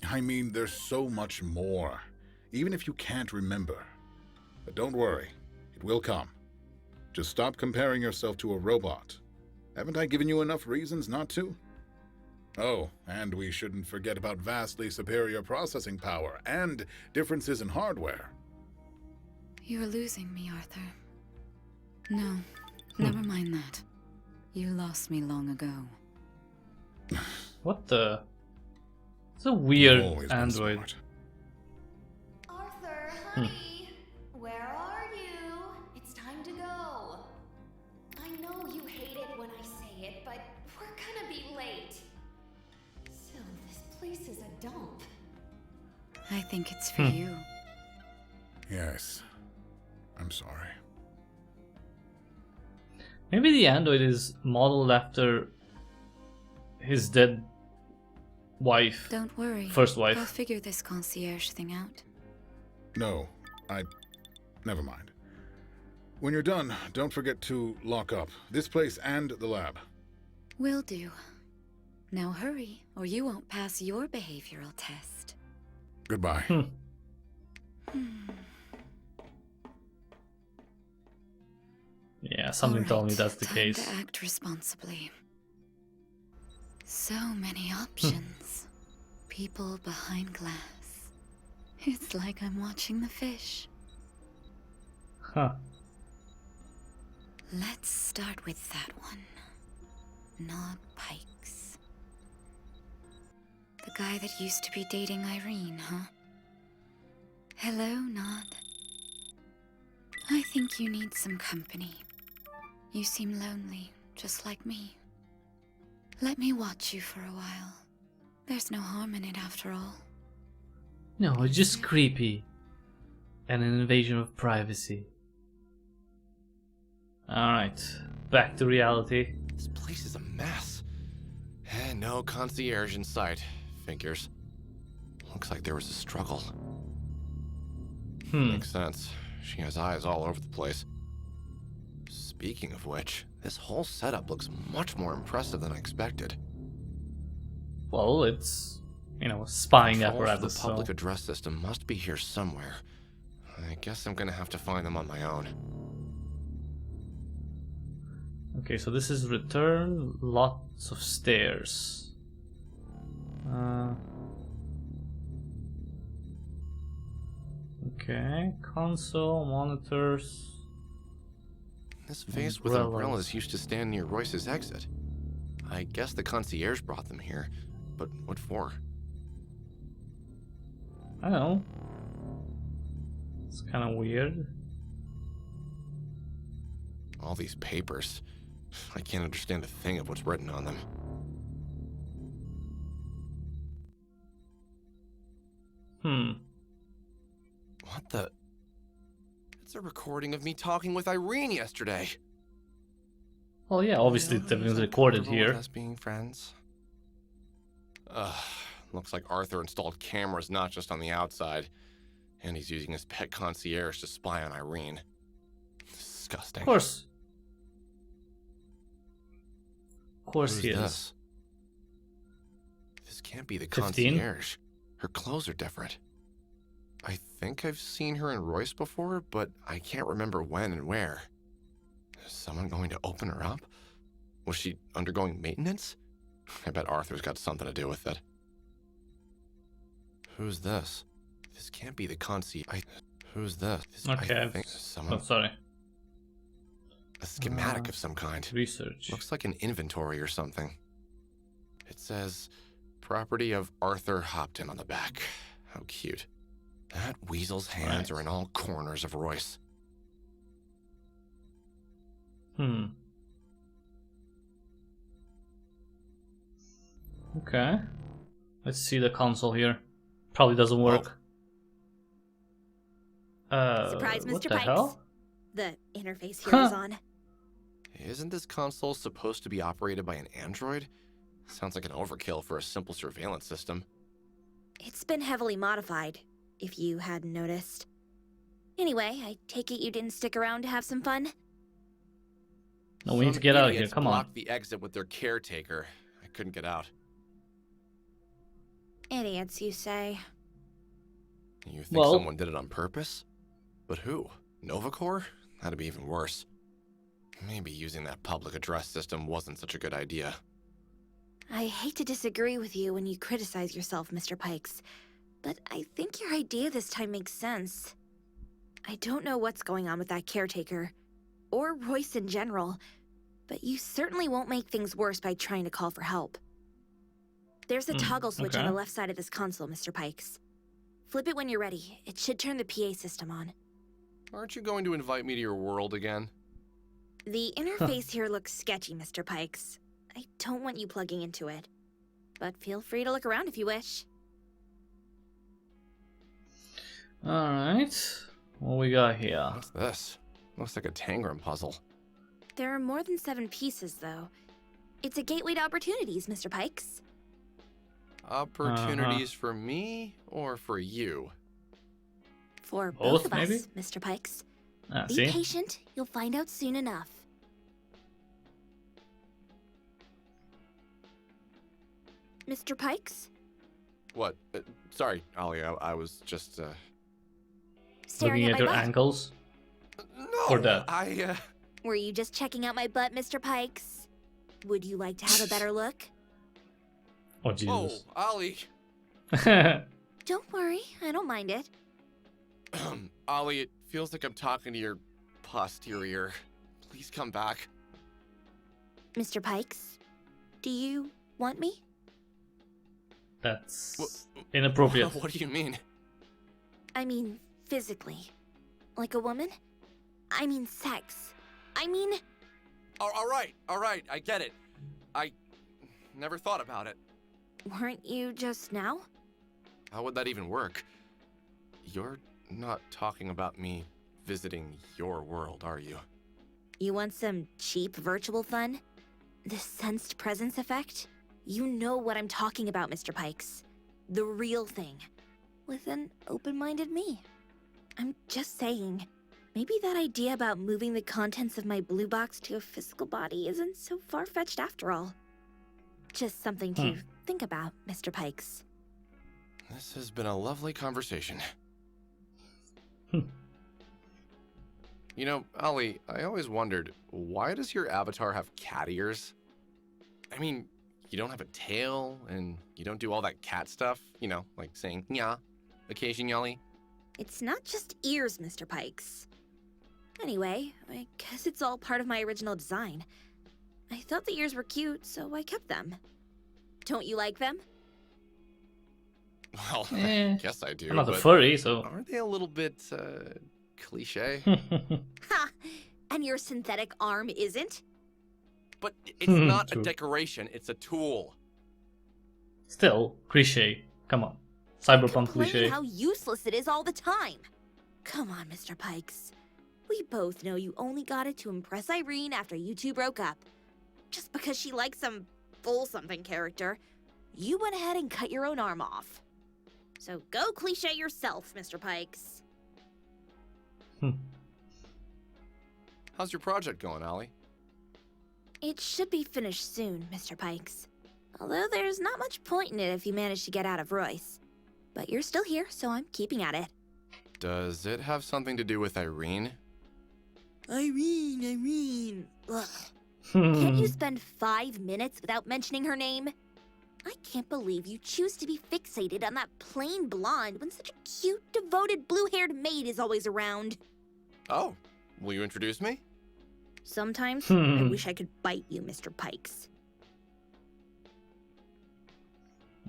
I mean, there's so much more, even if you can't remember. But don't worry, it will come. Just stop comparing yourself to a robot. Haven't I given you enough reasons not to? Oh, and we shouldn't forget about vastly superior processing power and differences in hardware. You're losing me, Arthur. No, never mind that. You lost me long ago. What the? It's a You've weird always been android. smart. Arthur, honey, where are you? It's time to go. I know you hate it when I say it, but we're gonna be late. Still, this place is a dump. I think it's for you. Yes, I'm sorry. Maybe the android is modeled after his dead wife. Don't worry. First wife. I'll figure this concierge thing out. No, never mind. When you're done, don't forget to lock up this place and the lab. Will do. Now hurry, or you won't pass your behavioral test. Goodbye. Yeah, something told me that's the Time case. to act responsibly. So many options. People behind glass. It's like I'm watching the fish. Huh. Let's start with that one. Nod Pikes. The guy that used to be dating Irene, huh? Hello, Nod. I think you need some company. You seem lonely, just like me. Let me watch you for a while. There's no harm in it after all. No, it's just creepy. And an invasion of privacy. Alright, back to reality. This place is a mess. And no concierge in sight. Figures. Looks like there was a struggle. Makes sense. She has eyes all over the place. Speaking of which, this whole setup looks much more impressive than I expected. Well, it's, you know, a spying Controls for apparatus, the public so... address system must be here somewhere. I guess I'm gonna have to find them on my own. Okay, so this is return, lots of stairs. Okay, console, monitors. This vase with umbrellas used to stand near Royce's exit. I guess the concierge brought them here, but what for? I don't know. It's kind of weird. All these papers. I can't understand a thing of what's written on them. What the? It's a recording of me talking with Irene yesterday. Well, yeah, obviously it's everything's recorded here. Us being friends. Looks like Arthur installed cameras not just on the outside, and he's using his pet concierge to spy on Irene. Disgusting. Of course. Of course Who's he this? is. This can't be the 15? concierge. Her clothes are different. I think I've seen her and Royce before, but I can't remember when and where. Is someone going to open her up? Was she undergoing maintenance? I bet Arthur's got something to do with it. Who's this? This can't be the concierge. Who's this? Okay, I think someone. oh, sorry. A schematic of some kind. Research. Looks like an inventory or something. It says, property of Arthur Hopton on the back. How cute. That weasel's hands are in all corners of Royce. Okay. Let's see the console here. Probably doesn't work. Surprise, what Mr. the Pikes. hell? The interface here is on. Isn't this console supposed to be operated by an android? Sounds like an overkill for a simple surveillance system. It's been heavily modified, if you hadn't noticed. Anyway, I take it you didn't stick around to have some fun? No, we need to get out of here. Come on. Blocked the exit with their caretaker. I couldn't get out. Idiots, you say. You think someone did it on purpose? But who? Novacore? That'd be even worse. Maybe using that public address system wasn't such a good idea. I hate to disagree with you when you criticize yourself, Mr. Pikes, but I think your idea this time makes sense. I don't know what's going on with that caretaker, or Royce in general, but you certainly won't make things worse by trying to call for help. There's a toggle switch on the left side of this console, Mr. Pikes. Flip it when you're ready. It should turn the PA system on. Aren't you going to invite me to your world again? The interface here looks sketchy, Mr. Pikes. I don't want you plugging into it. But feel free to look around if you wish. Alright. What we got here? What's this? Looks like a Tangram puzzle. There are more than 7 pieces, though. It's a gateway to opportunities, Mr. Pikes. Opportunities for me or for you? For both of maybe? us, Mr. Pikes. Be See? patient, you'll find out soon enough. Mr. Pikes? What? Sorry, Ollie, I was just, Staring Looking at my your butt? ankles? No! Or that? Were you just checking out my butt, Mr. Pikes? Would you like to have a better look? Oh, Jesus. Oh, Ollie! Don't worry, I don't mind it. Ollie, it feels like I'm talking to your posterior. Please come back. Mr. Pikes, do you want me? That's inappropriate. What do you mean? I mean, physically. Like a woman? I mean sex. I mean... All right, I get it. I never thought about it. Weren't you just now? How would that even work? You're not talking about me visiting your world, are you? You want some cheap virtual fun? The sensed presence effect? You know what I'm talking about, Mr. Pikes. The real thing. With an open-minded me. I'm just saying, maybe that idea about moving the contents of my blue box to a physical body isn't so far-fetched after all. Just something to think about, Mr. Pikes. This has been a lovely conversation. You know, Ollie, I always wondered, why does your avatar have cat ears? I mean, you don't have a tail, and you don't do all that cat stuff, you know, like saying nya occasionally. It's not just ears, Mr. Pikes. Anyway, I guess it's all part of my original design. I thought the ears were cute, so I kept them. Don't you like them? Well, Eh, I guess I do. I'm not a but furry, so. aren't they a little bit cliche? Ha! And your synthetic arm isn't? But it's not a True. decoration, it's a tool. Still, cliche. Come on. Cyberpunk Complain cliche. how useless it is all the time. Come on, Mr. Pikes. We both know you only got it to impress Irene after you two broke up. Just because she likes some full-something character, you went ahead and cut your own arm off. So go cliche yourself, Mr. Pikes. How's your project going, Ollie? It should be finished soon, Mr. Pikes. Although there's not much point in it if you manage to get out of Royce. But you're still here, so I'm keeping at it. Does it have something to do with Irene? Irene. Ugh. Can't you spend 5 minutes without mentioning her name? I can't believe you choose to be fixated on that plain blonde when such a cute, devoted, blue-haired maid is always around. Oh, will you introduce me? Sometimes, I wish I could bite you, Mr. Pikes.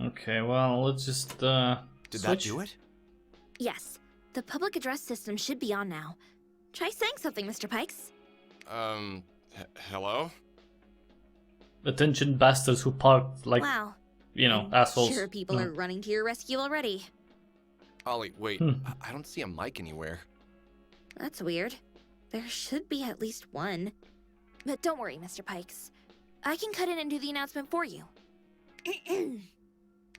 Okay, well, let's just Did that switch. do it? Yes, the public address system should be on now. Try saying something, Mr. Pikes. Hello? Attention bastards who parked like, Wow. you know, I'm assholes. Sure, people No. are running to your rescue already. Ollie, wait, Hmm. I don't see a mic anywhere. That's weird. There should be at least one. But don't worry, Mr. Pikes. I can cut it and do the announcement for you.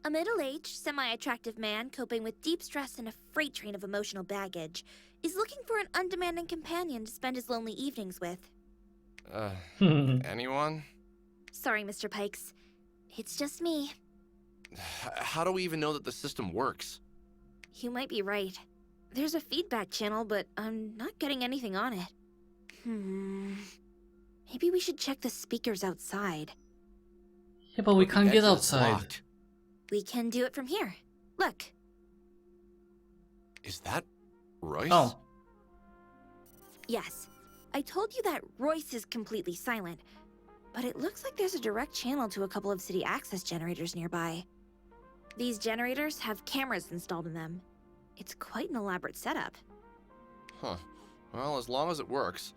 A middle-aged, semi-attractive man coping with deep stress and a freight train of emotional baggage is looking for an undemanding companion to spend his lonely evenings with. Anyone? Sorry, Mr. Pikes. It's just me. How do we even know that the system works? You might be right. There's a feedback channel, but I'm not getting anything on it. Maybe we should check the speakers outside. Yeah, but we The can't get exit's outside. blocked. We can do it from here. Look. Is that Royce? Oh. Yes. I told you that Royce is completely silent, but it looks like there's a direct channel to a couple of city access generators nearby. These generators have cameras installed in them. It's quite an elaborate setup. Huh. Well, as long as it works.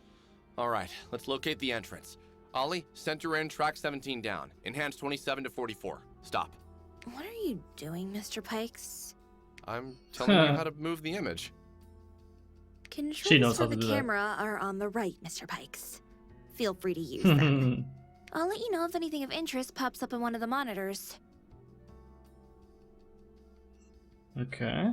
Alright, let's locate the entrance. Ollie, center in, track 17 down. Enhance 27 to 44. Stop. What are you doing, Mr. Pikes? I'm telling you how to move the image. Controls knows for how to the do that. camera are on the right, Mr. Pikes. Feel free to use them. Okay. I'll let you know if anything of interest pops up on one of the monitors. Okay.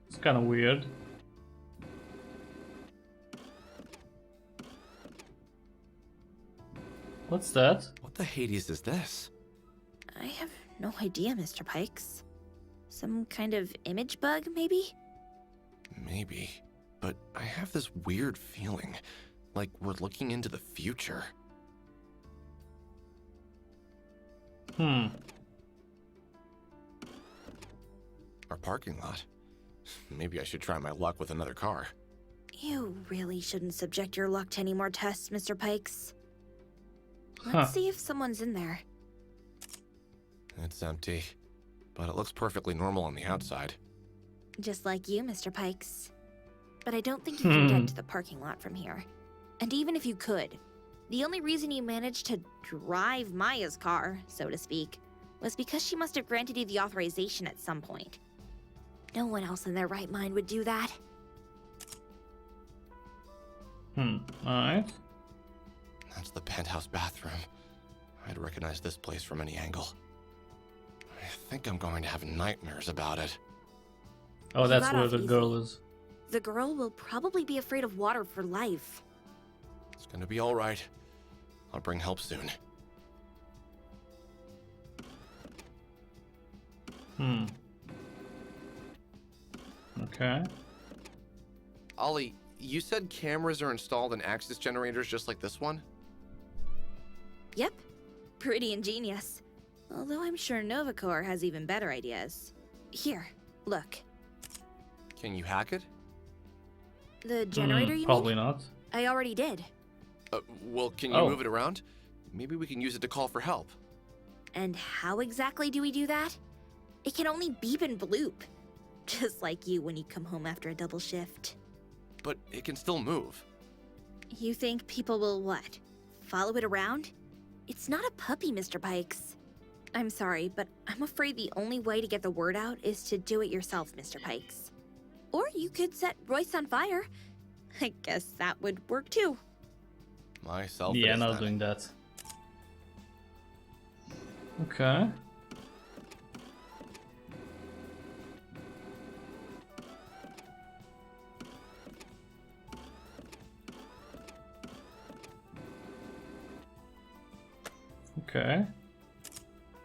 It's kind of weird. What's that? What the Hades is this? I have no idea, Mr. Pikes. Some kind of image bug, maybe? Maybe. But I have this weird feeling. Like we're looking into the future. Our parking lot. Maybe I should try my luck with another car. You really shouldn't subject your luck to any more tests, Mr. Pikes. Let's Huh. see if someone's in there. It's empty. But it looks perfectly normal on the outside. Just like you, Mr. Pikes. But I don't think you can get to the parking lot from here. And even if you could, the only reason you managed to drive Maya's car, so to speak, was because she must have granted you the authorization at some point. No one else in their right mind would do that. Alright. That's the penthouse bathroom. I'd recognize this place from any angle. I think I'm going to have nightmares about it. Oh, You that's got where off the easy. girl is. The girl will probably be afraid of water for life. It's gonna be alright. I'll bring help soon. Hmm. Okay. Ollie, you said cameras are installed in access generators just like this one? Yep. Pretty ingenious. Although I'm sure Novacore has even better ideas. Here, look. Can you hack it? The generator, you Probably mean? not. I already did. Well, can you Oh. move it around? Maybe we can use it to call for help. And how exactly do we do that? It can only beep and bloop. Just like you when you come home after a double shift. But it can still move. You think people will what? Follow it around? It's not a puppy, Mr. Pikes. I'm sorry, but I'm afraid the only way to get the word out is to do it yourself, Mr. Pikes. Or you could set Royce on fire. I guess that would work too. Myself. Yeah, not doing that. Okay. Okay.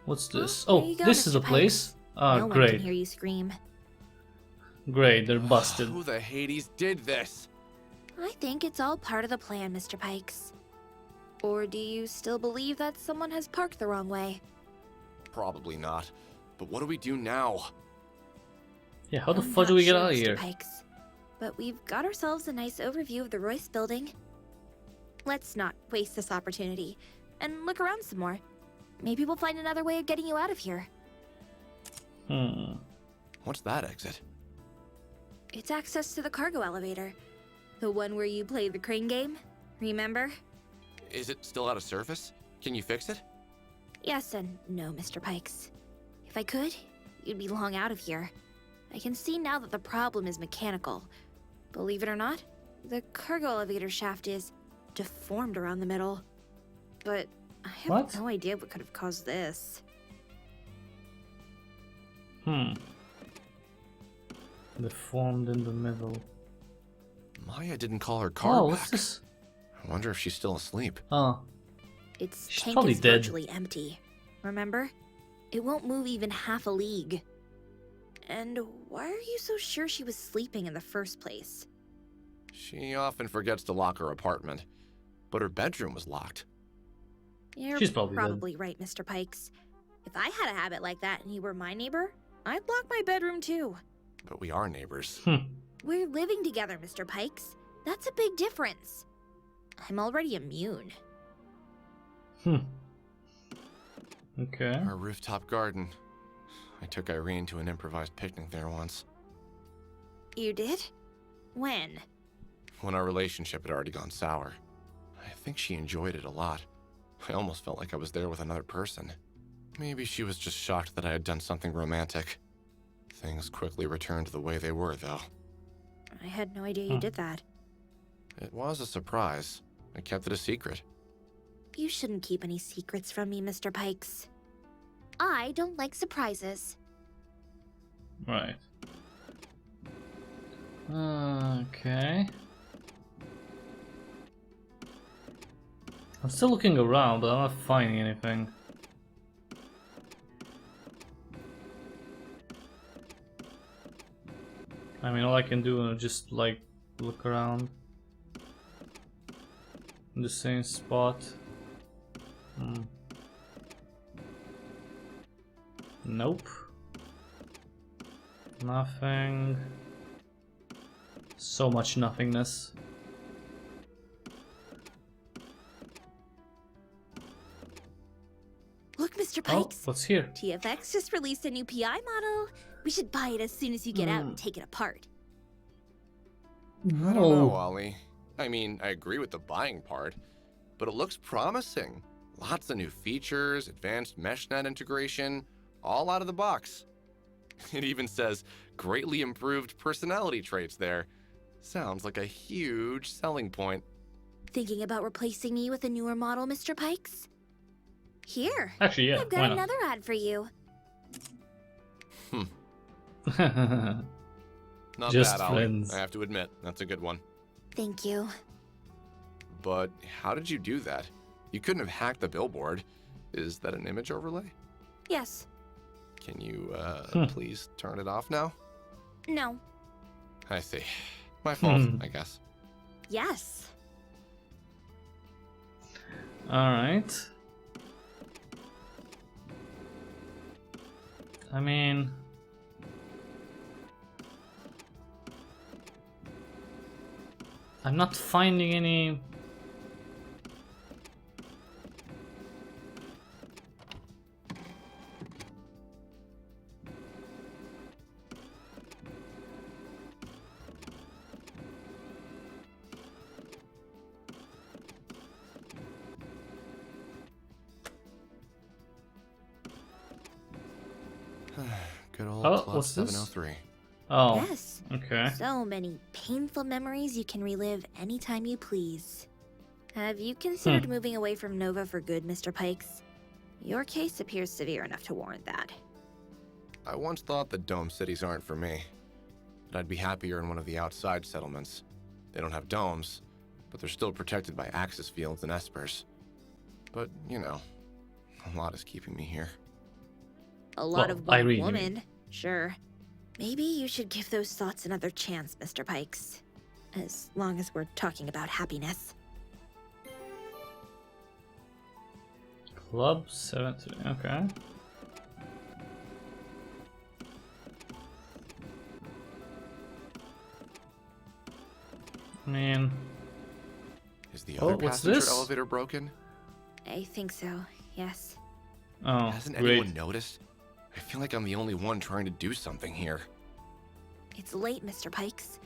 What's this? There Oh, you go, this is Mr. a place. Ah, No one can great. hear you scream. Great, they're busted. Who the Hades did this? I think it's all part of the plan, Mr. Pikes. Or do you still believe that someone has parked the wrong way? Probably not. But what do we do now? Yeah, how the I'm fuck do not we get sure, out of Mr. here? Pikes. But we've got ourselves a nice overview of the Royce building. Let's not waste this opportunity and look around some more. Maybe we'll find another way of getting you out of here. Hmm. What's that exit? It's access to the cargo elevator. The one where you played the crane game, remember? Is it still out of service? Can you fix it? Yes and no, Mr. Pikes. If I could, you'd be long out of here. I can see now that the problem is mechanical. Believe it or not, the cargo elevator shaft is deformed around the middle. But I have What? no idea what could have caused this. Hmm. Deformed in the middle. Maya didn't call her car Oh, back. what's this? I wonder if she's still asleep. Oh, Its She's tank probably is dead. virtually empty. Remember? It won't move even half a league. And why are you so sure she was sleeping in the first place? She often forgets to lock her apartment, but her bedroom was locked. You're She's probably dead. right, Mr. Pikes. If I had a habit like that and you were my neighbor, I'd lock my bedroom too. But we are neighbors. We're living together, Mr. Pikes. That's a big difference. I'm already immune. Okay. Our rooftop garden. I took Irene to an improvised picnic there once, You did? When? when our relationship had already gone sour. I think she enjoyed it a lot. I almost felt like I was there with another person. Maybe she was just shocked that I had done something romantic. Things quickly returned to the way they were, though. I had no idea you Huh. did that. It was a surprise. I kept it a secret. You shouldn't keep any secrets from me, Mr. Pikes. I don't like surprises. Right. Okay. I'm still looking around, but I'm not finding anything. I mean, all I can do is just like look around in the same spot. Nope. Nothing. So much nothingness. Look, Mr. Oh, Pikes. what's here? TFX just released a new PI model. We should buy it as soon as you get out and take it apart. I don't know, Oh, Ollie. I mean, I agree with the buying part, but it looks promising. Lots of new features, advanced meshnet integration, all out of the box. It even says greatly improved personality traits there. Sounds like a huge selling point. Thinking about replacing me with a newer model, Mr. Pikes? Here. actually, yeah. I've got Why not? another ad for you. Not Just bad, Ollie. friends. I have to admit, that's a good one. Thank you. But how did you do that? You couldn't have hacked the billboard. Is that an image overlay? Yes. Can you, please turn it off now? No. I see. My fault, I guess. Yes. Alright. I mean... I'm not finding any... Good old Oh, Club what's this? 703. Oh, Yes. okay. So many painful memories you can relive anytime you please. Have you considered moving away from Nova for good, Mr. Pikes? Your case appears severe enough to warrant that. I once thought that dome cities aren't for me. That I'd be happier in one of the outside settlements. They don't have domes, but they're still protected by axis fields and espers. But, you know, a lot is keeping me here. A lot Well, of one Irene, you woman, sure. Maybe you should give those thoughts another chance, Mr. Pikes. As long as we're talking about happiness. Club 73, okay. I mean... Is the Oh, other what's passenger this? elevator broken? I think so, yes. Oh, Hasn't great. anyone noticed? I feel like I'm the only one trying to do something here. It's late, Mr. Pikes.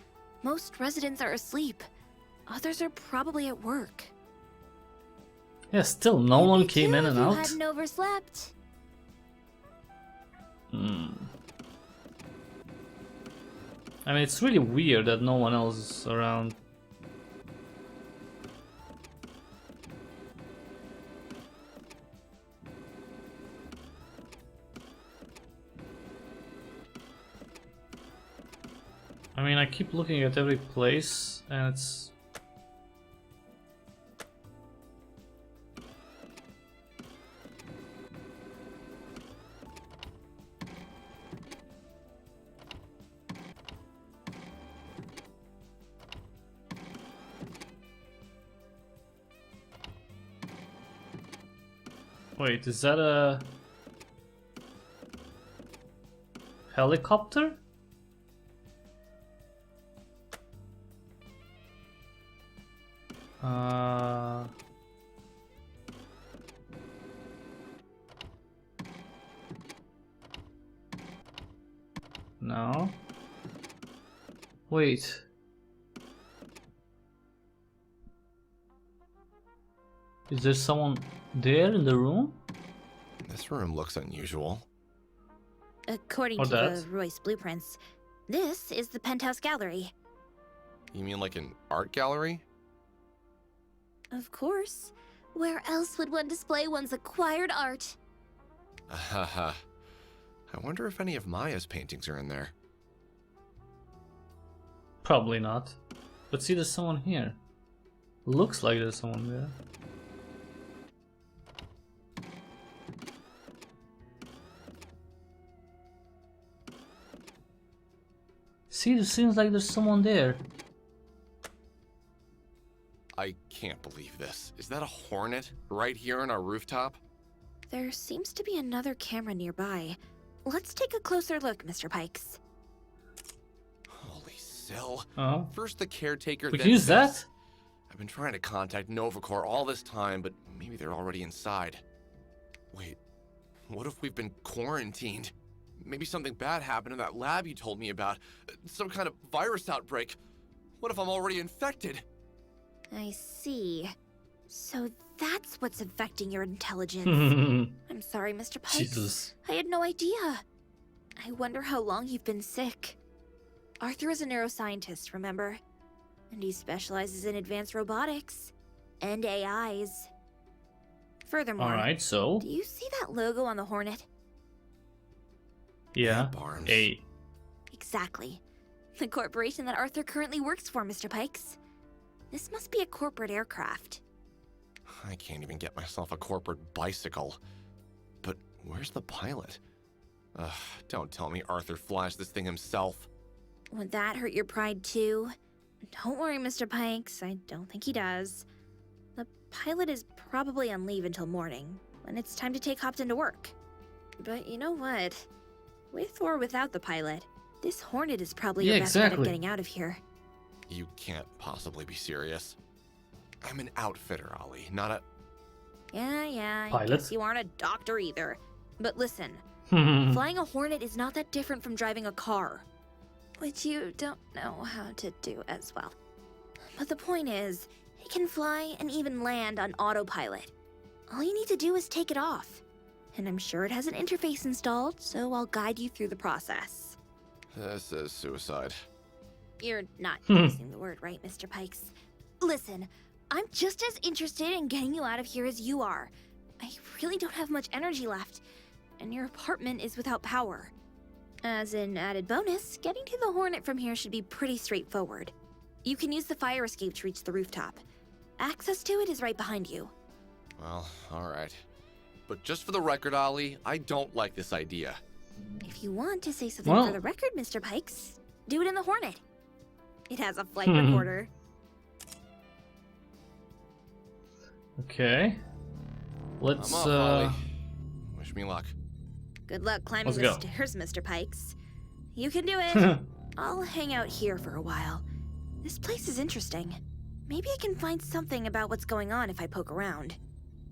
Most residents are asleep. Others are probably at work. Yeah, still no You'd one be came too in if and you out. hadn't overslept. Hmm. I mean, it's really weird that no one else is around. I mean, I keep looking at every place and it's... Wait, is that a helicopter? No. Wait. Is there someone there in the room? This room looks unusual. According Or to that. the Royce blueprints, this is the penthouse gallery. You mean like an art gallery? Of course. Where else would one display one's acquired art? Haha. I wonder if any of Maya's paintings are in there. Probably not. But see, there's someone here. Looks like there's someone there. See, it seems like there's someone there. I can't believe this. Is that a hornet right here on our rooftop? There seems to be another camera nearby. Let's take a closer look, Mr. Pikes. Holy Sill. Oh, First the caretaker, we then can use this. that? I've been trying to contact Novacore all this time, but maybe they're already inside. Wait, what if we've been quarantined? Maybe something bad happened in that lab you told me about. Some kind of virus outbreak. What if I'm already infected? I see. So that's what's affecting your intelligence. Oh. I'm sorry, Mr. Pikes. Jesus. I had no idea. I wonder how long you've been sick. Arthur is a neuroscientist, remember? And he specializes in advanced robotics and AIs. Furthermore, Alright, so. do you see that logo on the Hornet? Yeah. Barnes. A. Exactly. The corporation that Arthur currently works for, Mr. Pikes. This must be a corporate aircraft. I can't even get myself a corporate bicycle. But where's the pilot? Ugh, don't tell me Arthur flies this thing himself. Would that hurt your pride too? Don't worry, Mr. Pikes. I don't think he does. The pilot is probably on leave until morning, when it's time to take Hopton to work. But you know what? With or without the pilot, this Hornet is probably your best bet at getting out of here. You can't possibly be serious. I'm an outfitter, Ollie, not a... Yeah, I Pilot? guess you aren't a doctor either. But listen, flying a Hornet is not that different from driving a car. Which you don't know how to do as well. But the point is, it can fly and even land on autopilot. All you need to do is take it off. And I'm sure it has an interface installed, so I'll guide you through the process. This is suicide. You're not using the word right, Mr. Pikes. Listen, I'm just as interested in getting you out of here as you are. I really don't have much energy left, and your apartment is without power. As an added bonus, getting to the Hornet from here should be pretty straightforward. You can use the fire escape to reach the rooftop. Access to it is right behind you. Well, alright. But just for the record, Ollie, I don't like this idea. If you want to say something for the record, Mr. Pikes, do it in the Hornet. It has a flight recorder. Okay. Let's, I'm off, Ollie. Wish me luck. Good luck climbing Let's the go. stairs, Mr. Pikes. You can do it. I'll hang out here for a while. This place is interesting. Maybe I can find something about what's going on if I poke around.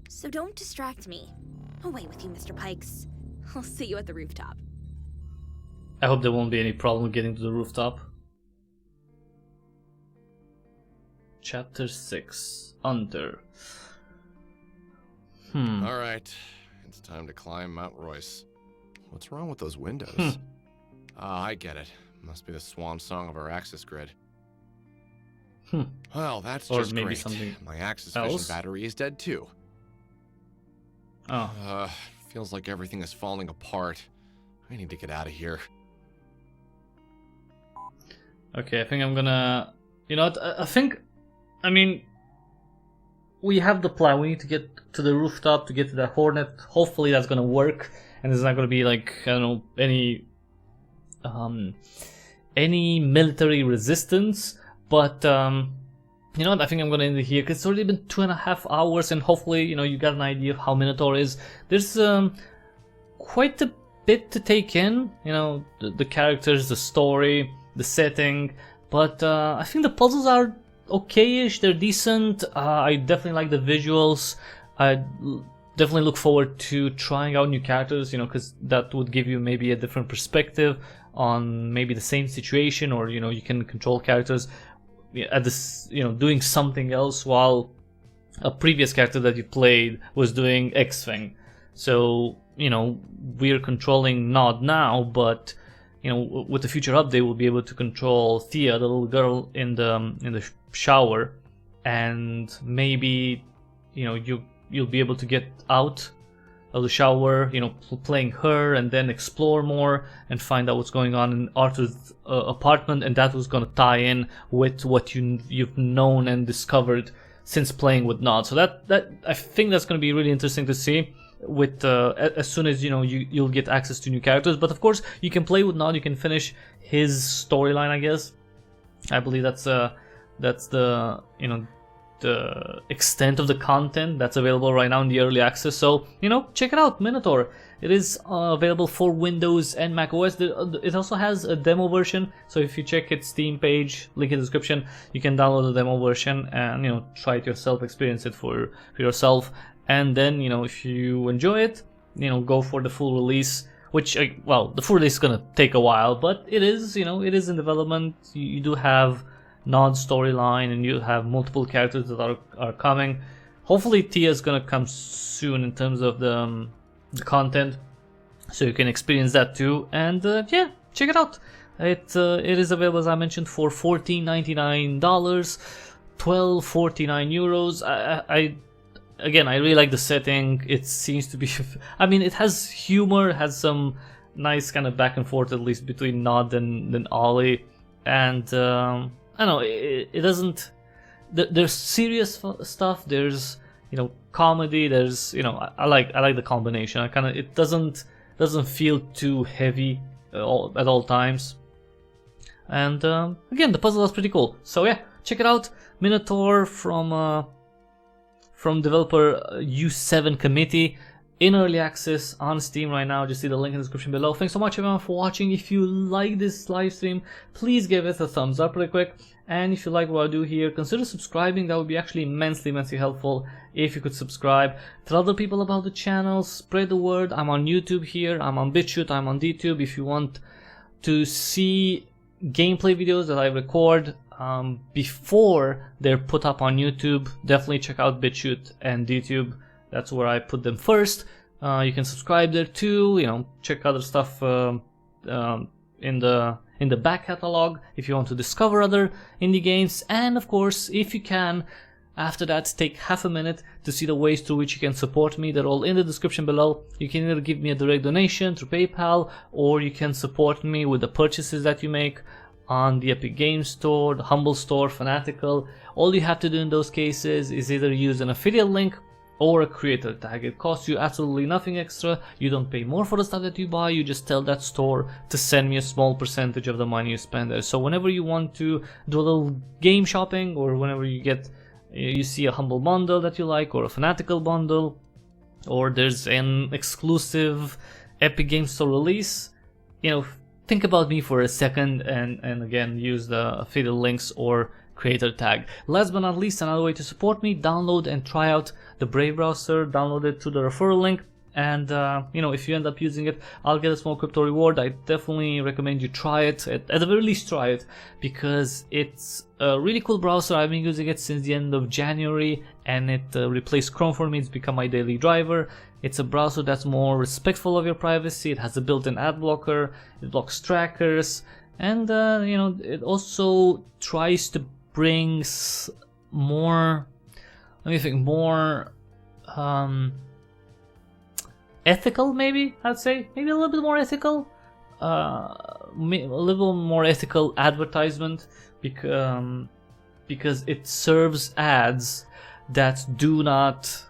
So don't distract me. I'll wait with you, Mr. Pikes. I'll see you at the rooftop. I hope there won't be any problem getting to the rooftop. Chapter 6. Under. Alright, it's time to climb Mount Royce. What's wrong with those windows? Ah, I get it. Must be the swan song of our access grid. Well, that's Or just maybe great. something My access else? vision battery is dead too. Oh. Feels like everything is falling apart. I need to get out of here. Okay, I think I'm gonna... You know what? I mean... We have the plan. We need to get to the rooftop to get to the Hornet. Hopefully that's gonna work. And there's not gonna be like, I don't know, any military resistance. But, you know what? I think I'm gonna end it here. Because it's already been 2.5 hours. And hopefully, you know, you got an idea of how Minotaur is. There's quite a bit to take in. You know, the characters, the story, the setting. But I think the puzzles are okay-ish, they're decent. I definitely like the visuals. I definitely look forward to trying out new characters, you know, because that would give you maybe a different perspective on maybe the same situation, or you know, you can control characters at this, you know, doing something else while a previous character that you played was doing X thing. So you know, we're controlling Nod now, but you know, with the future update, we'll be able to control Thea, the little girl in the shower, and maybe, you know, you'll be able to get out of the shower, you know, playing her, and then explore more and find out what's going on in Arthur's apartment, and that was going to tie in with what you've known and discovered since playing with Nod. So that I think that's going to be really interesting to see. With as soon as you know you'll get access to new characters, but of course you can play with Nod. You can finish his storyline, I guess. I believe that's the, you know, the extent of the content that's available right now in the early access. So you know, check it out, Minotaur. It is available for Windows and Mac OS. It also has a demo version. So if you check its Steam page, link in the description, you can download the demo version and, you know, try it yourself, experience it for yourself. And then, you know, if you enjoy it, you know, go for the full release, which, well, the full release is going to take a while, but it is, you know, it is in development. You do have Nod's storyline, and you have multiple characters that are coming. Hopefully Tia is going to come soon in terms of the content, so you can experience that too. And yeah, check it out. It is available, as I mentioned, for $14.99, €12.49. Again, I really like the setting. It seems to be... I mean, it has humor, has some nice kind of back and forth, at least between Nod and Ollie. and I don't know, it doesn't. There's serious stuff. There's, you know, comedy. There's, you know, I like the combination. It doesn't feel too heavy at all times. And again, the puzzle is pretty cool. So yeah, check it out. Minotaur from developer U7 Committee, in early access on Steam right now. Just see the link in the description below. Thanks so much everyone for watching. If you like this live stream, please give it a thumbs up real quick. And if you like what I do here, consider subscribing. That would be actually immensely helpful if you could subscribe. Tell other people about the channel, spread the word. I'm on YouTube here, I'm on BitChute, I'm on DTube. If you want to see gameplay videos that I record before they're put up on YouTube, definitely check out BitChute and DTube. That's where I put them first. You can subscribe there too. You know, check other stuff in the back catalog if you want to discover other indie games. And of course, if you can, after that, take half a minute to see the ways through which you can support me. They're all in the description below. You can either give me a direct donation through PayPal, or you can support me with the purchases that you make on the Epic Games Store, the Humble Store, Fanatical. All you have to do in those cases is either use an affiliate link or a creator tag. It costs you absolutely nothing extra. You don't pay more for the stuff that you buy. You just tell that store to send me a small percentage of the money you spend there. So whenever you want to do a little game shopping, or whenever you see a Humble bundle that you like, or a Fanatical bundle, or there's an exclusive Epic Games Store release, you know, think about me for a second and again, use the affiliate links or creator tag. Last but not least, another way to support me: download and try out the Brave browser. Download it through the referral link, and you know, if you end up using it, I'll get a small crypto reward. I definitely recommend you try it. At the very least, try it, because it's a really cool browser. I've been using it since the end of January, and it replaced Chrome for me. It's become my daily driver. It's a browser that's more respectful of your privacy. It has a built-in ad blocker. It blocks trackers, and you know, it also tries to bring more, let me think, more ethical, maybe I'd say, maybe a little bit more ethical, a little more ethical advertisement, because it serves ads that do not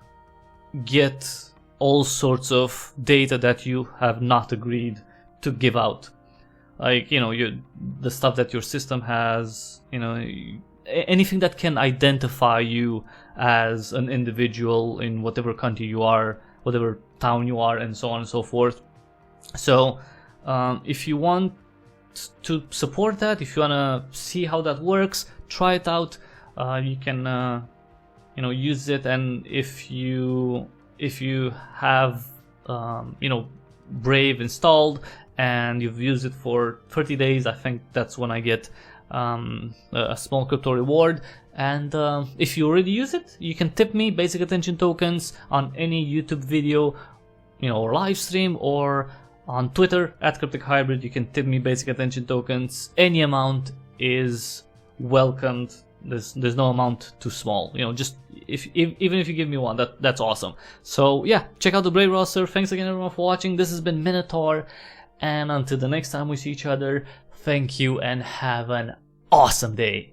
get all sorts of data that you have not agreed to give out. Like, you know, the stuff that your system has, you know, anything that can identify you as an individual in whatever country you are, whatever town you are, and so on and so forth. So if you want to support that, if you want to see how that works, try it out. You can you know, use it, and if you have you know, Brave installed and you've used it for 30 days, I think that's when I get a small crypto reward. And if you already use it, you can tip me basic attention tokens on any YouTube video, you know, or live stream, or on Twitter at Cryptic Hybrid. You can tip me basic attention tokens. Any amount is welcomed. There's no amount too small. You know, just even if you give me one, that's awesome. So yeah, check out the Brave browser. Thanks again everyone for watching. This has been Minotaur, and until the next time we see each other, thank you and have an awesome day.